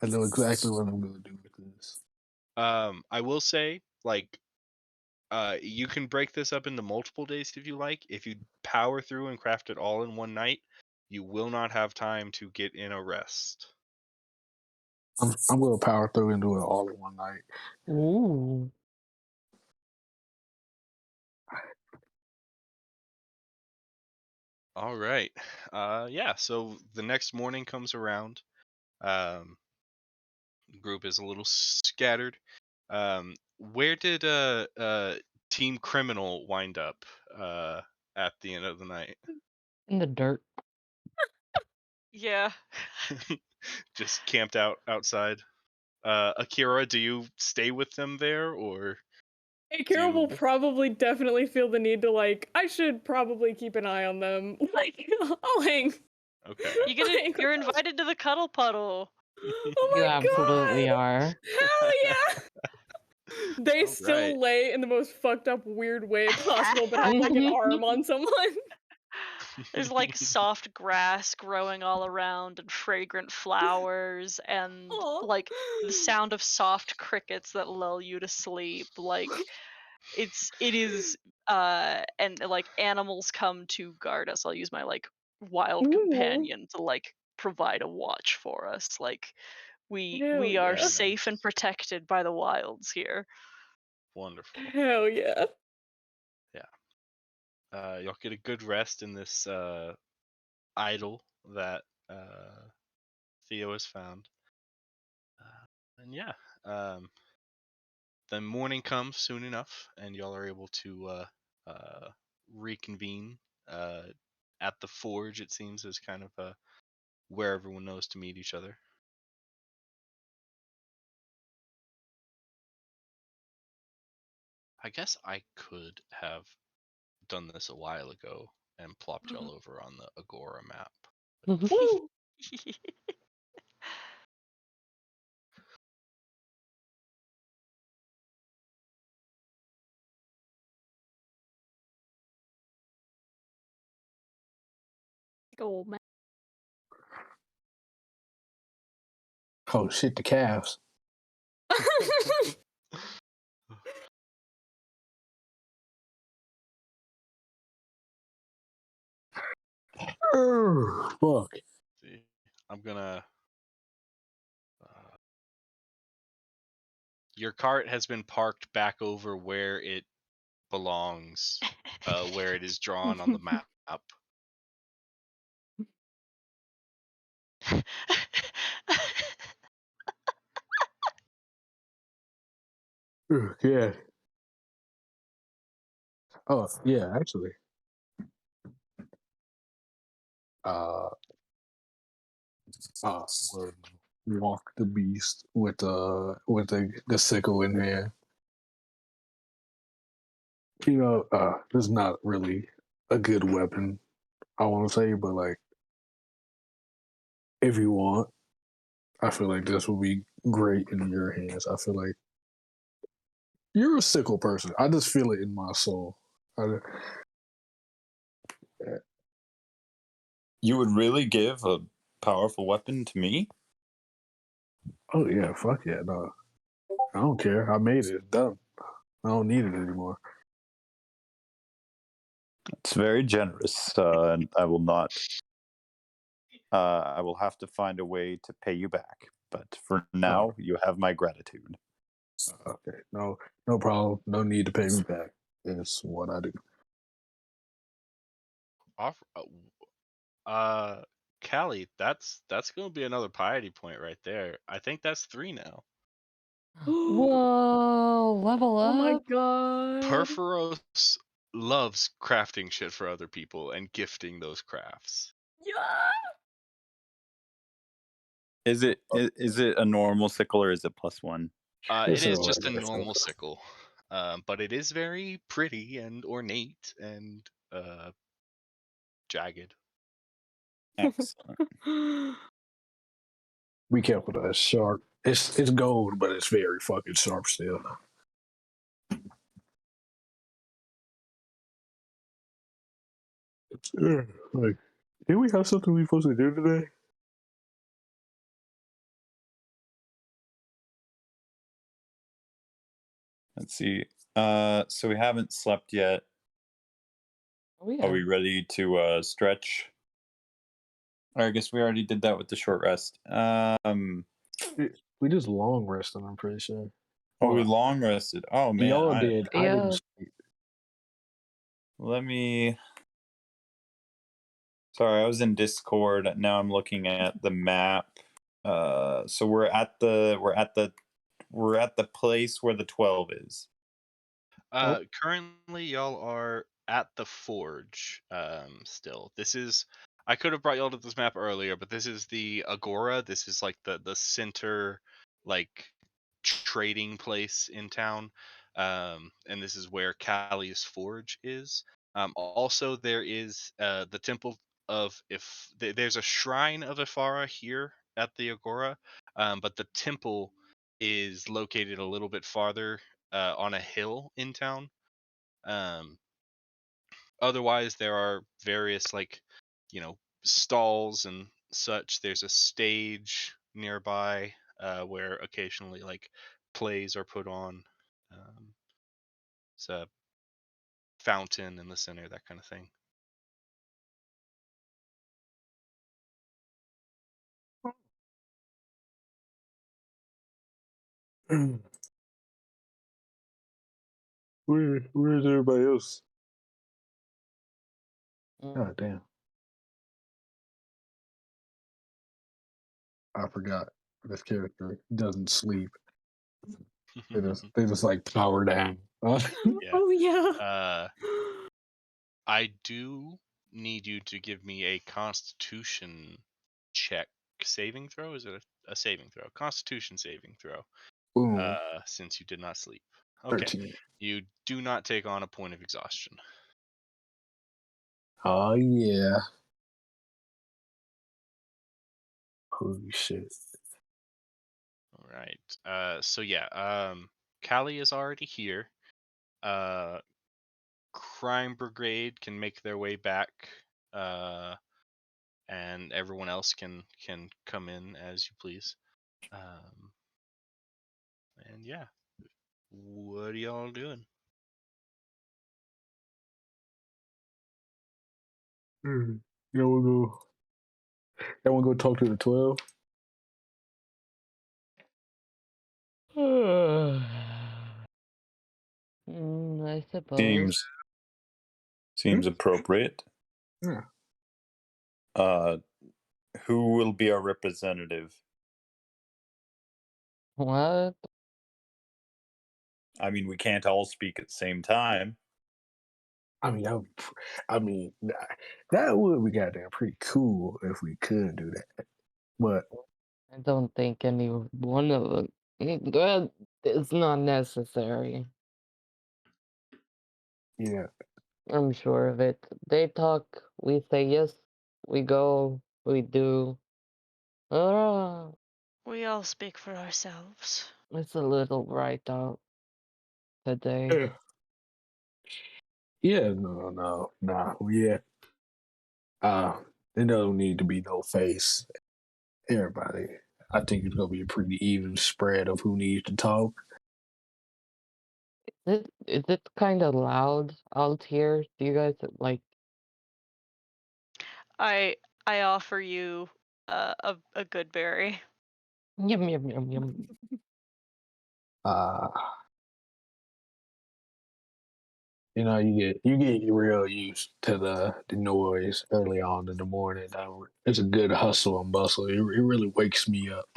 Speaker 5: I know exactly what I'm gonna do with this.
Speaker 2: I will say, like, you can break this up into multiple days if you like. If you power through and craft it all in one night, you will not have time to get in a rest.
Speaker 5: I'm gonna power through and do it all in one night.
Speaker 4: Ooh.
Speaker 2: All right. Yeah, so the next morning comes around. The group is a little scattered. Where did Team Criminal wind up at the end of the night?
Speaker 4: In the dirt.
Speaker 1: Yeah.
Speaker 2: Just camped outside. Akira, do you stay with them there, or
Speaker 3: Akira will
Speaker 2: do
Speaker 3: probably definitely feel the need to I should probably keep an eye on them. I'll hang.
Speaker 2: okay?
Speaker 1: You're invited to the cuddle puddle.
Speaker 3: Oh
Speaker 4: You
Speaker 3: my
Speaker 4: absolutely
Speaker 3: god!
Speaker 4: are.
Speaker 3: Hell yeah! They
Speaker 2: All
Speaker 3: still
Speaker 2: right.
Speaker 3: lay in the most fucked up, weird way possible, but have an arm on someone.
Speaker 1: There's like soft grass growing all around and fragrant flowers and
Speaker 3: Aw.
Speaker 1: like the sound of soft crickets that lull you to sleep. Like it is and like animals come to guard us. I'll use my like wild
Speaker 3: Ooh.
Speaker 1: companion to like provide a watch for us. Like
Speaker 3: Hell
Speaker 1: we are
Speaker 3: yeah.
Speaker 1: safe and protected by the wilds here.
Speaker 2: Wonderful.
Speaker 3: Hell yeah.
Speaker 2: Yeah. Y'all get a good rest in this idol that Theo has found. And yeah, the morning comes soon enough, and y'all are able to reconvene at the forge. It seems is kind of where everyone knows to meet each other. I guess I could have done this a while ago and plopped y'all over on the Agora map.
Speaker 3: Woo! Gold man.
Speaker 5: Oh shit, the calves. Fuck.
Speaker 2: See, I'm gonna. Your cart has been parked back over where it belongs, where it is drawn on the map.
Speaker 5: Yeah. Oh, yeah, actually. Would walk the beast with the sickle in hand. This is not really a good weapon, I want to say, but like, if you want, I feel like this will be great in your hands. I feel like you're a sickle person. I just feel it in my soul.
Speaker 9: You would really give a powerful weapon to me?
Speaker 5: Oh yeah, fuck yeah, no. I don't care. I made it. It's done. I don't need it anymore.
Speaker 9: It's very generous, and I will not. I will have to find a way to pay you back. But for now, you have my gratitude.
Speaker 5: Okay, no problem. No need to pay me back. It's what I do.
Speaker 2: Callie, that's gonna be another piety point right there. I think that's 3 now.
Speaker 4: Whoa, level
Speaker 3: Oh my
Speaker 4: up.
Speaker 3: god.
Speaker 2: Perforos loves crafting shit for other people and gifting those crafts.
Speaker 3: Yeah.
Speaker 9: Is it a normal sickle or is it +1?
Speaker 2: It is just a normal sickle, but it is very pretty and ornate and jagged.
Speaker 9: Excellent.
Speaker 5: Be careful, though. It's sharp. It's gold, but it's very fucking sharp still. Like, did we have something we supposed to do today?
Speaker 9: Let's see. So we haven't slept yet.
Speaker 4: Oh, yeah.
Speaker 9: Are we ready to stretch? Or I guess we already did that with the short rest.
Speaker 5: We just long rested, I'm pretty sure.
Speaker 9: Oh, we long rested. Oh man,
Speaker 5: Y'all did. I
Speaker 4: Yeah.
Speaker 5: didn't sleep.
Speaker 9: Let me. Sorry, I was in Discord. Now I'm looking at the map. So we're at the place where the 12 is.
Speaker 2: Currently, y'all are at the forge. Still, this is. I could have brought y'all to this map earlier, but this is the Agora. This is like the center, like trading place in town. And this is where Callie's forge is. Also, there is the temple of there's a shrine of Ifara here at the Agora, but the temple is located a little bit farther on a hill in town. Otherwise, there are various stalls and such. There's a stage nearby where occasionally plays are put on. It's a fountain in the center, that kind of thing.
Speaker 5: Where's everybody else?
Speaker 4: Mm.
Speaker 5: God damn. I forgot this character doesn't sleep. They just like power down.
Speaker 2: Yeah.
Speaker 3: Oh yeah.
Speaker 2: I do need you to give me a Constitution check saving throw. Is it a saving throw? Constitution saving throw.
Speaker 5: Boom.
Speaker 2: Since you did not sleep. Okay.
Speaker 5: 13.
Speaker 2: You do not take on a point of exhaustion.
Speaker 5: Oh yeah. Holy shit.
Speaker 2: All right. So yeah, Callie is already here. Crime Brigade can make their way back. And everyone else can come in as you please. And yeah. What are y'all doing?
Speaker 5: we'll go. Then we'll go talk to the 12.
Speaker 4: I suppose.
Speaker 9: Seems appropriate.
Speaker 5: Yeah.
Speaker 9: Who will be our representative?
Speaker 4: What?
Speaker 9: I mean, we can't all speak at the same time.
Speaker 5: I mean, that would be goddamn pretty cool if we could do that. But
Speaker 4: I don't think any one of them. Well, it's not necessary.
Speaker 5: yeah,
Speaker 4: I'm sure of it. They talk, we say yes, we go, we do.
Speaker 1: We all speak for ourselves.
Speaker 4: It's a little bright out today.
Speaker 5: no, nah, yeah. There don't need to be no face. Everybody, I think it's gonna be a pretty even spread of who needs to talk.
Speaker 4: Is it kind of loud out here? Do you guys like?
Speaker 1: I offer you a good berry.
Speaker 4: Yum yum yum yum.
Speaker 5: Uh, you get real used to the noise early on in the morning. It's a good hustle and bustle. It really wakes me up.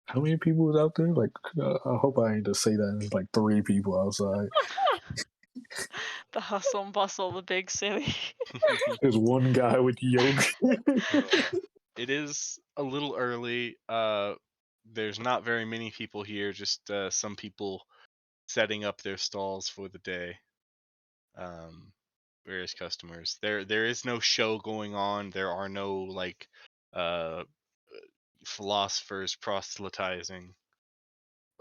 Speaker 5: How many people was out there? Like, I hope I ain't to say that. There's like 3 people outside.
Speaker 1: The hustle and bustle of the big city.
Speaker 5: There's one guy with yoga.
Speaker 2: It is a little early. There's not very many people here. Just some people setting up their stalls for the day. Various customers. There is no show going on. There are no like philosophers proselytizing.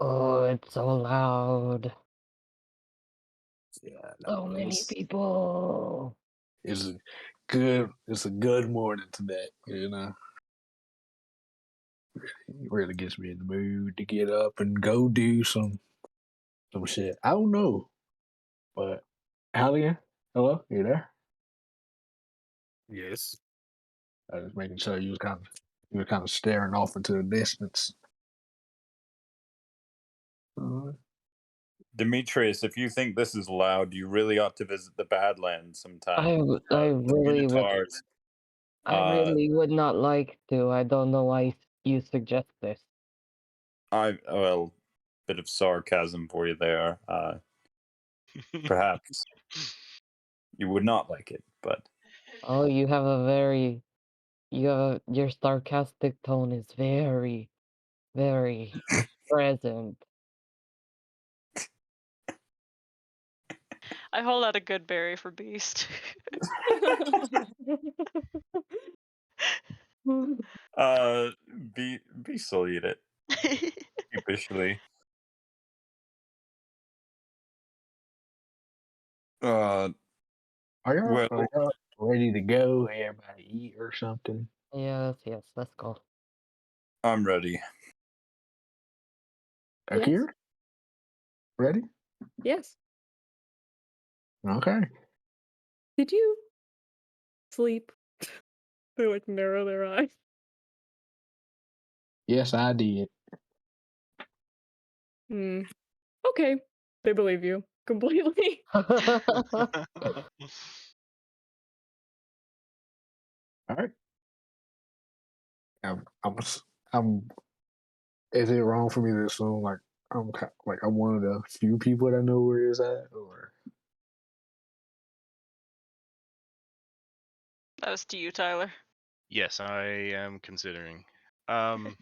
Speaker 4: Oh, it's so loud.
Speaker 5: Yeah,
Speaker 4: So many people.
Speaker 5: It's a good morning today, It really gets me in the mood to get up and go do some shit. I don't know. But Halligan, hello, you there?
Speaker 6: Yes.
Speaker 5: I was making sure you were kind of staring off into the distance.
Speaker 9: Demetrius, if you think this is loud, you really ought to visit the Badlands sometime.
Speaker 4: I really would.
Speaker 9: Minotaurs.
Speaker 4: I really would not like to. I don't know why you suggest this.
Speaker 9: Bit of sarcasm for you there. Perhaps you would not like it, but
Speaker 4: Oh, you have a very, your sarcastic tone is very, very present.
Speaker 1: I hold out a good berry for Beast.
Speaker 9: Beast will eat it sheepishly.
Speaker 5: Are
Speaker 9: Well,
Speaker 5: y'all ready to go? Everybody eat or something?
Speaker 4: Yes, let's go.
Speaker 9: I'm ready.
Speaker 3: Yes.
Speaker 5: Akira? Ready?
Speaker 3: Yes.
Speaker 5: Okay.
Speaker 3: Did you sleep? They like narrow their eyes.
Speaker 5: Yes, I did.
Speaker 3: Okay. They believe you completely.
Speaker 5: All right. I'm. Is it wrong for me to assume like I'm one of the few people that know where it's at, or?
Speaker 1: That was to you, Tyler.
Speaker 2: Yes, I am considering. The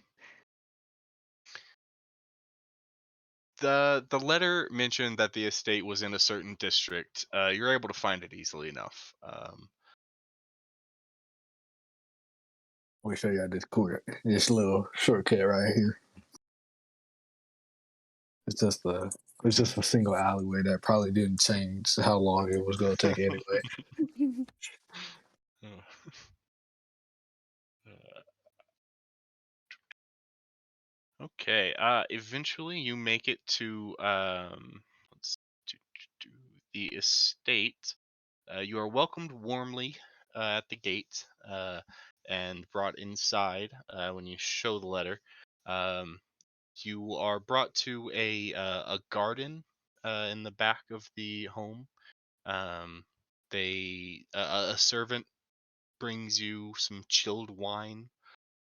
Speaker 2: letter mentioned that the estate was in a certain district. You're able to find it easily enough.
Speaker 5: We show you this little shortcut right here. It's just a single alleyway that probably didn't change how long it was going to take anyway.
Speaker 2: Okay. Eventually, you make it to let's the estate. You are welcomed warmly at the gate and brought inside when you show the letter. Um, you are brought to a garden in the back of the home. A servant brings you some chilled wine.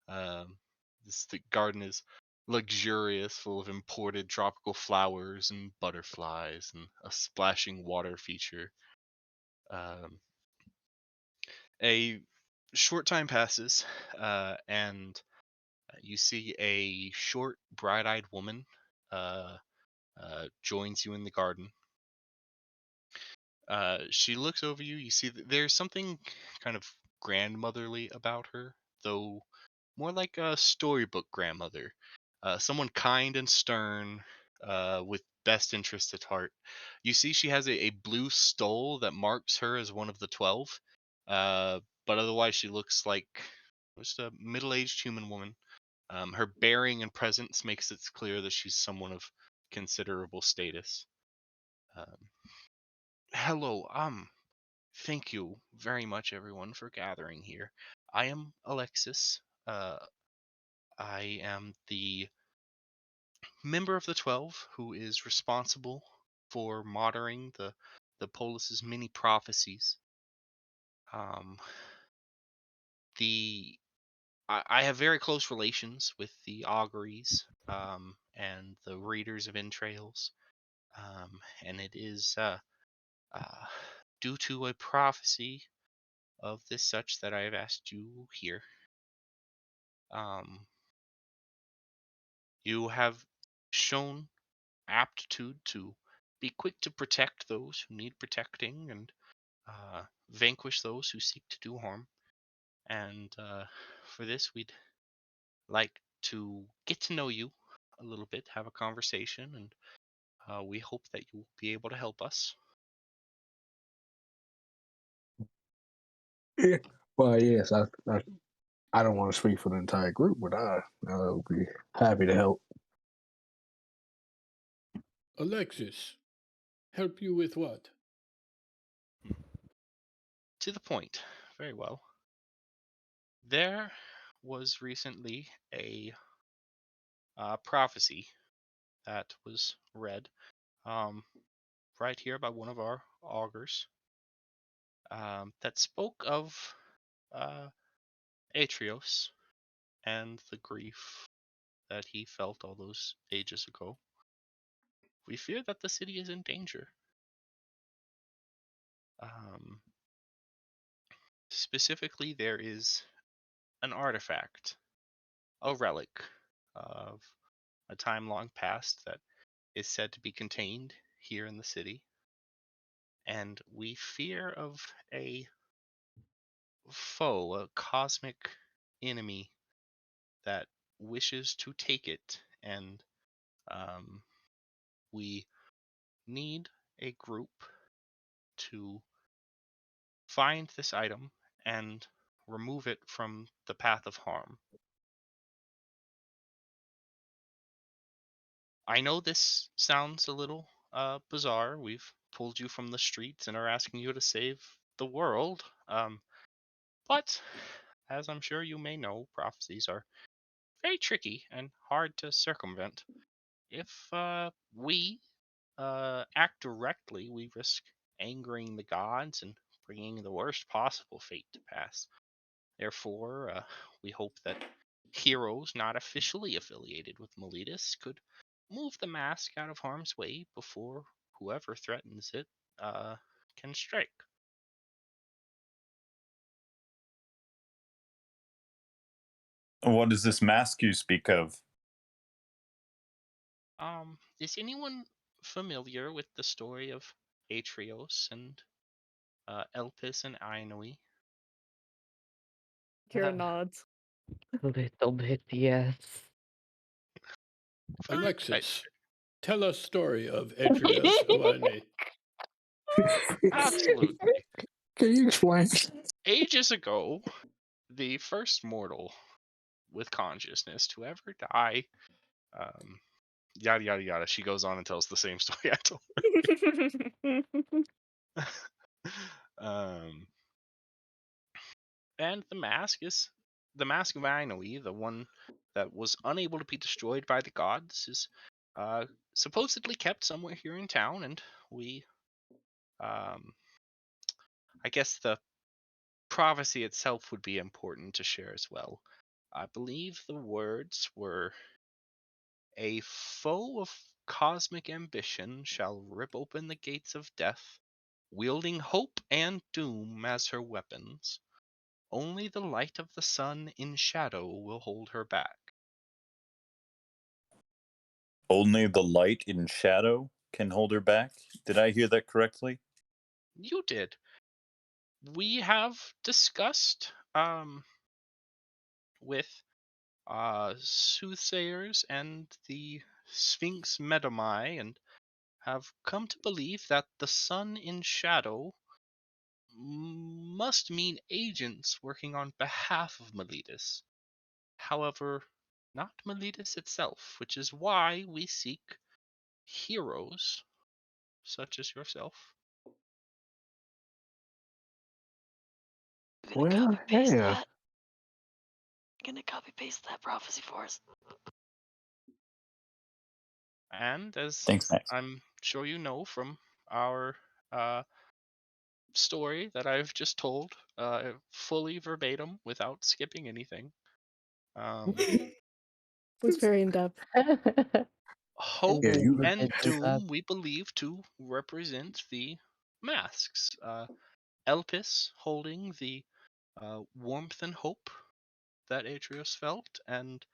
Speaker 2: The garden is luxurious, full of imported tropical flowers and butterflies, and a splashing water feature. Um, a short time passes, and you see a short, bright-eyed woman joins you in the garden. She looks over you. You see that there's something kind of grandmotherly about her, though more like a storybook grandmother. Someone kind and stern, with best interests at heart. You see she has a blue stole that marks her as one of the 12, but otherwise she looks like just a middle-aged human woman. Her bearing and presence makes it clear that she's someone of considerable status. Um, Hello, thank you very much, everyone, for gathering here. I am Alexis. I am the member of the 12 who is responsible for monitoring the Polis's many prophecies. Um, the I have very close relations with the auguries and the readers of entrails, and it is uh, due to a prophecy of this such that I have asked you here. Um, you have shown aptitude to be quick to protect those who need protecting and vanquish those who seek to do harm. And for this, we'd like to get to know you a little bit, have a conversation, and we hope that you'll be able to help us.
Speaker 5: Yeah. Well, yes, I don't want to speak for the entire group, but I would be happy to help.
Speaker 7: Alexis, help you with what?
Speaker 2: To the point. Very well. There was recently a prophecy that was read right here by one of our augurs that spoke of Atrios and the grief that he felt all those ages ago. We fear that the city is in danger. Specifically, there is an artifact, a relic of a time long past that is said to be contained here in the city. And we fear of a foe, a cosmic enemy that wishes to take it. And we need a group to find this item and remove it from the path of harm. I know this sounds a little bizarre. We've pulled you from the streets and are asking you to save the world. But as I'm sure you may know, prophecies are very tricky and hard to circumvent. If we act directly, we risk angering the gods and bringing the worst possible fate to pass. Therefore, we hope that heroes not officially affiliated with Melitus could move the mask out of harm's way before whoever threatens it can strike.
Speaker 9: What is this mask you speak of?
Speaker 2: Is anyone familiar with the story of Atrios and Elpis and Ainui?
Speaker 3: Kira nods.
Speaker 4: A little bit, yes.
Speaker 2: Fine.
Speaker 7: Alexis, tell us story of Adrius Oane.
Speaker 2: Absolutely.
Speaker 5: Can you explain?
Speaker 2: Ages ago, the first mortal with consciousness to ever die, yada yada yada. She goes on and tells the same story I told her. And the mask of Ainui, the one that was unable to be destroyed by the gods, is supposedly kept somewhere here in town, and we, I guess the prophecy itself would be important to share as well. I believe the words were, "A foe of cosmic ambition shall rip open the gates of death, wielding hope and doom as her weapons. Only the light of the sun in shadow will hold her back."
Speaker 9: Only the light in shadow can hold her back? Did I hear that correctly?
Speaker 2: You did. We have discussed with soothsayers and the Sphinx Medomai, and have come to believe that the sun in shadow must mean agents working on behalf of Melitus. However, not Melitus itself, which is why we seek heroes such as yourself.
Speaker 1: You gonna
Speaker 5: Well,
Speaker 1: copy paste
Speaker 5: yeah.
Speaker 1: that? You gonna copy paste that prophecy for us?
Speaker 2: And as
Speaker 9: Thanks, Max.
Speaker 2: I'm sure you know from our story that I've just told, fully verbatim without skipping anything,
Speaker 3: Was very in depth.
Speaker 2: hope
Speaker 5: Yeah, you
Speaker 4: Indeed,
Speaker 2: and
Speaker 4: it does that.
Speaker 2: doom we believe to represent the masks. Elpis holding the warmth and hope that Atreus felt, and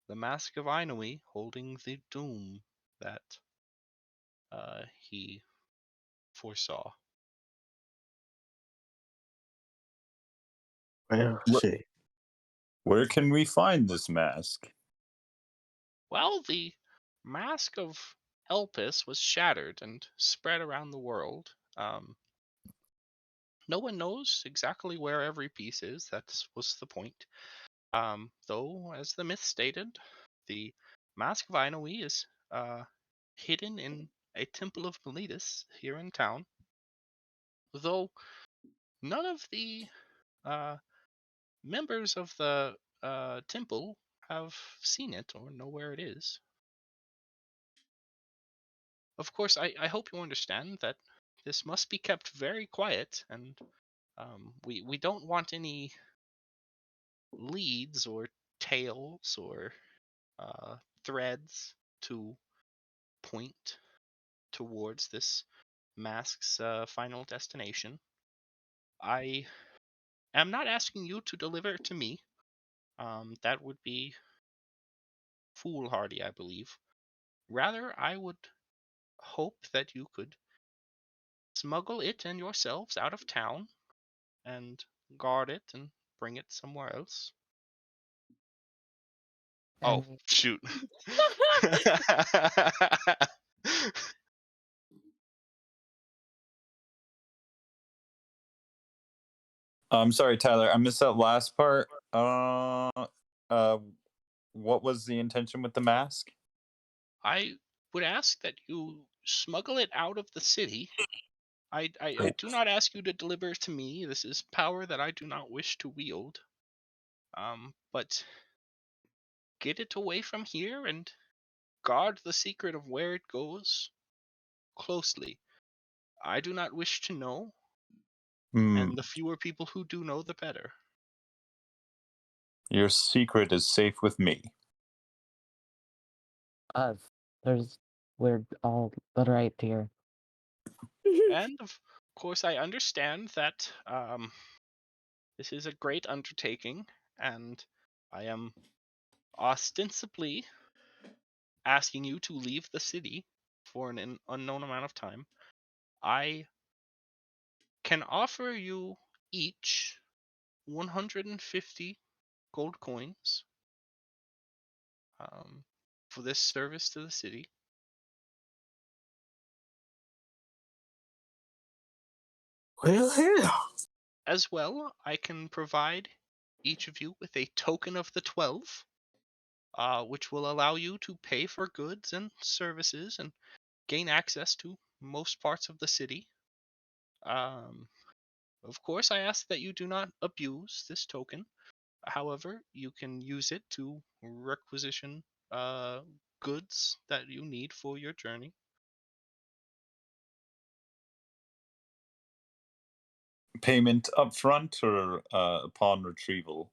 Speaker 2: the mask of Ainui holding the doom that he foresaw.
Speaker 5: well,
Speaker 9: Wh-
Speaker 5: see.
Speaker 9: Where can we find this mask?
Speaker 2: Well, the mask of Elpis was shattered and spread around the world. No one knows exactly where every piece is. That was the point. Though, as the myth stated, the mask of Ainui is hidden in a temple of Melitus here in town. Though none of the members of the temple have seen it or know where it is. Of course, I hope you understand that this must be kept very quiet, and we don't want any leads or tales or threads to point towards this mask's final destination. I am not asking you to deliver it to me. That would be foolhardy, I believe. Rather, I would hope that you could smuggle it and yourselves out of town and guard it and bring it somewhere else. Oh,
Speaker 4: And
Speaker 2: shoot.
Speaker 9: I'm sorry, Tyler. I missed that last part. What was the intention with the mask?
Speaker 2: I would ask that you smuggle it out of the city. I do not ask you to deliver it to me. This is power that I do not wish to wield. But get it away from here and guard the secret of where it goes closely. I do not wish to know, and the fewer people who do know, the better.
Speaker 9: Your secret is safe with me.
Speaker 4: us, we're all right here.
Speaker 2: And of course, I understand that this is a great undertaking, and I am ostensibly asking you to leave the city for an unknown amount of time. I can offer you each 150 gold coins for this service to the city.
Speaker 5: Well, yeah.
Speaker 2: As well, I can provide each of you with a token of the 12, which will allow you to pay for goods and services and gain access to most parts of the city. Of course, I ask that you do not abuse this token. However, you can use it to requisition goods that you need for your journey.
Speaker 9: Payment upfront or upon retrieval?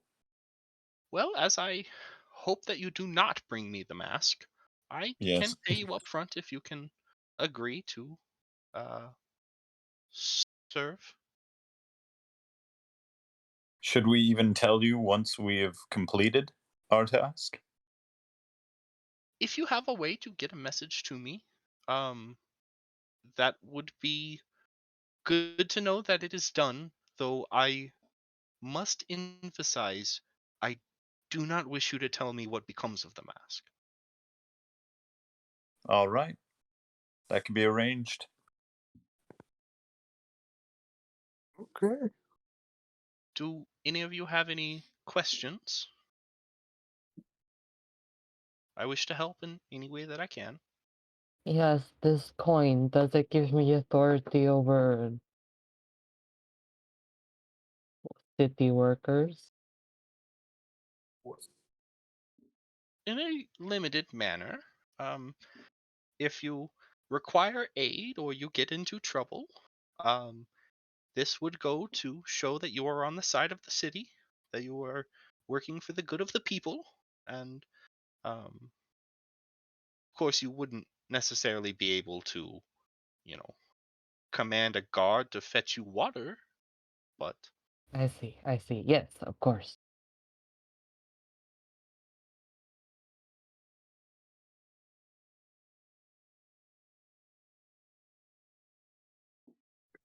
Speaker 2: Well, as I hope that you do not bring me the mask, I can
Speaker 9: Yes.
Speaker 2: pay you up front if you can agree to uh, serve.
Speaker 9: Should we even tell you once we have completed our task?
Speaker 2: If you have a way to get a message to me, that would be good to know that it is done, though I must emphasize I do not wish you to tell me what becomes of the mask.
Speaker 9: All right. That can be arranged.
Speaker 5: Okay.
Speaker 2: Do any of you have any questions? I wish to help in any way that I can.
Speaker 4: Yes, this coin, does it give me authority over city workers?
Speaker 2: In a limited manner, if you require aid or you get into trouble, um, this would go to show that you are on the side of the city, that you are working for the good of the people, and of course, you wouldn't necessarily be able to, you know, command a guard to fetch you water, but
Speaker 4: I see, I see. Yes, of course.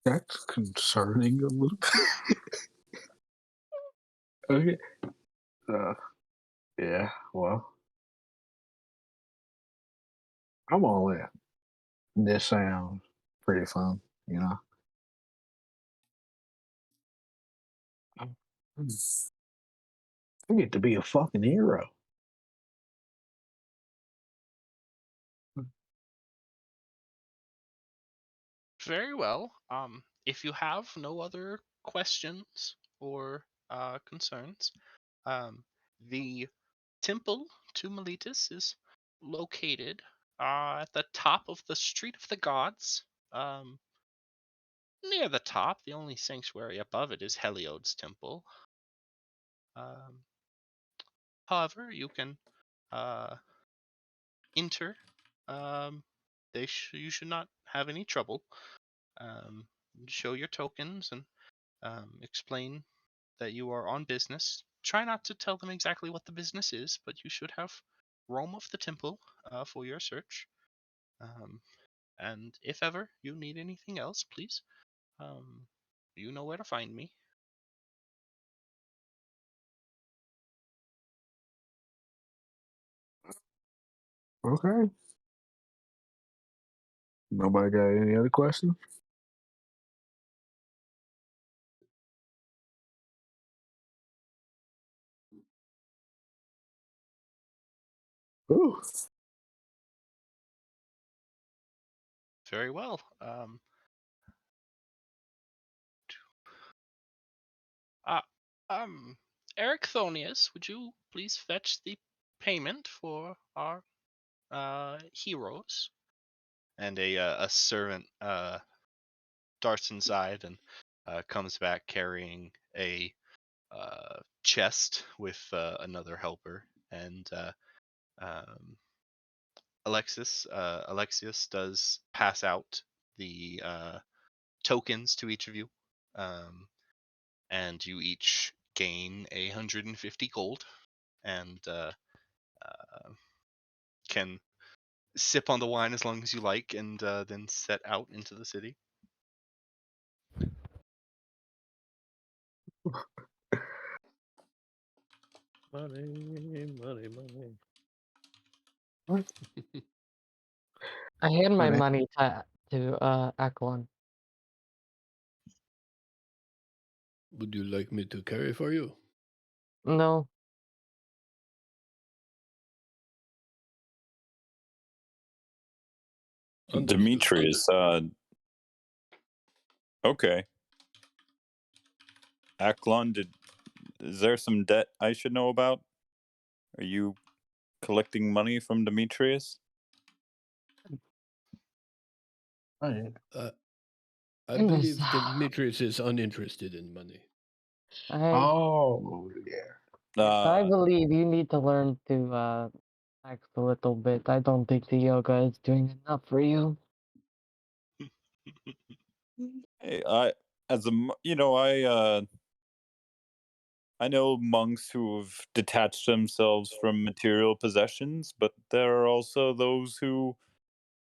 Speaker 5: That's concerning a little. Okay. Yeah. Well, I'm all in. This sounds pretty fun. You know. I get to be a fucking hero.
Speaker 2: very well. If you have no other questions or concerns, the temple to Melitus is located at the top of the Street of the Gods. Um, Near the top, the only sanctuary above it is Heliod's temple. Um, However, you can uh, enter. Um, you should not have any trouble. Um, show your tokens and explain that you are on business. Try not to tell them exactly what the business is, but you should have roam of the temple for your search. Um, and if ever you need anything else, please, um, you know where to find me.
Speaker 5: Okay. Nobody got any other questions? Ooh.
Speaker 2: Very well. Uh, um, Eric Thonius, would you please fetch the payment for our heroes? And a servant darts inside and comes back carrying a chest with another helper. And Alexius does pass out the tokens to each of you, and you each gain 150 gold, and can sip on the wine as long as you like, and then set out into the city.
Speaker 6: Money, money, money.
Speaker 5: What?
Speaker 4: I hand my
Speaker 5: Alright.
Speaker 4: money to Aklon.
Speaker 7: Would you like me to carry for you?
Speaker 4: No,
Speaker 7: Understood,
Speaker 9: Demetrius, okay. Aklon, is there some debt I should know about? Are you collecting money from Demetrius?
Speaker 5: Hey,
Speaker 7: I
Speaker 4: Yes.
Speaker 7: believe Demetrius is uninterested in money.
Speaker 5: oh yeah.
Speaker 4: I
Speaker 9: Uh,
Speaker 4: believe you need to learn to act a little bit. I don't think the yoga is doing enough for you.
Speaker 9: hey, I know monks who have detached themselves from material possessions, but there are also those who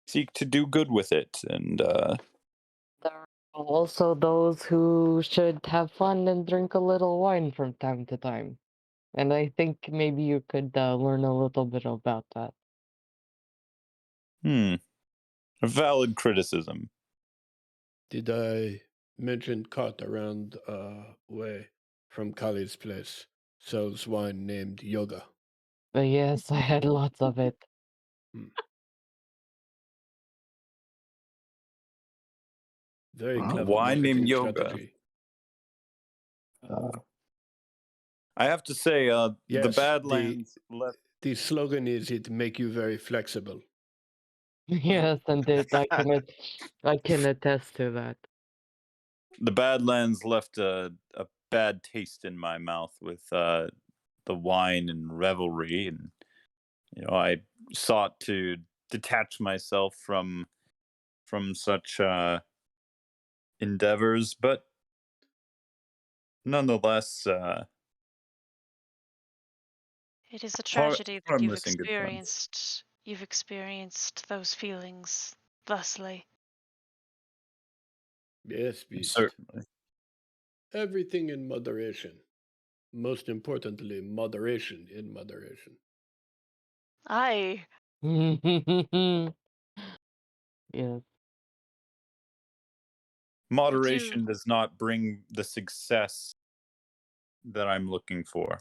Speaker 9: seek to do good with it, and
Speaker 4: There are also those who should have fun and drink a little wine from time to time. And I think maybe you could learn a little bit about that.
Speaker 9: a valid criticism.
Speaker 7: Did I mention caught around way from Kali's place sells wine named Yoga?
Speaker 4: But yes, I had lots of it.
Speaker 7: Very
Speaker 5: Wow.
Speaker 7: clever
Speaker 9: Wine named
Speaker 7: marketing
Speaker 9: Yoga.
Speaker 7: strategy.
Speaker 9: I have to say, the
Speaker 7: Yes,
Speaker 9: Badlands left.
Speaker 7: The slogan is "It make you very flexible."
Speaker 4: Yes, indeed. I can attest to that.
Speaker 9: The Badlands left a bad taste in my mouth with the wine and revelry, and I sought to detach myself from such endeavors, but nonetheless,
Speaker 1: It is a tragedy that
Speaker 9: harmless in good fun.
Speaker 1: you've experienced those feelings thusly.
Speaker 7: Yes, Beast.
Speaker 9: Certainly.
Speaker 7: Everything in moderation. Most importantly, moderation in moderation.
Speaker 1: Aye.
Speaker 4: Yes.
Speaker 9: Moderation does not bring the success that I'm looking for.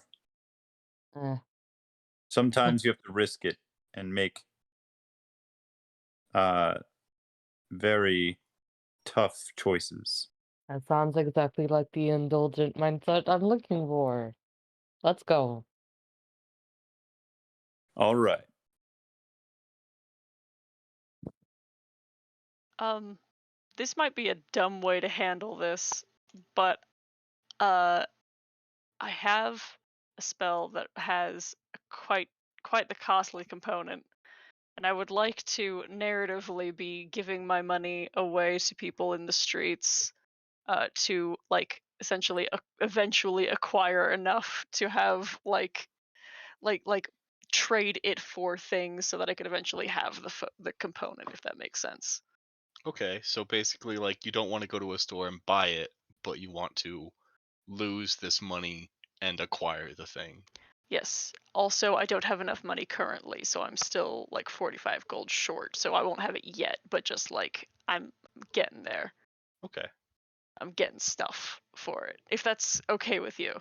Speaker 9: Sometimes you have to risk it and make very tough choices.
Speaker 4: That sounds exactly like the indulgent mindset I'm looking for. Let's go.
Speaker 9: All right.
Speaker 1: This might be a dumb way to handle this, but I have a spell that has quite the costly component, and I would like to narratively be giving my money away to people in the streets to like essentially eventually acquire enough to have like trade it for things so that I could eventually have the component, if that makes sense.
Speaker 2: Okay, so basically, like, you don't want to go to a store and buy it, but you want to lose this money and acquire the thing.
Speaker 1: Yes. Also, I don't have enough money currently, so I'm still like 45 gold short. So I won't have it yet, but just like I'm getting there.
Speaker 2: Okay,
Speaker 1: I'm getting stuff for it. If that's okay with you.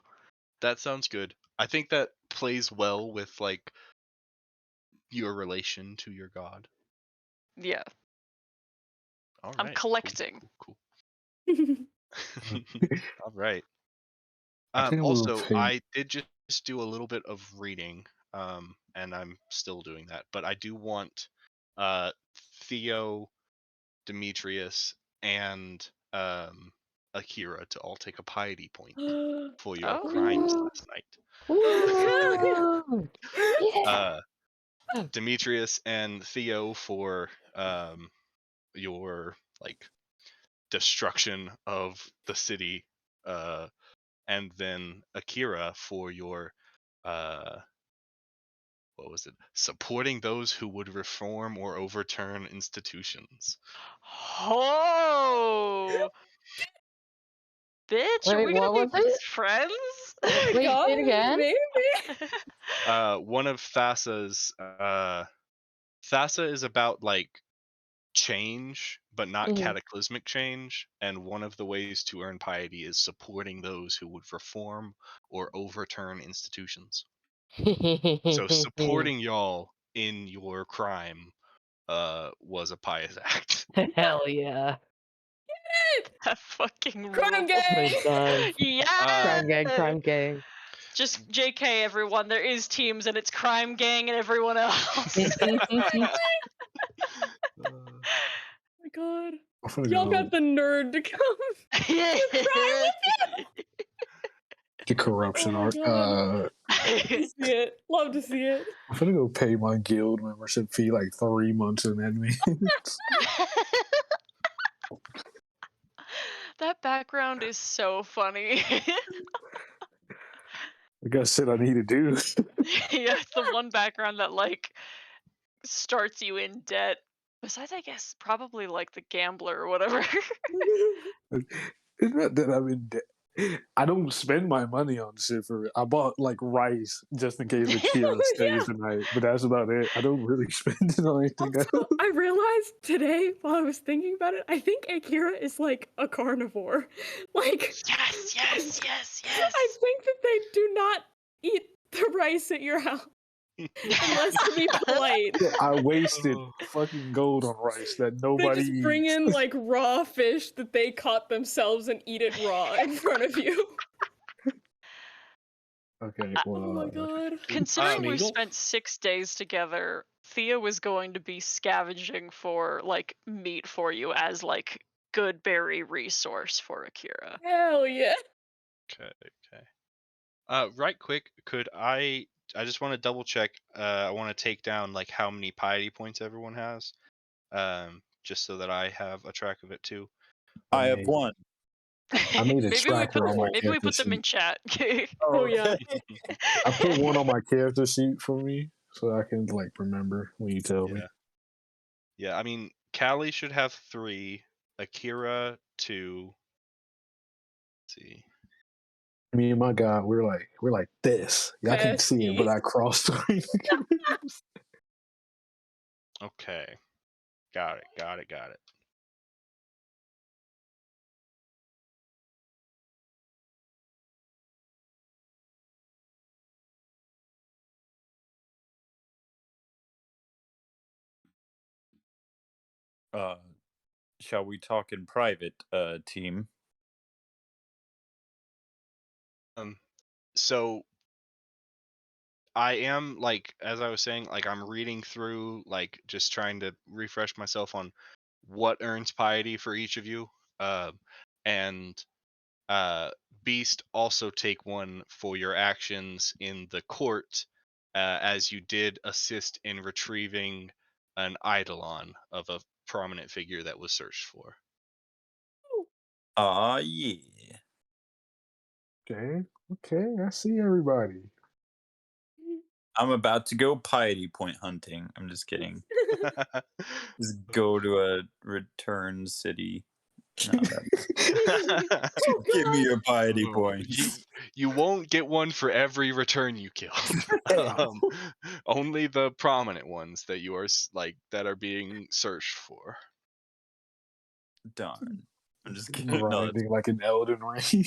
Speaker 2: that sounds good. I think that plays well with like your relation to your god.
Speaker 1: Yeah.
Speaker 2: All
Speaker 1: I'm
Speaker 2: right,
Speaker 1: collecting.
Speaker 2: Cool. All right.
Speaker 5: I think we'll
Speaker 2: Also,
Speaker 5: take.
Speaker 2: I did just do a little bit of reading, and I'm still doing that. But I do want Theo, Demetrius, and Akira to all take a piety point for your
Speaker 1: Oh.
Speaker 2: crimes last night.
Speaker 4: Woo! Yeah.
Speaker 2: Demetrius and Theo for your like destruction of the city, and then Akira for your what was it? Supporting those who would reform or overturn institutions.
Speaker 1: Oh, bitch, are
Speaker 4: Wait,
Speaker 1: we gonna
Speaker 4: what
Speaker 1: be
Speaker 4: was it?
Speaker 1: best friends?
Speaker 3: Oh my
Speaker 4: Wait,
Speaker 3: god,
Speaker 4: say it again?
Speaker 3: maybe.
Speaker 2: One of Thassa's Thassa is about like change, but not
Speaker 4: Mhm.
Speaker 2: cataclysmic change, and one of the ways to earn piety is supporting those who would reform or overturn institutions. So supporting y'all in your crime was a pious act.
Speaker 4: Hell yeah.
Speaker 1: That fucking
Speaker 3: Crime
Speaker 1: rule.
Speaker 3: gang!
Speaker 4: It does.
Speaker 1: Yeah.
Speaker 4: Crime gang, crime gang.
Speaker 1: Just JK, everyone. There is teams, and it's crime gang and everyone else.
Speaker 3: Oh my god.
Speaker 5: I'm finna
Speaker 3: Y'all
Speaker 5: go
Speaker 3: got the nerd to come.
Speaker 5: the corruption
Speaker 3: Oh my
Speaker 5: art.
Speaker 3: God. Love to see it. Love to see it.
Speaker 5: I'm finna go pay my guild membership fee like 3 months in advance.
Speaker 1: That background is so funny.
Speaker 5: I got shit I need to do.
Speaker 1: Yeah, it's the one background that like starts you in debt. Besides, I guess probably like the gambler or whatever.
Speaker 5: It's not that I'm in debt. I don't spend my money on shit for it. I bought like rice just in case Akira stays tonight, but that's about it. I don't really spend it on anything
Speaker 3: Also,
Speaker 5: else.
Speaker 3: I realized today while I was thinking about it, I think Akira is like a carnivore. Like,
Speaker 1: Yes.
Speaker 3: I think that they do not eat the rice at your house unless to be polite.
Speaker 5: I wasted fucking gold on rice that
Speaker 3: They
Speaker 5: nobody
Speaker 3: just bring
Speaker 5: eats.
Speaker 3: in like raw fish that they caught themselves and eat it raw in front of you.
Speaker 5: Okay,
Speaker 3: Oh my
Speaker 5: well,
Speaker 3: god.
Speaker 1: Considering we've
Speaker 6: Smeagol?
Speaker 1: spent 6 days together, Thea was going to be scavenging for like meat for you as like good berry resource for Akira.
Speaker 3: Hell yeah.
Speaker 2: Okay. Right quick, could I just want to double check. I want to take down like how many piety points everyone has, just so that I have a track of it too.
Speaker 9: I have
Speaker 5: made-
Speaker 9: one.
Speaker 5: I made a
Speaker 1: maybe
Speaker 5: tracker on my
Speaker 1: maybe we
Speaker 5: character
Speaker 1: put them in
Speaker 5: sheet.
Speaker 1: chat.
Speaker 3: Oh yeah.
Speaker 5: I put one on my character sheet for me so I can like remember when you tell me.
Speaker 2: Yeah, I mean, Callie should have 3, Akira 2. Let's see.
Speaker 5: Me and my guy, we're like this. Y'all can't see it, but I crossed.
Speaker 2: Okay. Got it.
Speaker 9: Shall we talk in private, team?
Speaker 2: So I am like, as I was saying, like I'm reading through, like just trying to refresh myself on what earns piety for each of you. And Beast, also take one for your actions in the court, as you did assist in retrieving an eidolon of a prominent figure that was searched for.
Speaker 9: Yeah.
Speaker 5: Okay, I see everybody.
Speaker 9: I'm about to go piety point hunting. I'm just kidding. Just go to a return city. No, give me your piety points.
Speaker 2: You won't get one for every return you kill. Only the prominent ones that you are that are being searched for.
Speaker 9: Darn. I'm just kidding. No,
Speaker 5: Grinding like an Elden Ring.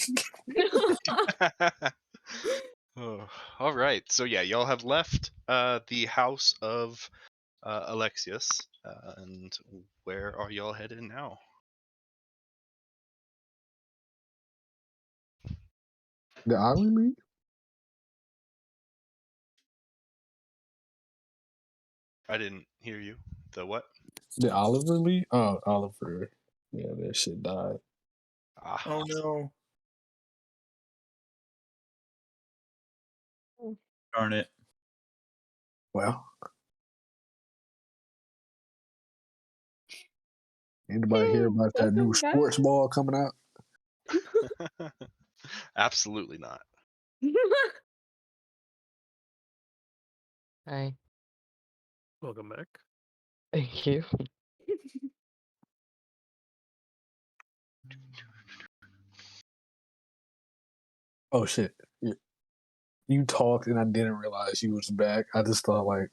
Speaker 2: All right. So yeah, y'all have left the house of Alexius, and where are y'all headed now?
Speaker 5: The Island League?
Speaker 2: I didn't hear you. The what?
Speaker 5: The Oliver League? Oh, Oliver. Yeah, that shit died.
Speaker 9: oh no. Darn it.
Speaker 5: Well, anybody hear about that new
Speaker 3: Welcome back.
Speaker 5: sports ball coming out?
Speaker 2: Absolutely not.
Speaker 4: Hi.
Speaker 6: Welcome back.
Speaker 4: Thank you.
Speaker 5: Oh shit! You talked and I didn't realize you was back. I just thought like,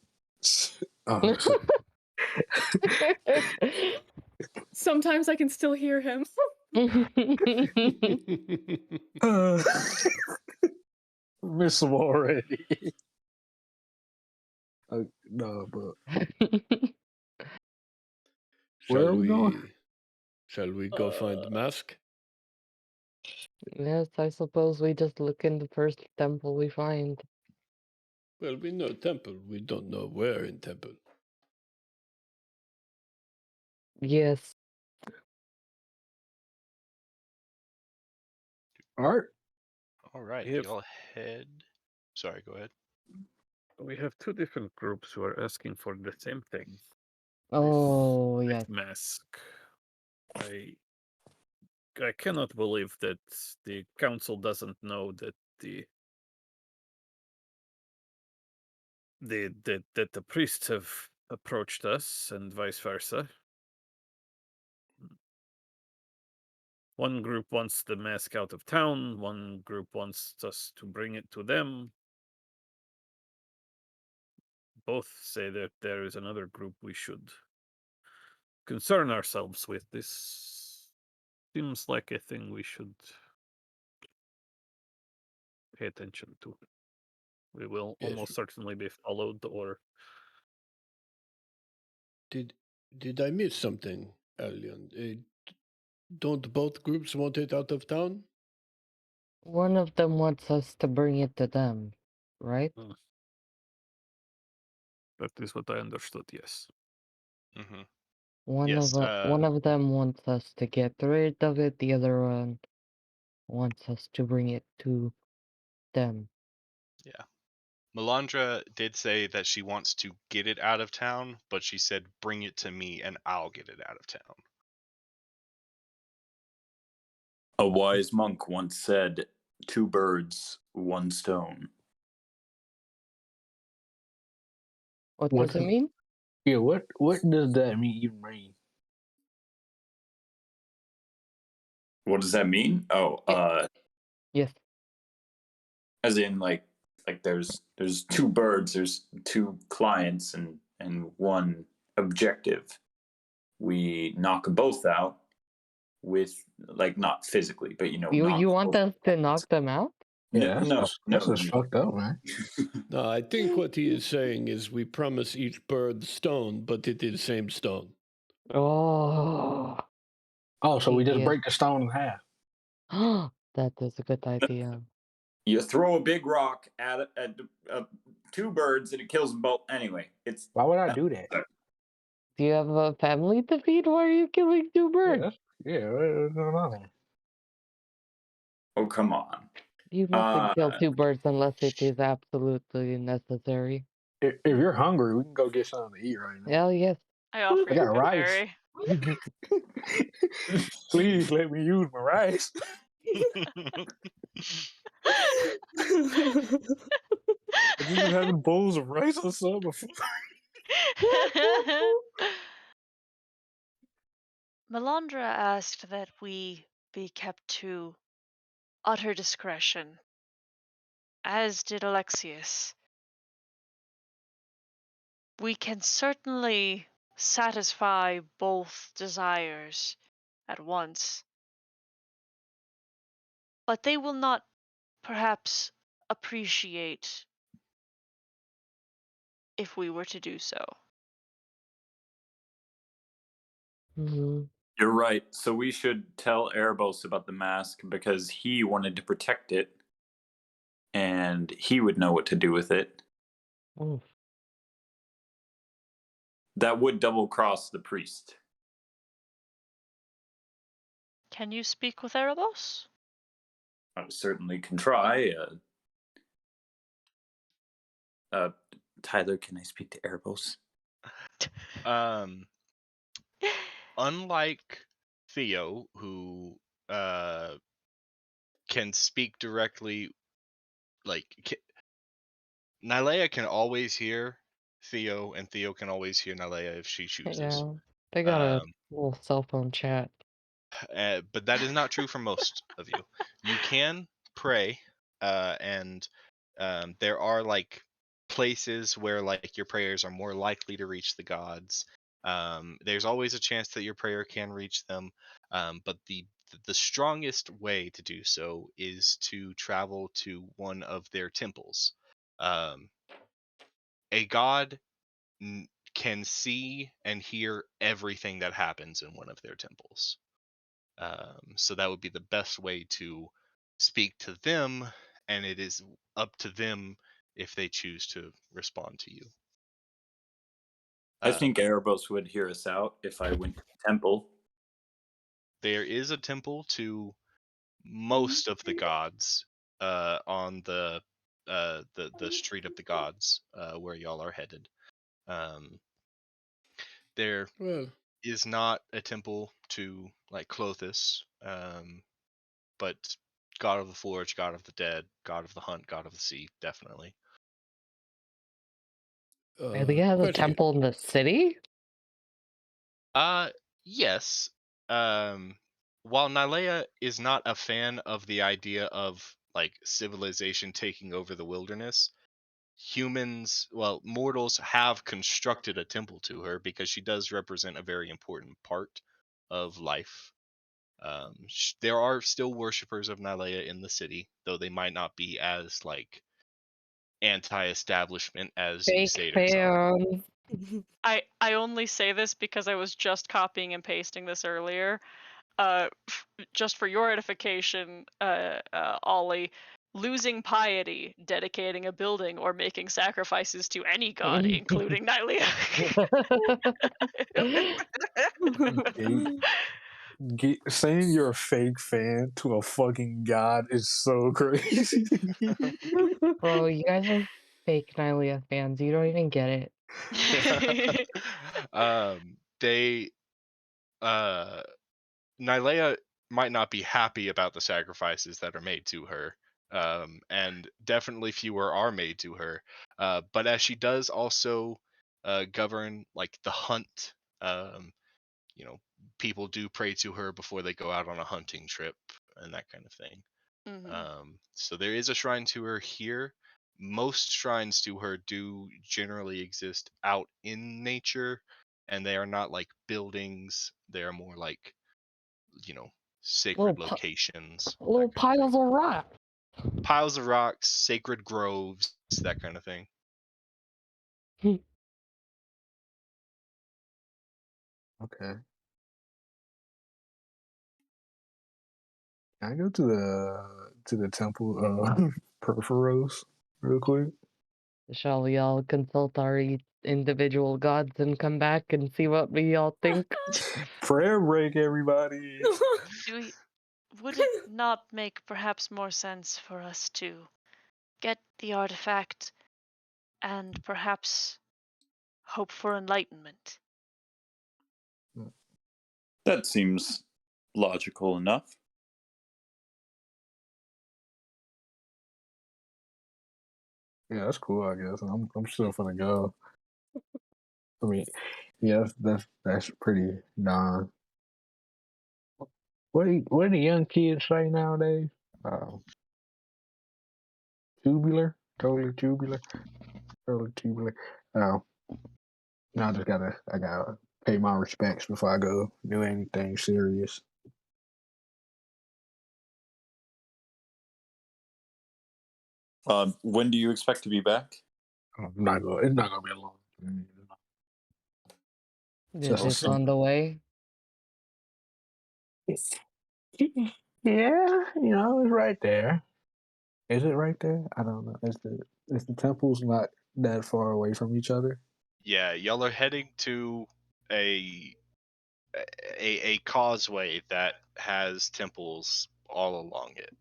Speaker 5: oh shit.
Speaker 3: Sometimes I can still hear him.
Speaker 5: Miss him already. No, but where are we going?
Speaker 7: Shall we go find the mask?
Speaker 4: Yes, I suppose we just look in the first temple we find.
Speaker 7: Well, we know temple. We don't know where in temple.
Speaker 4: Yes.
Speaker 5: All right.
Speaker 2: All right,
Speaker 6: If-
Speaker 2: y'all head. Sorry, go ahead.
Speaker 6: We have two different groups who are asking for the same thing.
Speaker 4: Oh,
Speaker 6: This
Speaker 4: yes.
Speaker 6: mask. I cannot believe that the council doesn't know that that the priests have approached us and vice versa. One group wants the mask out of town, one group wants us to bring it to them. Both say that there is another group we should concern ourselves with. This seems like a thing we should pay attention to. We will
Speaker 7: Yes.
Speaker 6: almost certainly be followed, or
Speaker 7: Did I miss something, Alien? Don't both groups want it out of town?
Speaker 4: One of them wants us to bring it to them, right?
Speaker 6: that is what I understood, yes.
Speaker 2: Mm-hmm.
Speaker 4: One
Speaker 2: Yes,
Speaker 4: of them wants us to get rid of it, the other one wants us to bring it to them.
Speaker 2: Yeah. Melandra did say that she wants to get it out of town, but she said, bring it to me and I'll get it out of town.
Speaker 8: A wise monk once said, 2 birds, 1 stone.
Speaker 4: What
Speaker 5: What
Speaker 4: does it
Speaker 5: does-
Speaker 4: mean?
Speaker 5: Yeah, what does that even mean?
Speaker 8: What does that mean? Oh,
Speaker 4: Yes.
Speaker 8: as in like there's 2 birds, there's 2 clients and 1 objective. We knock both out with, like, not physically, but
Speaker 4: You want
Speaker 8: both
Speaker 4: us to knock them out?
Speaker 5: Yeah,
Speaker 8: no,
Speaker 5: that's just fucked up, man.
Speaker 7: No, I think what he is saying is we promise each bird stone, but it is same stone.
Speaker 4: Oh.
Speaker 5: Oh, so we just
Speaker 4: Yes.
Speaker 5: break the stone in half.
Speaker 4: That is a good idea.
Speaker 8: You throw a big rock at 2 birds and it kills them both. Anyway, it's
Speaker 5: Why would I do that?
Speaker 4: Do you have a family to feed? Why are you killing 2 birds?
Speaker 5: What's going on there?
Speaker 8: oh, come on.
Speaker 4: You mustn't kill 2 birds unless it is absolutely necessary.
Speaker 5: If you're hungry, we can go get something to eat right now.
Speaker 4: Hell yes.
Speaker 1: I offer
Speaker 5: I
Speaker 1: you
Speaker 5: got
Speaker 1: a
Speaker 5: rice.
Speaker 1: berry.
Speaker 5: Please let me use my rice. Have you been having bowls of rice or something before?
Speaker 1: Melandra asked that we be kept to utter discretion, as did Alexius. We can certainly satisfy both desires at once, but they will not perhaps appreciate if we were to do so.
Speaker 4: hmm
Speaker 8: You're right. So we should tell Erebos about the mask because he wanted to protect it and he would know what to do with it.
Speaker 4: Oh,
Speaker 8: That would double cross the priest.
Speaker 1: Can you speak with Erebos?
Speaker 8: I certainly can try. Tyler, can I speak to Erebos?
Speaker 2: Unlike Theo, who can speak directly, Nylea can always hear Theo, and Theo can always hear Nylea if she chooses.
Speaker 4: yeah. They got a
Speaker 2: Um,
Speaker 4: little cell phone chat.
Speaker 2: but that is not true for most of you. You can pray, and there are like places where like your prayers are more likely to reach the gods. There's always a chance that your prayer can reach them, but the strongest way to do so is to travel to one of their temples. A god can see and hear everything that happens in one of their temples. So that would be the best way to speak to them, and it is up to them if they choose to respond to you.
Speaker 8: I think Erebos would hear us out if I went to the temple.
Speaker 2: There is a temple to most of the gods on the street of the gods where y'all are headed. There
Speaker 7: Well,
Speaker 2: is not a temple to like Clothis, but God of the Forge, God of the Dead, God of the Hunt, God of the Sea, definitely.
Speaker 4: Maybe it has a
Speaker 7: question.
Speaker 4: temple in the city?
Speaker 2: Yes. While Nylea is not a fan of the idea of like civilization taking over the wilderness, humans, well, mortals have constructed a temple to her because she does represent a very important part of life. There are still worshippers of Nylea in the city, though they might not be as like anti-establishment as
Speaker 4: Fake
Speaker 2: Usaders are.
Speaker 4: fans.
Speaker 1: I only say this because I was just copying and pasting this earlier. Just for your edification, Ollie, losing piety, dedicating a building, or making sacrifices to any god, including Nylea.
Speaker 5: Saying you're a fake fan to a fucking god is so crazy.
Speaker 4: Bro, you guys are fake Nylea fans. You don't even get it.
Speaker 2: They Nylea might not be happy about the sacrifices that are made to her, and definitely fewer are made to her. But as she does also govern like the hunt, you know, people do pray to her before they go out on a hunting trip and that kind of thing. So there is a shrine to her here. Most shrines to her do generally exist out in nature, and they are not like buildings. They are more like, sacred locations.
Speaker 4: Little piles of rock.
Speaker 2: Piles of rocks, sacred groves, that kind of thing.
Speaker 5: Okay. Can I go to the temple of Perforos real quick?
Speaker 4: Shall we all consult our individual gods and come back and see what we all think?
Speaker 5: Prayer break, everybody.
Speaker 1: Would it not make perhaps more sense for us to get the artifact and perhaps hope for enlightenment?
Speaker 8: That seems logical enough.
Speaker 5: Yeah, that's cool. I guess I'm still gonna go. I mean, yeah, that's pretty darn. What do the young kids say nowadays? Tubular, totally tubular, totally tubular. Oh, now I gotta pay my respects before I go do anything serious.
Speaker 8: When do you expect to be back?
Speaker 5: It's not gonna be a long time.
Speaker 4: Is it on the way?
Speaker 5: Yeah, it's right there. Is it right there? I don't know. Is the temples not that far away from each other?
Speaker 2: Yeah, y'all are heading to a causeway that has temples all along it.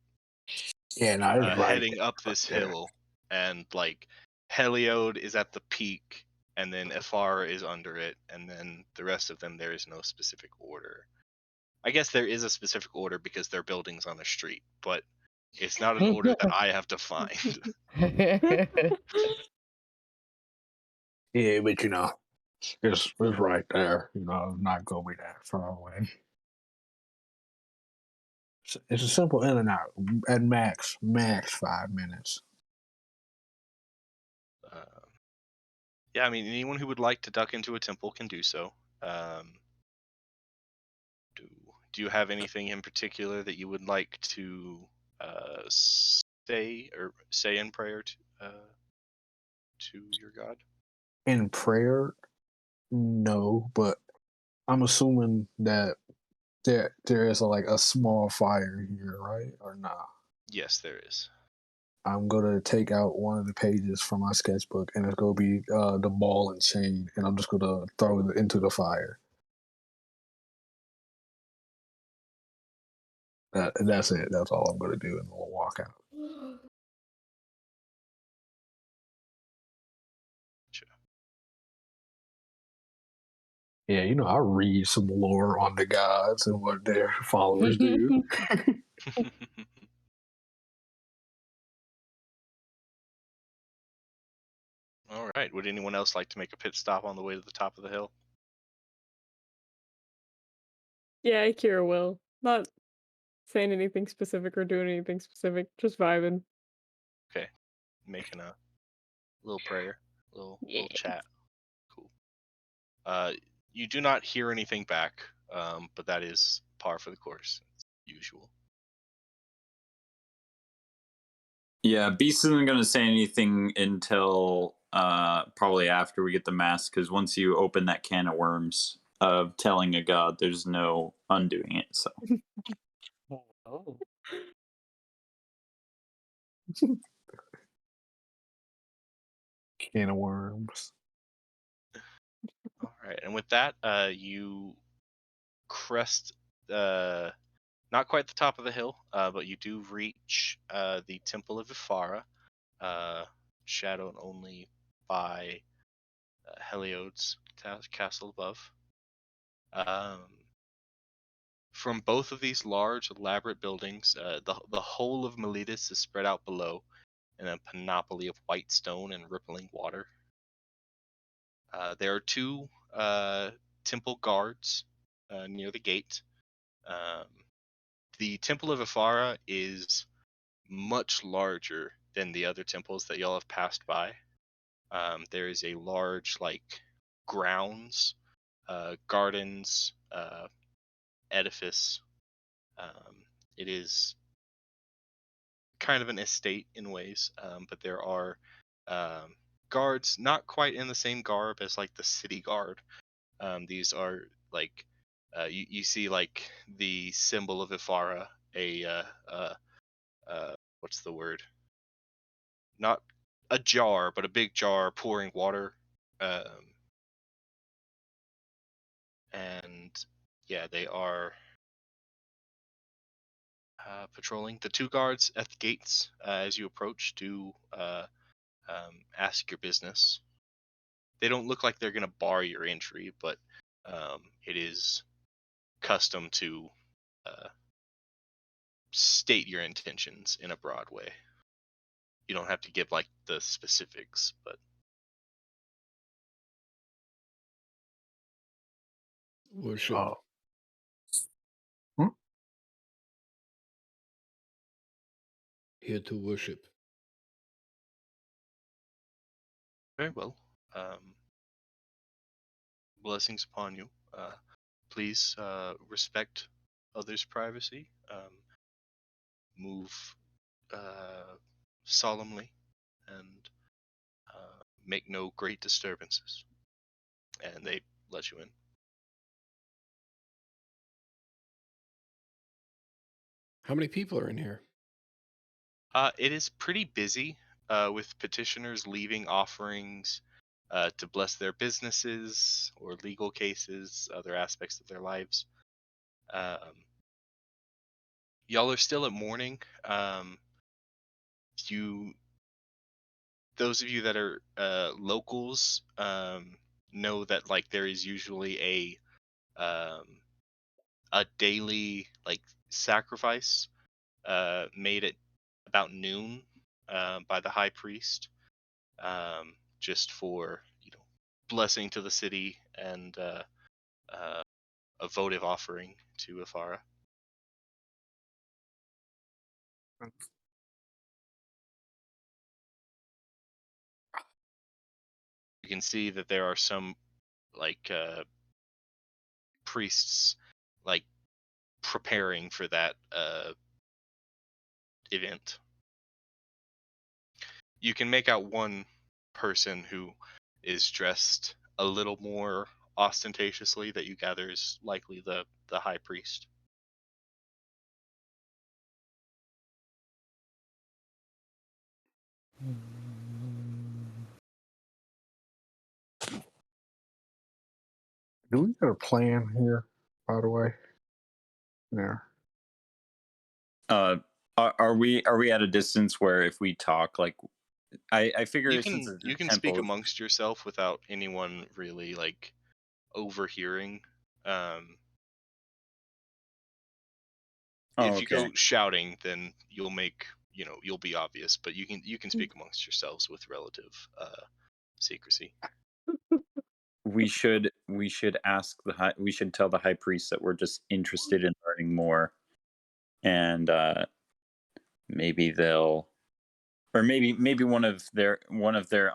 Speaker 5: Yeah, no, it's right
Speaker 2: Heading up this
Speaker 5: there.
Speaker 2: hill, and like Heliod is at the peak, and then Ifar is under it, and then the rest of them there is no specific order. I guess there is a specific order because they're buildings on a street, but it's not an order that I have to find.
Speaker 5: Yeah, but it's right there. It's not gonna be that far away. It's a simple in and out at max 5 minutes.
Speaker 2: Yeah, I mean, anyone who would like to duck into a temple can do so. Do you have anything in particular that you would like to say in prayer to your god?
Speaker 5: In prayer, no, but I'm assuming that there is like a small fire here, right? Or not?
Speaker 2: Yes, there is.
Speaker 5: I'm gonna take out one of the pages from my sketchbook, and it's gonna be the ball and chain, and I'm just gonna throw it into the fire. That's it. That's all I'm gonna do, and we'll walk out.
Speaker 2: Sure.
Speaker 5: Yeah, I read some lore on the gods and what their followers do.
Speaker 2: All right. Would anyone else like to make a pit stop on the way to the top of the hill?
Speaker 3: Yeah, Akira will. Not saying anything specific or doing anything specific, just vibing.
Speaker 2: Okay. Making a little prayer, little chat. Cool. You do not hear anything back, but that is par for the course. It's usual.
Speaker 8: Yeah, Beast isn't going to say anything until probably after we get the mask, because once you open that can of worms of telling a god, there's no undoing it. So
Speaker 4: Oh.
Speaker 5: Can of worms.
Speaker 2: All right. And with that, you crest not quite the top of the hill, but you do reach the Temple of Ifara, shadowed only by Heliod's castle above. From both of these large, elaborate buildings, the whole of Melitus is spread out below in a panoply of white stone and rippling water. There are two temple guards near the gate. The Temple of Ifara is much larger than the other temples that y'all have passed by. There is a large, grounds, gardens, edifice. It is kind of an estate in ways, but there are guards, not quite in the same garb as the city guard. These are you see the symbol of Ifara, what's the word? Not a jar, but a big jar pouring water. And yeah, they are patrolling. The two guards at the gates, as you approach, do ask your business. They don't look like they're going to bar your entry, but it is custom to state your intentions in a broad way. You don't have to give the specifics, but
Speaker 7: Worship. Here to worship.
Speaker 2: very well. Blessings upon you. Please respect others' privacy. Move solemnly and make no great disturbances. And they let you in.
Speaker 7: How many people are in here?
Speaker 2: It is pretty busy with petitioners leaving offerings to bless their businesses or legal cases, other aspects of their lives. Y'all are still at mourning. Those of you that are locals know that there is usually a daily sacrifice made at about noon by the high priest, just for blessing to the city and a votive offering to Ifara. You can see that there are some priests preparing for that event. You can make out one person who is dressed a little more ostentatiously that you gather is likely the high priest.
Speaker 5: Do we got a plan here, by the way? Yeah.
Speaker 8: Are we at a distance where if we talk, like, I figure
Speaker 2: You
Speaker 8: since
Speaker 2: can
Speaker 8: it's a
Speaker 2: you can speak
Speaker 8: temple,
Speaker 2: amongst yourself without anyone really like overhearing. If you
Speaker 8: okay.
Speaker 2: go shouting, then you'll be obvious. But you can speak amongst yourselves with relative secrecy.
Speaker 8: We should ask we should tell the high priest that we're just interested in learning more, and maybe they'll, or maybe one of their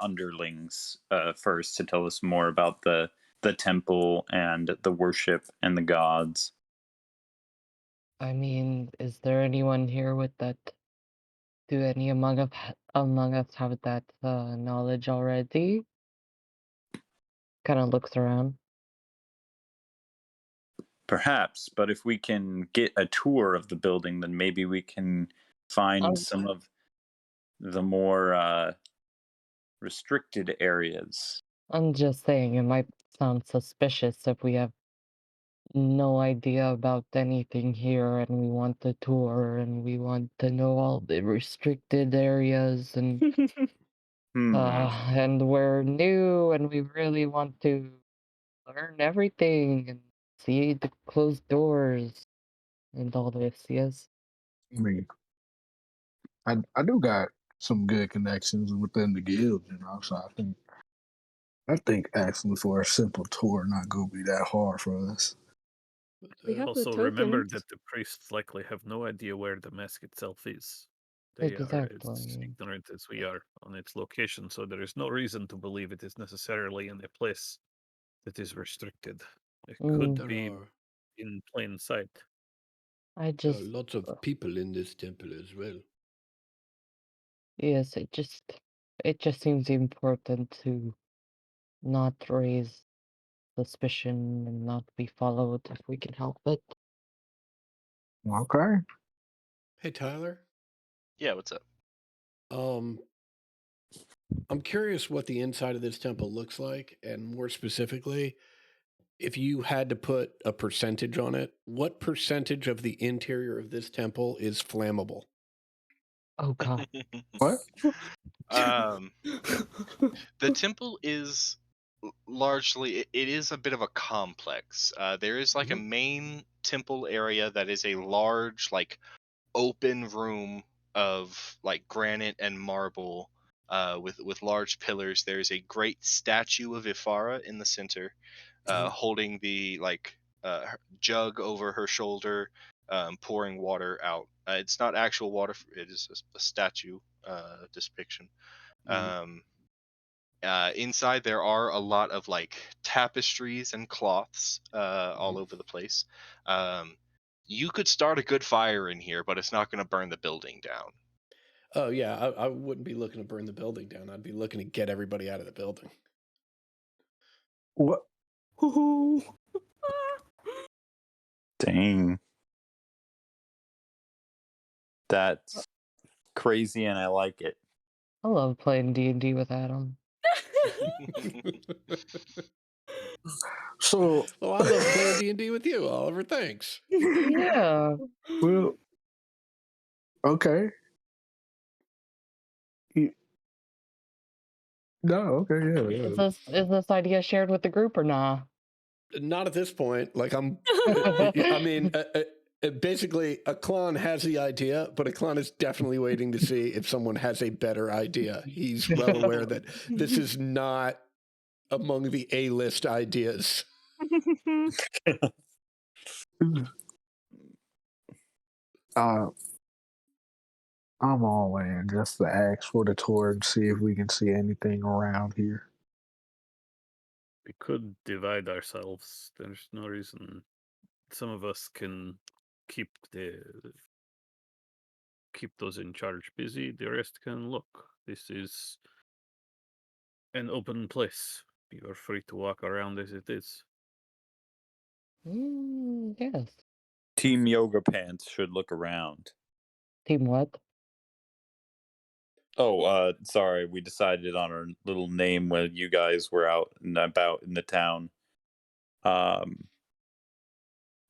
Speaker 8: underlings first to tell us more about the temple and the worship and the gods.
Speaker 4: I mean, is there anyone here with that? Do any among us have that knowledge already? Kind of looks around.
Speaker 8: Perhaps, but if we can get a tour of the building, then maybe we can find some of the more restricted areas.
Speaker 4: I'm just saying, it might sound suspicious if we have no idea about anything here and we want the tour and we want to know all the restricted areas and and we're new and we really want to learn everything and see the closed doors and all this, yes.
Speaker 5: I mean, I do got some good connections within the guild, so I think asking for a simple tour not gonna be that hard for us.
Speaker 3: We have the
Speaker 6: Also, remember
Speaker 3: tokens.
Speaker 6: that the priests likely have no idea where the mask itself is. They are as
Speaker 4: Exactly.
Speaker 6: ignorant as we are on its location, so there is no reason to believe it is necessarily in a place that is restricted. It could
Speaker 7: There
Speaker 6: be
Speaker 7: are
Speaker 6: in plain sight.
Speaker 7: lots of people in this temple as well.
Speaker 4: Yes, it just seems important to not raise suspicion and not be followed if we can help it.
Speaker 5: Okay.
Speaker 7: Hey, Tyler.
Speaker 2: Yeah, what's up?
Speaker 7: I'm curious what the inside of this temple looks like, and more specifically, if you had to put a percentage on it, what percentage of the interior of this temple is flammable?
Speaker 4: Oh god.
Speaker 5: What?
Speaker 2: The temple is largely it is a bit of a complex. There is like a main temple area that is a large like open room of like granite and marble with large pillars. There's a great statue of Ifara in the center, holding the jug over her shoulder, pouring water out. It's not actual water; it is a statue depiction. Inside there are a lot of like tapestries and cloths all over the place. You could start a good fire in here, but it's not going to burn the building down.
Speaker 7: Oh, yeah, I wouldn't be looking to burn the building down. I'd be looking to get everybody out of the building.
Speaker 5: What?
Speaker 8: Dang. That's crazy and I like it.
Speaker 4: I love playing D&D with Adam.
Speaker 5: So,
Speaker 7: Oh, I love playing D&D with you, Oliver. Thanks.
Speaker 4: Yeah.
Speaker 5: well, okay. No, okay, yeah.
Speaker 4: Is this idea shared with the group or nah?
Speaker 7: Not at this point. Like, I mean, basically, Aklan has the idea, but Aklan is definitely waiting to see if someone has a better idea. He's well aware that this is not among the A-list ideas.
Speaker 5: I'm all in just to ask for the tour and see if we can see anything around here.
Speaker 6: We could divide ourselves. There's no reason. Some of us can keep those in charge busy. The rest can look. This is an open place. You are free to walk around as it is.
Speaker 4: Yes.
Speaker 8: Team Yoga Pants should look around.
Speaker 4: Team what?
Speaker 9: Oh, sorry. We decided on our little name when you guys were out and about in the town. Um,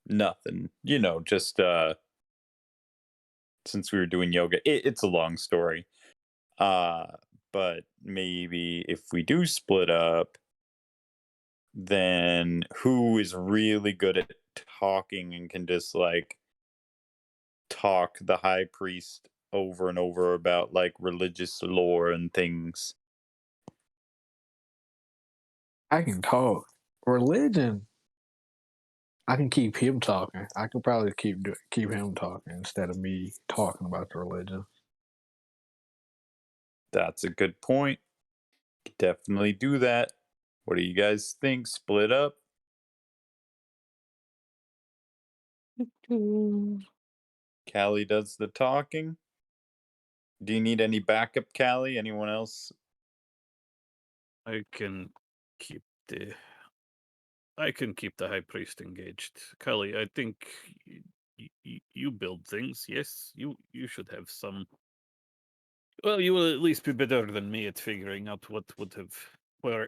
Speaker 9: Nothing. Just since we were doing yoga, it's a long story. Uh, but maybe if we do split up, then who is really good at talking and can just like talk the high priest over and over about like religious lore and things?
Speaker 5: I can talk. Religion, I can keep him talking. I can probably keep him talking instead of me talking about the religion.
Speaker 9: That's a good point. Definitely do that. What do you guys think? Split up? Callie does the talking. Do you need any backup, Callie? Anyone else?
Speaker 6: I can keep the I can keep the high priest engaged. Kali, I think you build things. Yes, you should have some. Well, you will at least be better than me at figuring out what would have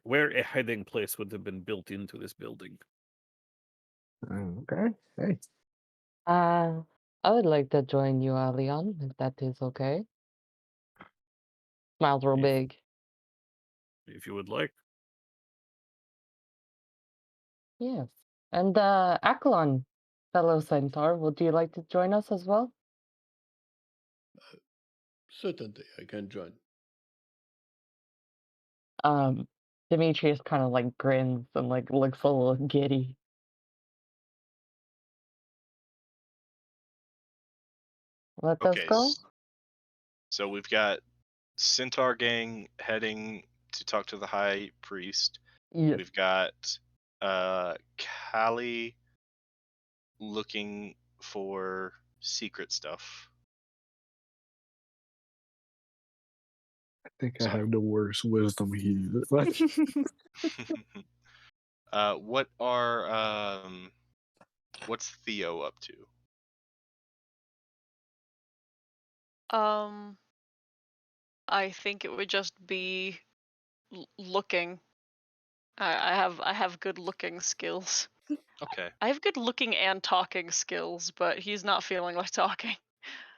Speaker 6: where a hiding place would have been built into this building.
Speaker 5: Okay. Hey.
Speaker 4: I would like to join you, Alion, if that is okay. Smiles real
Speaker 6: If
Speaker 4: big.
Speaker 6: if you would like.
Speaker 4: Yes. And Akalon, fellow centaur, would you like to join us as well?
Speaker 7: Certainly, I can join.
Speaker 4: Demetrius kind of like grins and like looks a little giddy. Let us
Speaker 2: Okay,
Speaker 4: go?
Speaker 2: so we've got Centaur Gang heading to talk to the High Priest.
Speaker 4: Yes.
Speaker 2: We've got Callie looking for secret stuff.
Speaker 5: I think I
Speaker 2: Sorry.
Speaker 5: have the worst wisdom here. What?
Speaker 2: What's Theo up to?
Speaker 1: I think it would just be looking. I have good looking skills.
Speaker 2: Okay.
Speaker 1: I have good looking and talking skills, but he's not feeling like talking.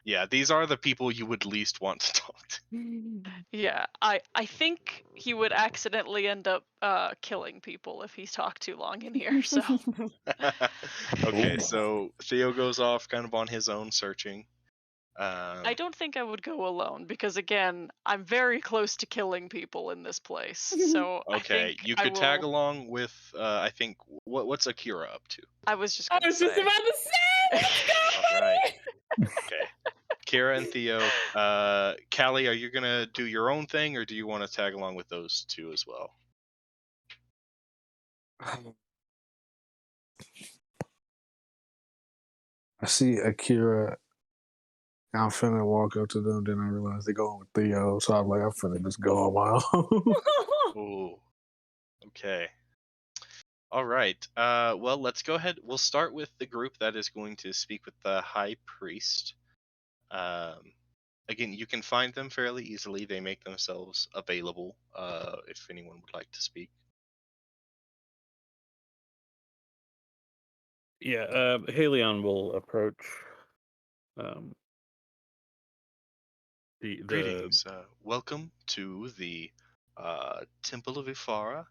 Speaker 2: Yeah, these are the people you would least want to talk to.
Speaker 1: Yeah, I think he would accidentally end up killing people if he's talked too long in here. So
Speaker 2: Okay,
Speaker 9: Ooh.
Speaker 2: so Theo goes off kind of on his own searching.
Speaker 1: I don't think I would go alone because again, I'm very close to killing people in this place. So I
Speaker 2: Okay,
Speaker 1: think
Speaker 2: you
Speaker 1: I
Speaker 2: could tag
Speaker 1: will.
Speaker 2: along with I think what's Akira up to?
Speaker 1: I was just
Speaker 3: I
Speaker 1: gonna
Speaker 3: was just
Speaker 1: say.
Speaker 3: about to say, let's go,
Speaker 2: All right.
Speaker 3: buddy!
Speaker 2: Okay. Kira and Theo. Callie, are you gonna do your own thing or do you want to tag along with those two as well?
Speaker 5: I see Akira. I'm finna walk up to them. Then I realize they're going with Theo. So I'm like, I'm finna just go on my own.
Speaker 2: Ooh. Okay. All right. Well, let's go ahead. We'll start with the group that is going to speak with the High Priest. Again, you can find them fairly easily. They make themselves available if anyone would like to speak.
Speaker 6: Yeah, Halion will approach um, the
Speaker 2: Greetings. Welcome to the Temple of Ifara.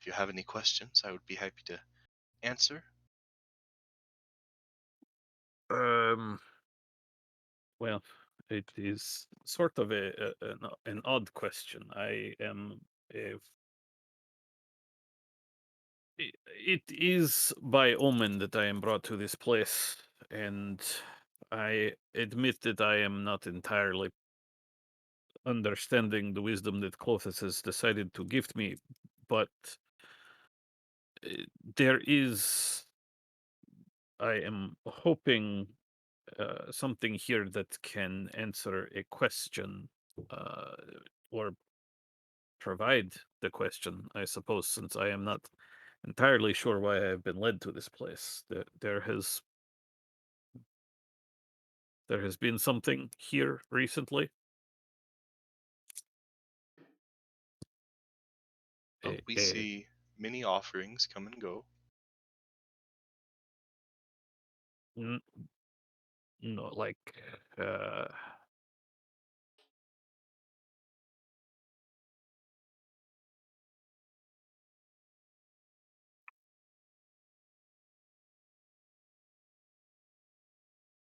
Speaker 2: If you have any questions, I would be happy to answer.
Speaker 6: Well, it is sort of an odd question. I am a it is by omen that I am brought to this place, and I admit that I am not entirely understanding the wisdom that Clothis has decided to gift me, but there is, I am hoping, something here that can answer a question, or provide the question, I suppose, since I am not entirely sure why I have been led to this place. There has been something here recently.
Speaker 2: We
Speaker 6: Eh,
Speaker 2: see many offerings come and go.
Speaker 6: n- no, like, uh,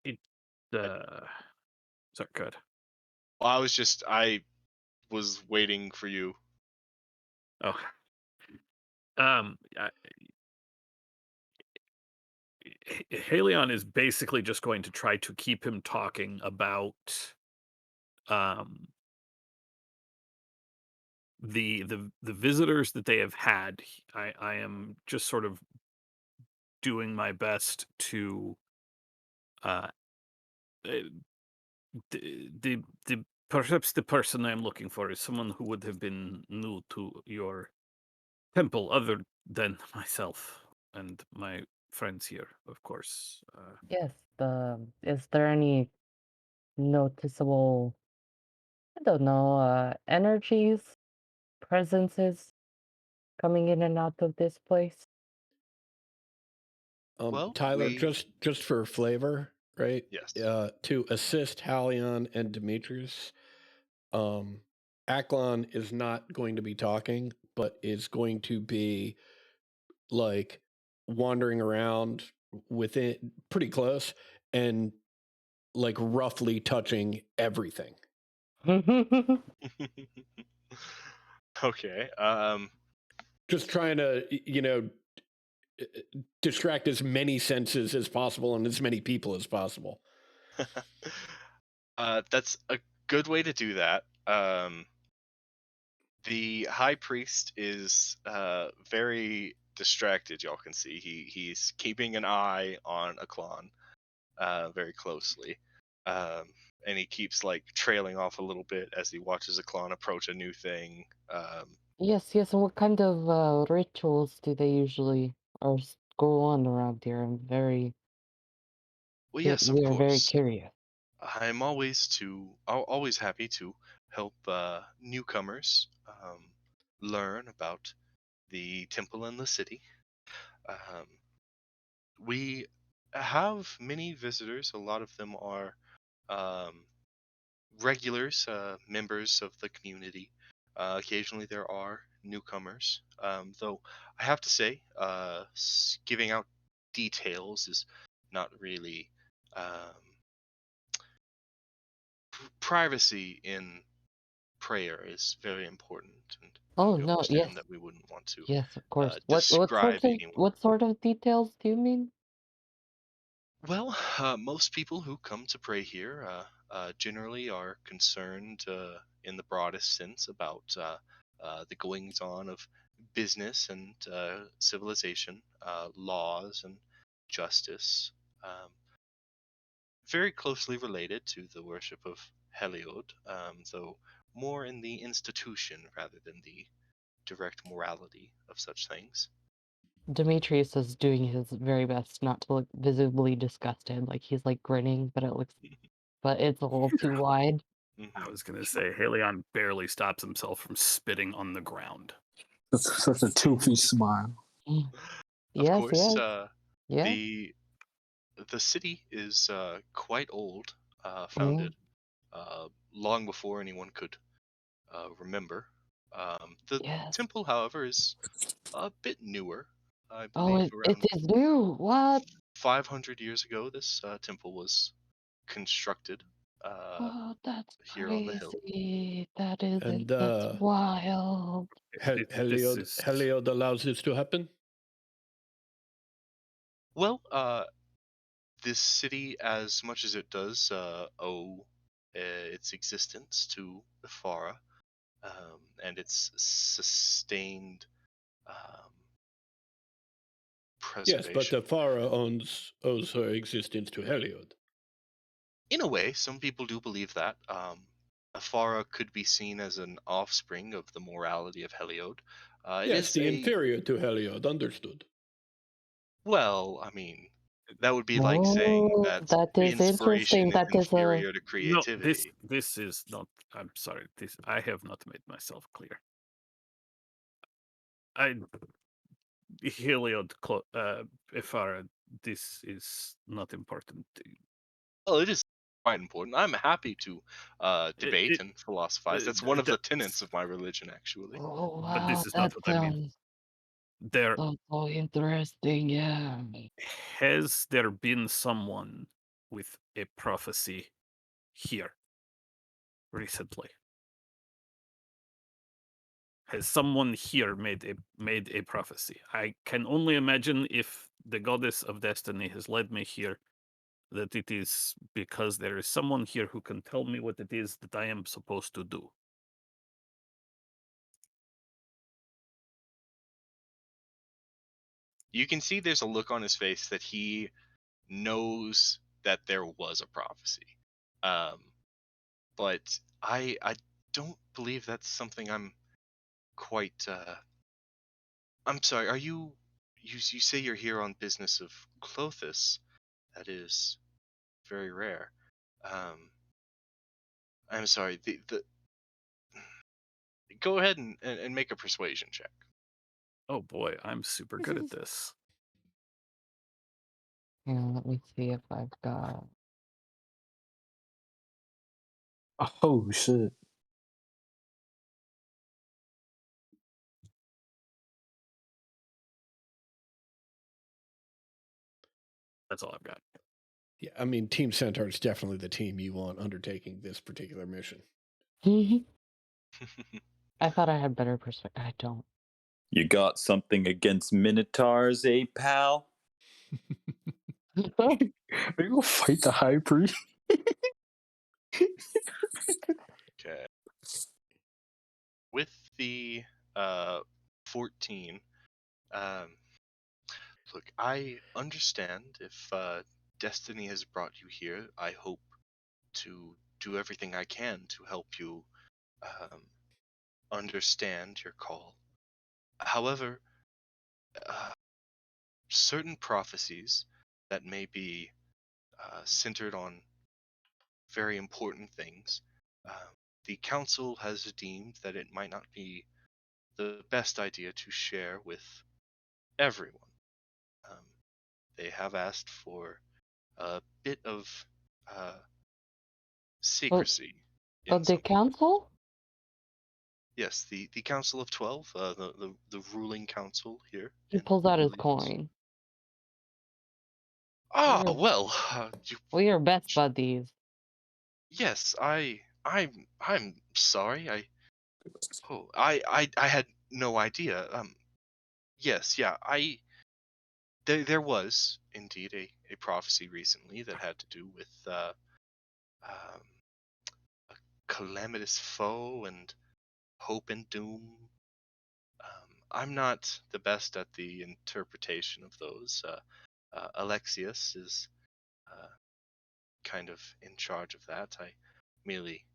Speaker 6: it, sorry, good.
Speaker 2: Well, I was waiting for you.
Speaker 6: Oh, I, Halion is basically just going to try to keep him talking about um the visitors that they have had. I am just sort of doing my best to uh uh, the perhaps the person I'm looking for is someone who would have been new to your temple other than myself and my friends here, of course.
Speaker 4: Yes, is there any noticeable, I don't know, energies, presences coming in and out of this place?
Speaker 2: Well,
Speaker 7: Tyler, just for flavor, right?
Speaker 2: Yes.
Speaker 7: To assist Halion and Demetrius, Aklon is not going to be talking, but is going to be like wandering around within pretty close and like roughly touching everything.
Speaker 2: Okay.
Speaker 7: Just trying to, distract as many senses as possible and as many people as possible.
Speaker 2: That's a good way to do that. The high priest is very distracted. Y'all can see he's keeping an eye on Aklon very closely, and he keeps like trailing off a little bit as he watches Aklon approach a new thing.
Speaker 4: Yes, yes. What kind of rituals do they usually go on around here?
Speaker 2: Well, yes, of
Speaker 4: We are very
Speaker 2: course.
Speaker 4: curious.
Speaker 2: I'm always happy to help newcomers learn about the temple and the city. Um, we have many visitors. A lot of them are um, regulars, members of the community. Occasionally, there are newcomers. Though I have to say, giving out details is not really. Privacy in prayer is very important, and
Speaker 4: Oh
Speaker 2: you
Speaker 4: no, yes,
Speaker 2: understand that we wouldn't want to
Speaker 4: yes, of course.
Speaker 2: describe anyone.
Speaker 4: What sort of details do you mean?
Speaker 2: Well, most people who come to pray here generally are concerned in the broadest sense about the goings on of business and civilization, laws and justice. Um, Very closely related to the worship of Heliod, though more in the institution rather than the direct morality of such things.
Speaker 4: Demetrius is doing his very best not to look visibly disgusted, like he's like grinning, but it's a little too wide.
Speaker 6: I
Speaker 2: Hmm.
Speaker 6: was gonna say Halion barely stops himself from spitting on the ground.
Speaker 5: That's such a toothy smile.
Speaker 4: Mm.
Speaker 2: Of
Speaker 4: Yes,
Speaker 2: course,
Speaker 4: yes, yes.
Speaker 2: the city is quite old,
Speaker 4: Mm,
Speaker 2: founded long before anyone could remember. The
Speaker 4: yes.
Speaker 2: temple, however, is a bit newer. I
Speaker 4: Oh,
Speaker 2: believe
Speaker 4: it
Speaker 2: around
Speaker 4: is new. What?
Speaker 2: 500 years ago, this temple was constructed uh,
Speaker 4: Oh, that's
Speaker 2: here on the hill.
Speaker 4: crazy.
Speaker 7: And
Speaker 4: That's wild.
Speaker 6: This is
Speaker 7: Heliod allows this to happen?
Speaker 2: Well, this city, as much as it does owe its existence to the Fara and its sustained um,
Speaker 7: Yes, but the
Speaker 2: preservation.
Speaker 7: Farah owes her existence to Heliod.
Speaker 2: In a way, some people do believe that. Afara could be seen as an offspring of the morality of Heliod. It
Speaker 7: Yes,
Speaker 2: is
Speaker 7: the
Speaker 2: a
Speaker 7: inferior to Heliod, understood.
Speaker 2: Well, I mean, that would be like saying
Speaker 4: Oh,
Speaker 2: that
Speaker 4: that is interesting.
Speaker 2: inspiration is
Speaker 4: That is a
Speaker 2: inferior to
Speaker 6: no. This
Speaker 2: creativity.
Speaker 6: this is not. I'm sorry. This I have not made myself clear. Heliod, Ifara, this is not important.
Speaker 2: Well, it is quite important. I'm happy to debate
Speaker 6: It-
Speaker 2: and philosophize. That's one of the tenets of my religion, actually.
Speaker 4: Oh
Speaker 6: But this
Speaker 4: wow,
Speaker 6: is
Speaker 4: that
Speaker 6: not what I mean.
Speaker 4: sounds
Speaker 6: There
Speaker 4: so interesting. Yeah.
Speaker 6: has there been someone with a prophecy here recently? Has someone here made a prophecy? I can only imagine if the goddess of destiny has led me here, that it is because there is someone here who can tell me what it is that I am supposed to do.
Speaker 2: You can see there's a look on his face that he knows that there was a prophecy. But I don't believe that's something I'm quite I'm sorry, are you say you're here on business of Clothis? That is very rare. I'm sorry, the go ahead and make a persuasion check.
Speaker 6: Oh boy, I'm super good at this.
Speaker 4: Yeah, let me see if I've got.
Speaker 5: Oh shit.
Speaker 6: That's all I've got.
Speaker 7: Yeah, I mean, Team Centaur is definitely the team you want undertaking this particular mission.
Speaker 4: I thought I had better perspective. I don't.
Speaker 8: You got something against Minotaurs, eh, pal?
Speaker 5: Are you gonna fight the high priest?
Speaker 2: Okay. With the 14, look, I understand if destiny has brought you here. I hope to do everything I can to help you understand your call. However, uh, certain prophecies that may be centered on very important things, the council has deemed that it might not be the best idea to share with everyone. Um, they have asked for a bit of secrecy.
Speaker 4: But the council?
Speaker 2: Yes, the Council of 12, the ruling council here.
Speaker 4: He
Speaker 2: in
Speaker 4: pulls out his
Speaker 2: Melitus.
Speaker 4: coin.
Speaker 2: Ah,
Speaker 4: We're,
Speaker 2: well,
Speaker 4: we are best buddies.
Speaker 2: yes, I'm sorry. I had no idea. Yes, yeah, there was indeed a prophecy recently that had to do with um, a calamitous foe and hope and doom. I'm not the best at the interpretation of those. Alexius is kind of in charge of that. I merely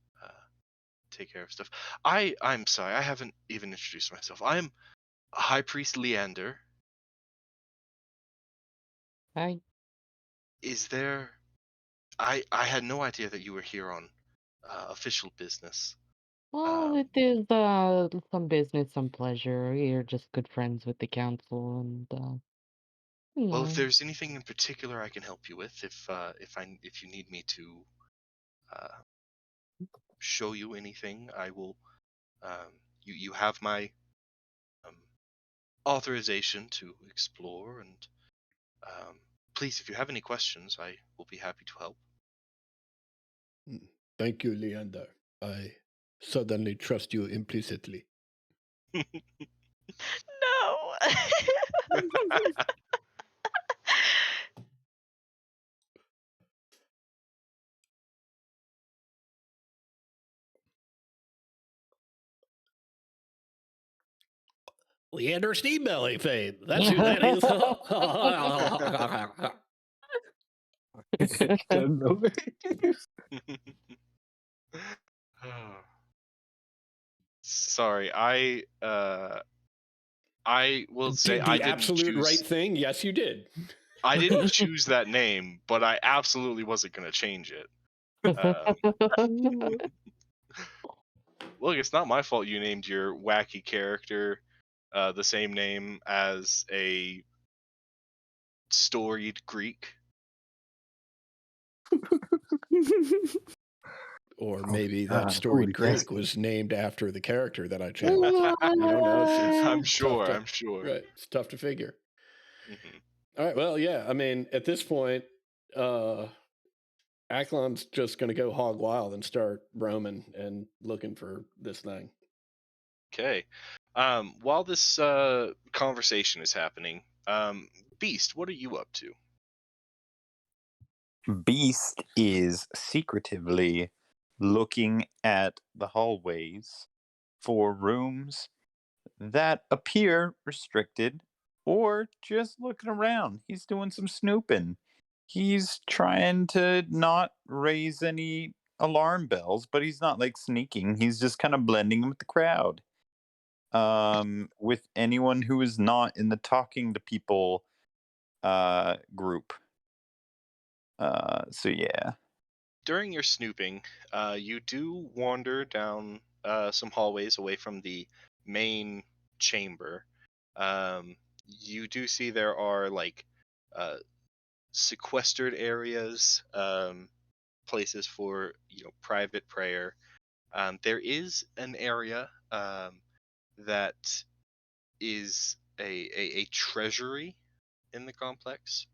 Speaker 2: take care of stuff. I'm sorry, I haven't even introduced myself. I'm High Priest Leander.
Speaker 4: Hi.
Speaker 2: Is there? I had no idea that you were here on official business.
Speaker 4: Well, it is some business, some pleasure. We're just good friends with the council, and you
Speaker 2: Well, if
Speaker 4: know.
Speaker 2: there's anything in particular I can help you with, if you need me to uh, show you anything, I will. You have my um, authorization to explore, and please, if you have any questions, I will be happy to help.
Speaker 7: Thank you, Leander. I suddenly trust you implicitly.
Speaker 1: No.
Speaker 7: Leander Steambelly fame. That's who that is.
Speaker 2: Sorry, I will say
Speaker 7: Did
Speaker 2: I
Speaker 7: the
Speaker 2: didn't
Speaker 7: absolute
Speaker 2: choose.
Speaker 7: right thing? Yes, you did.
Speaker 2: I didn't choose that name, but I absolutely wasn't gonna change it. Look, it's not my fault you named your wacky character the same name as a storied Greek.
Speaker 7: Or
Speaker 5: Oh,
Speaker 7: maybe
Speaker 5: God,
Speaker 7: that
Speaker 5: who
Speaker 7: storied
Speaker 5: would guess
Speaker 7: Greek
Speaker 5: it?
Speaker 7: was named after the character that I channeled. You don't know. It's
Speaker 2: I'm
Speaker 7: tough
Speaker 2: sure.
Speaker 7: to,
Speaker 2: I'm sure.
Speaker 7: right? It's tough to figure.
Speaker 2: Mhm.
Speaker 7: All right. Well, yeah. I mean, at this point, Aklon's just going to go hog wild and start roaming and looking for this thing.
Speaker 2: Okay. While this conversation is happening, Beast, what are you up to?
Speaker 9: Beast is secretively looking at the hallways for rooms that appear restricted or just looking around. He's doing some snooping. He's trying to not raise any alarm bells, but he's not like sneaking. He's just kind of blending with the crowd. With anyone who is not in the talking to people group. So yeah.
Speaker 2: During your snooping, you do wander down some hallways away from the main chamber. You do see there are like sequestered areas, places for private prayer. There is an area that is a treasury in the complex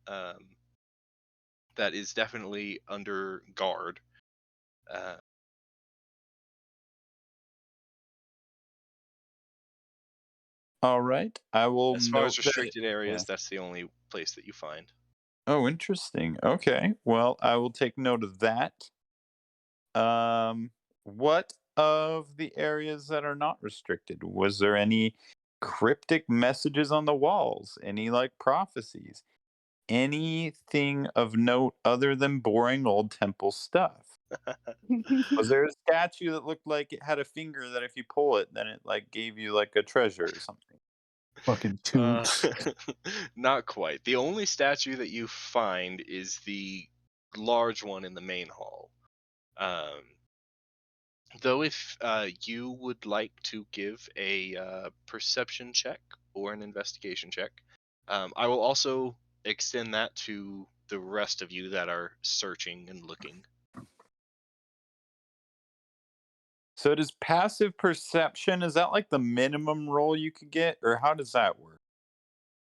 Speaker 2: that is definitely under guard. Uh,
Speaker 9: All right. I will
Speaker 2: as far
Speaker 9: note
Speaker 2: as
Speaker 9: that.
Speaker 2: restricted areas,
Speaker 9: Yeah.
Speaker 2: that's the only place that you find.
Speaker 9: Oh, interesting. Okay. Well, I will take note of that. What of the areas that are not restricted? Was there any cryptic messages on the walls? Any like prophecies? Anything of note other than boring old temple stuff? Was there a statue that looked like it had a finger that if you pull it, then it like gave you like a treasure or something?
Speaker 5: Fucking
Speaker 2: Uh,
Speaker 5: toots.
Speaker 2: not quite. The only statue that you find is the large one in the main hall. Though if you would like to give a perception check or an investigation check, I will also extend that to the rest of you that are searching and looking.
Speaker 9: So does passive perception, is that like the minimum roll you could get, or how does that work?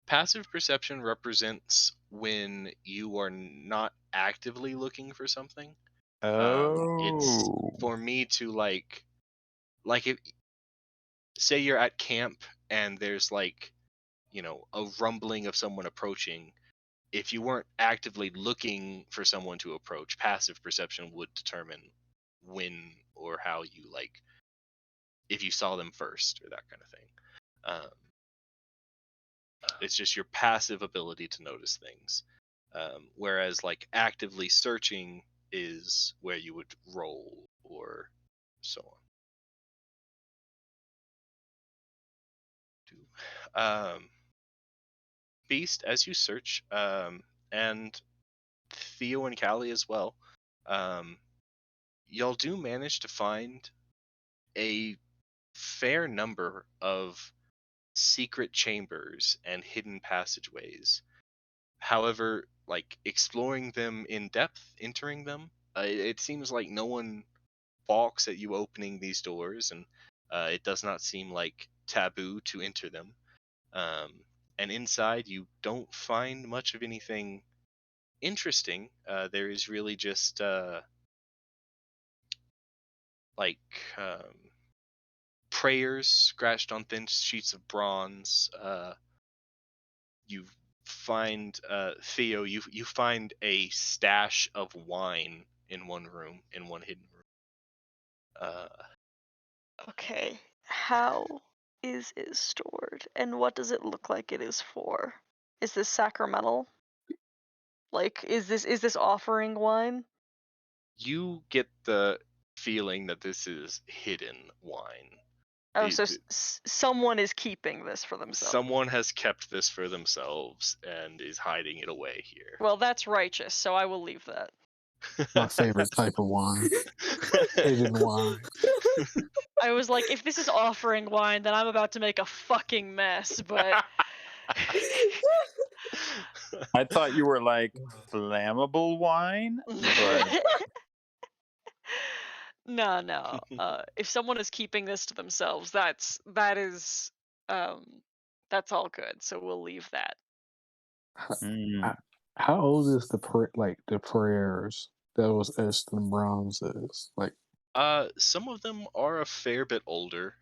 Speaker 2: Passive perception represents when you are not actively looking for something. It's
Speaker 9: Oh.
Speaker 2: for me to like if say you're at camp and there's like a rumbling of someone approaching. If you weren't actively looking for someone to approach, passive perception would determine when or how you like if you saw them first or that kind of thing. It's just your passive ability to notice things, whereas like actively searching is where you would roll or so on. Beast, as you search, and Theo and Callie as well, y'all do manage to find a fair number of secret chambers and hidden passageways. However, like exploring them in depth, entering them, it seems like no one balks at you opening these doors, and it does not seem like taboo to enter them. And inside, you don't find much of anything interesting. There is really just like prayers scratched on thin sheets of bronze. You find Theo. You find a stash of wine in one room, in one hidden room.
Speaker 1: Okay, how is it stored, and what does it look like it is for? Is this sacramental? Like, is this offering wine?
Speaker 2: You get the feeling that this is hidden wine.
Speaker 1: Oh, so someone is keeping this for themselves.
Speaker 2: Someone has kept this for themselves and is hiding it away here.
Speaker 1: Well, that's righteous, so I will leave that.
Speaker 5: My favorite type of wine. Hidden wine.
Speaker 1: I was like, if this is offering wine, then I'm about to make a fucking mess. But
Speaker 9: I thought you were like flammable wine, but
Speaker 1: no. If someone is keeping this to themselves, that's all good. So we'll leave that.
Speaker 9: mm,
Speaker 5: How old is the prayers that was etched in bronzes? Like,
Speaker 2: Some of them are a fair bit older.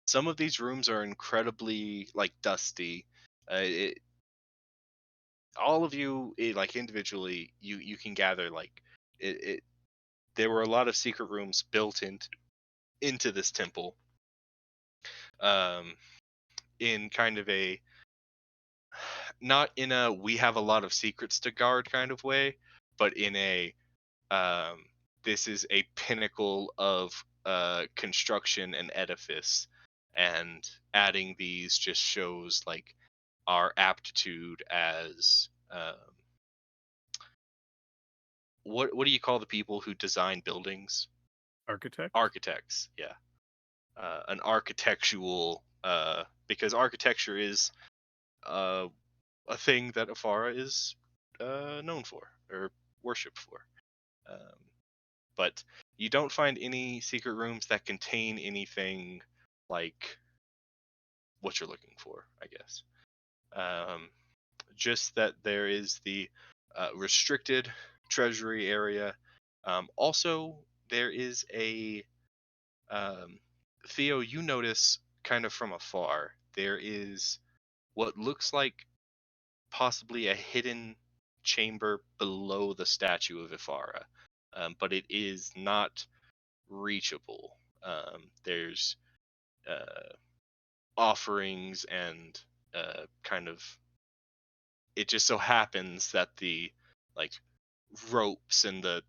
Speaker 2: Some of these rooms are incredibly like dusty. All of you, like individually, you can gather like it. There were a lot of secret rooms built into this temple, um, in kind of a not in a we have a lot of secrets to guard kind of way, but in a um, this is a pinnacle of construction and edifice, and adding these just shows like our aptitude as what do you call the people who design buildings?
Speaker 6: Architect?
Speaker 2: Architects, yeah. An architectural because architecture is uh, a thing that Afara is known for or worshipped for. Um, but you don't find any secret rooms that contain anything like what you're looking for, I guess. Just that there is the restricted treasury area. Also, there is a Theo. You notice kind of from afar there is what looks like possibly a hidden chamber below the statue of Ifara, but it is not reachable. There's offerings and kind of. It just so happens that the like ropes and the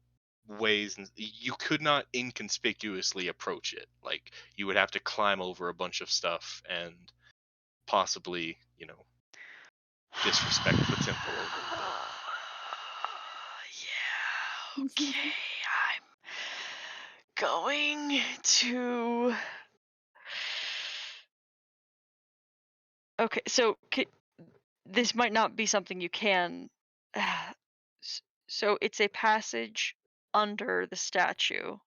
Speaker 2: ways and you could not inconspicuously approach it. Like you would have to climb over a bunch of stuff and possibly, disrespect the temple a little bit.
Speaker 1: Yeah. Okay. I'm going to. Okay, so this might not be something you can. So it's a passage under the statue.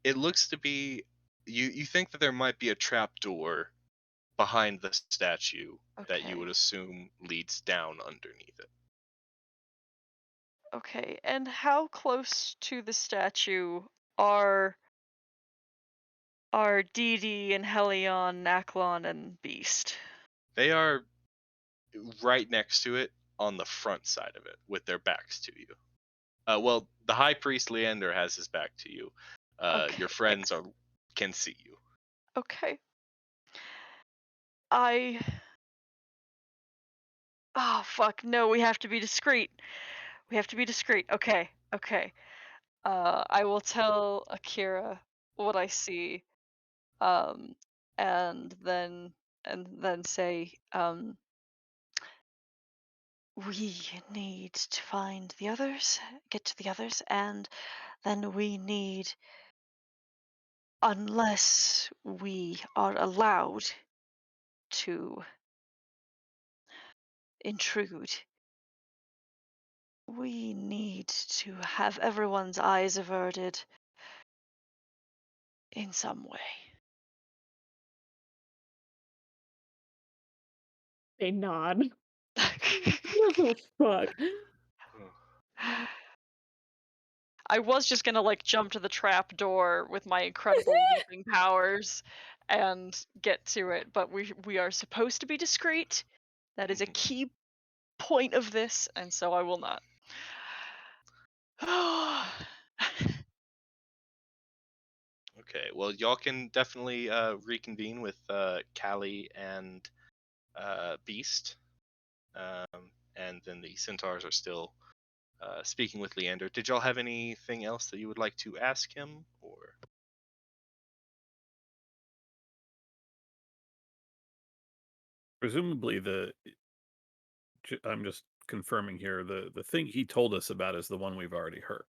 Speaker 2: It looks to be you think that there might be a trap door behind the statue that you
Speaker 1: Okay.
Speaker 2: would assume leads down underneath it.
Speaker 1: Okay, and how close to the statue are Dee Dee and Helion, Naklon, and Beast?
Speaker 2: They are right next to it on the front side of it with their backs to you. Well, the high priest Leander has his back to you.
Speaker 1: Okay.
Speaker 2: Your friends can see you.
Speaker 1: Okay. Oh fuck, no, we have to be discreet. We have to be discreet. Okay. I will tell Akira what I see. Um and then say, we need to find the others, get to the others, and then we need, unless we are allowed to intrude, we need to have everyone's eyes averted in some way.
Speaker 3: They nod. Oh, fuck.
Speaker 1: I was just gonna like jump to the trap door with my incredible leaping powers and get to it, but we are supposed to be discreet. That is a key point of this, and so I will not.
Speaker 2: Okay, well, y'all can definitely reconvene with Callie and Beast, and then the centaurs are still speaking with Leander. Did y'all have anything else that you would like to ask him, or?
Speaker 6: Presumably I'm just confirming here, the thing he told us about is the one we've already heard.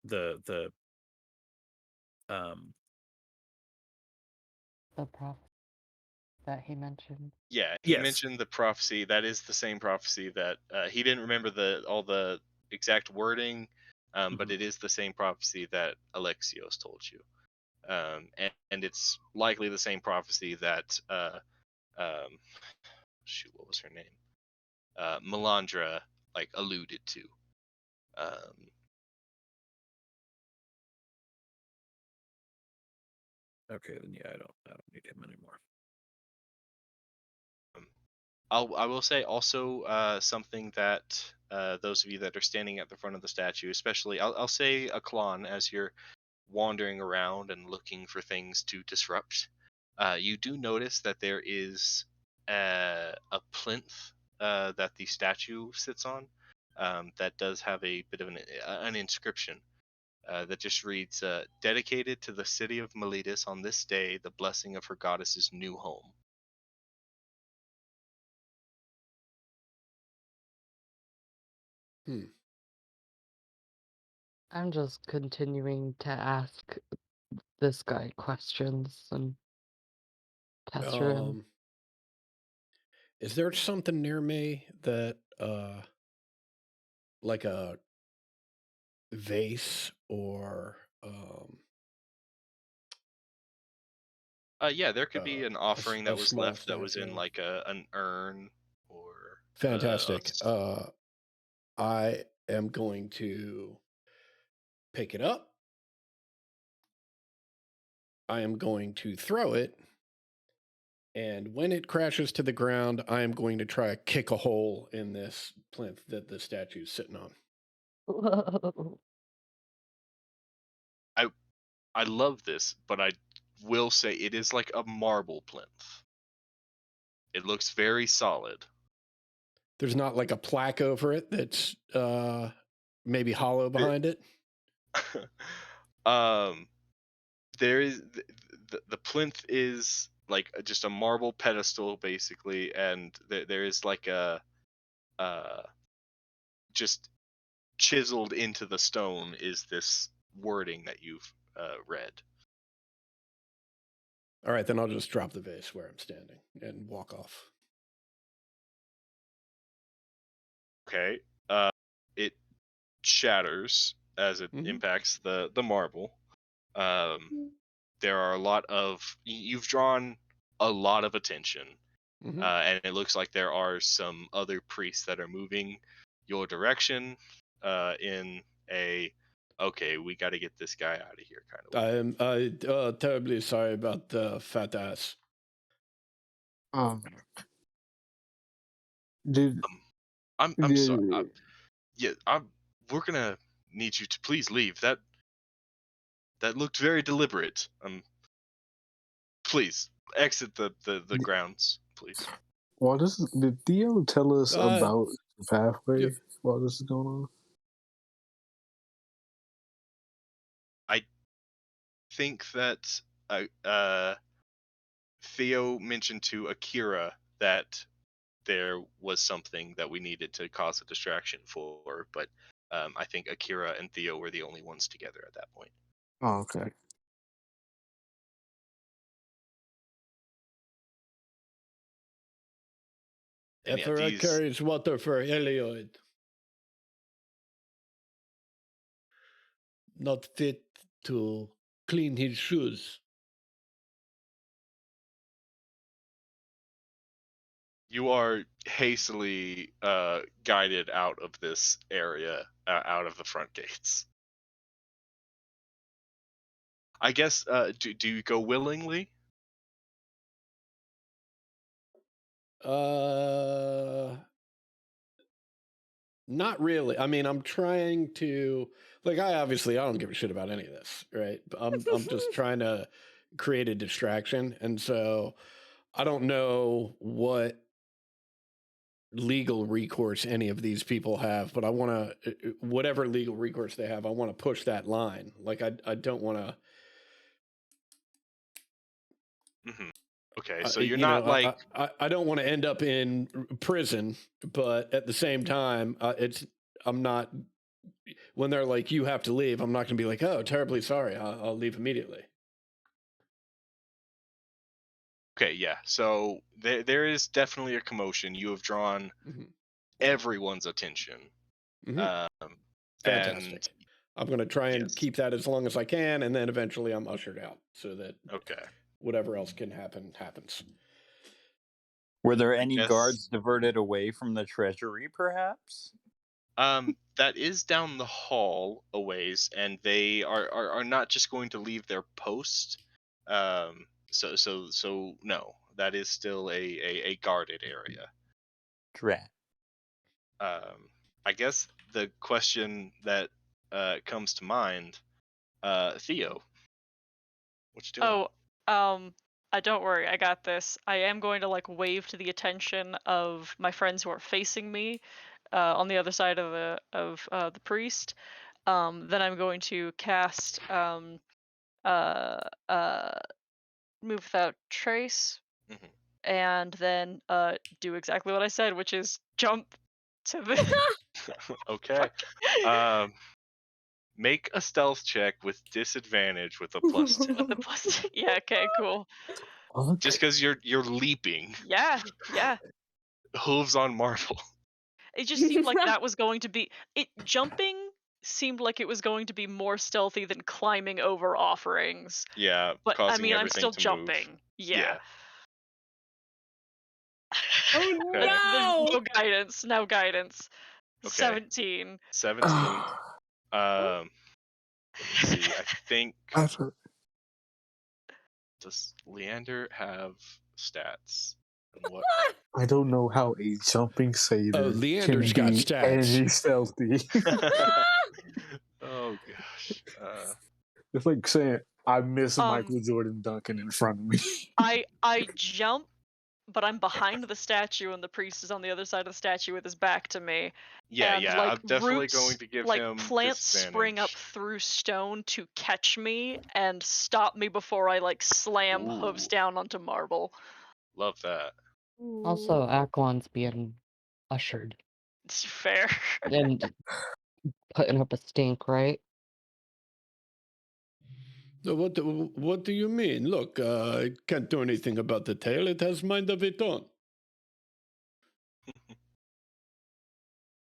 Speaker 6: The
Speaker 4: The prof that he mentioned.
Speaker 2: Yeah, he
Speaker 6: Yes.
Speaker 2: mentioned the prophecy. That is the same prophecy that he didn't remember all the exact wording, but it is the same prophecy that Alexios told you, and it's likely the same prophecy that shoot, what was her name? Melandra like alluded to.
Speaker 6: Okay, then yeah, I don't need him anymore.
Speaker 2: I will say also something that those of you that are standing at the front of the statue, especially, I'll say a Klon as you're wandering around and looking for things to disrupt. You do notice that there is a plinth that the statue sits on that does have a bit of an inscription that just reads, "Dedicated to the city of Melitus on this day, the blessing of her goddess's new home."
Speaker 4: I'm just continuing to ask this guy questions and pester him.
Speaker 7: Is there something near me that like a vase or
Speaker 2: Yeah, there could be an offering that was
Speaker 7: small
Speaker 2: left that was in
Speaker 7: statue?
Speaker 2: like an urn or
Speaker 7: Fantastic. I am going to pick it up. I am going to throw it. And when it crashes to the ground, I am going to try to kick a hole in this plinth that the statue's sitting on.
Speaker 4: Whoa.
Speaker 2: I love this, but I will say it is like a marble plinth. It looks very solid.
Speaker 7: There's not like a plaque over it that's maybe hollow behind it.
Speaker 2: There is the plinth is like just a marble pedestal basically, and there is like a just chiseled into the stone is this wording that you've read.
Speaker 7: All right, then I'll just drop the vase where I'm standing and walk off.
Speaker 2: Okay. It shatters as it impacts the marble. There are a lot of you've drawn a lot of attention, and it looks like there are some other priests that are moving your direction in a okay, we got to get this guy out of here kind of way.
Speaker 7: I am terribly sorry about the fat ass.
Speaker 5: Dude,
Speaker 2: I'm sorry. We're gonna need you to please leave. That looked very deliberate. Please exit the grounds, please.
Speaker 5: While did Theo tell us about the pathway
Speaker 7: yeah.
Speaker 5: while this is going on?
Speaker 2: I think that Theo mentioned to Akira that there was something that we needed to cause a distraction for, but I think Akira and Theo were the only ones together at that point.
Speaker 5: Oh, okay.
Speaker 2: And
Speaker 7: Efra carries water for Helioid. Not fit to clean his shoes.
Speaker 2: You are hastily guided out of this area, out of the front gates. I guess, do you go willingly?
Speaker 7: Not really. I mean, I'm trying to I don't give a shit about any of this, right? I'm just trying to create a distraction, and so I don't know what legal recourse any of these people have, but I want to whatever legal recourse they have, I want to push that line. Like I don't want to.
Speaker 2: Okay, so you're not like
Speaker 7: I don't want to end up in prison, but at the same time, I'm not when they're like, you have to leave, I'm not going to be like, oh, terribly sorry. I'll leave immediately.
Speaker 2: Okay, yeah. So there is definitely a commotion. You have drawn everyone's attention.
Speaker 7: Fantastic.
Speaker 2: And
Speaker 7: I'm going to try and
Speaker 2: yes.
Speaker 7: keep that as long as I can, and then eventually I'm ushered out so that
Speaker 2: Okay.
Speaker 7: whatever else can happen happens.
Speaker 9: Were there any
Speaker 2: guess-
Speaker 9: guards diverted away from the treasury, perhaps?
Speaker 2: That is down the hall a ways, and they are not just going to leave their post. So no, that is still a guarded area.
Speaker 9: Drat.
Speaker 2: I guess the question that comes to mind, Theo, what you doing?
Speaker 1: Don't worry, I got this. I am going to like wave to the attention of my friends who are facing me, on the other side of the priest. Then I'm going to cast move without trace, and then do exactly what I said, which is jump to the.
Speaker 2: Okay. Make a stealth check with disadvantage with a +2.
Speaker 1: With the plus. Yeah. Okay. Cool.
Speaker 2: Just because you're leaping.
Speaker 1: Yeah. Yeah.
Speaker 2: Hooves on marble.
Speaker 1: It just seemed like that was going to be jumping seemed like it was going to be more stealthy than climbing over offerings.
Speaker 2: Yeah,
Speaker 1: But I
Speaker 2: causing
Speaker 1: mean, I'm
Speaker 2: everything
Speaker 1: still
Speaker 2: to
Speaker 1: jumping.
Speaker 2: move.
Speaker 1: Yeah.
Speaker 3: Oh
Speaker 2: Okay.
Speaker 1: There's
Speaker 3: no!
Speaker 1: no guidance. No guidance.
Speaker 2: Okay.
Speaker 1: 17.
Speaker 2: 17. Let me see. I think does Leander have stats? And what?
Speaker 5: I don't know how a jumping satyr
Speaker 7: Leander's
Speaker 5: can
Speaker 7: got
Speaker 5: be
Speaker 7: stats.
Speaker 5: any stealthy.
Speaker 2: Oh gosh.
Speaker 5: It's like saying I miss
Speaker 1: Um,
Speaker 5: Michael Jordan dunking in front of me.
Speaker 1: I jump, but I'm behind the statue, and the priest is on the other side of the statue with his back to me.
Speaker 2: Yeah,
Speaker 1: And
Speaker 2: yeah.
Speaker 1: like
Speaker 2: I'm definitely
Speaker 1: roots,
Speaker 2: going to give
Speaker 1: like
Speaker 2: him
Speaker 1: plants spring up
Speaker 2: disadvantage.
Speaker 1: through stone to catch me and stop me before I like slam hooves
Speaker 2: Ooh.
Speaker 1: down onto marble.
Speaker 2: Love that.
Speaker 4: Also, Aklon's being ushered
Speaker 1: It's fair.
Speaker 4: and putting up a stink, right?
Speaker 7: So what do you mean? Look, I can't do anything about the tail. It has mind of its own.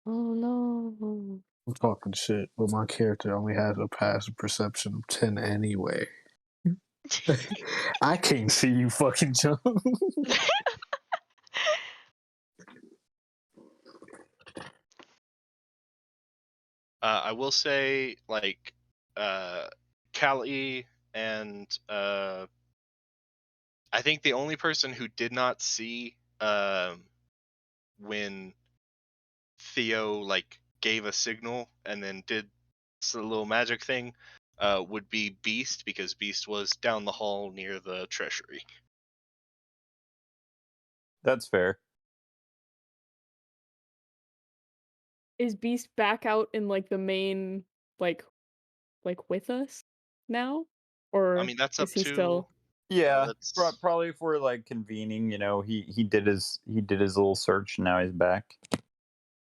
Speaker 4: Oh no.
Speaker 5: I'm talking shit, but my character only has a passive perception of 10 anyway. I can't see you fucking jump.
Speaker 2: I will say, like, Callie and I think the only person who did not see when Theo like gave a signal and then did a little magic thing would be Beast, because Beast was down the hall near the treasury.
Speaker 9: That's fair.
Speaker 3: Is Beast back out in like the main like with us now? Or
Speaker 2: I mean, that's up
Speaker 3: is he
Speaker 2: to
Speaker 3: still
Speaker 9: Yeah,
Speaker 2: that's
Speaker 9: probably if we're like convening, he did his little search and now he's back.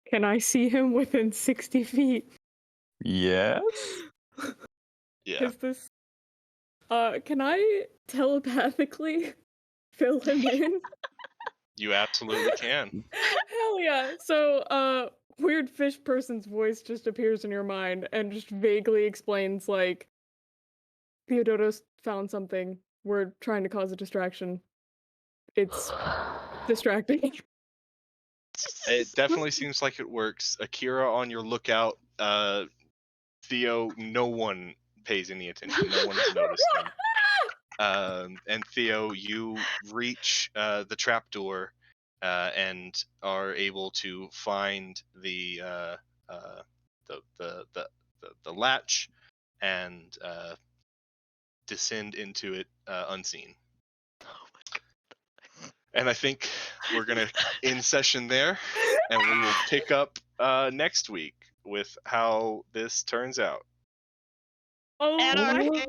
Speaker 3: Can I see him within 60 feet?
Speaker 9: Yes.
Speaker 2: yeah.
Speaker 3: Is this can I telepathically fill him in?
Speaker 2: You absolutely can.
Speaker 3: Hell yeah. So weird fish person's voice just appears in your mind and just vaguely explains like Theodotos found something. We're trying to cause a distraction. It's distracting.
Speaker 2: It definitely seems like it works. Akira, on your lookout. Theo, no one pays any attention. No one has noticed them. And Theo, you reach the trapdoor and are able to find the latch and descend into it unseen. And I think we're gonna end session there, and we will pick up next week with how this turns out.
Speaker 3: Oh
Speaker 1: Anarchy.
Speaker 3: my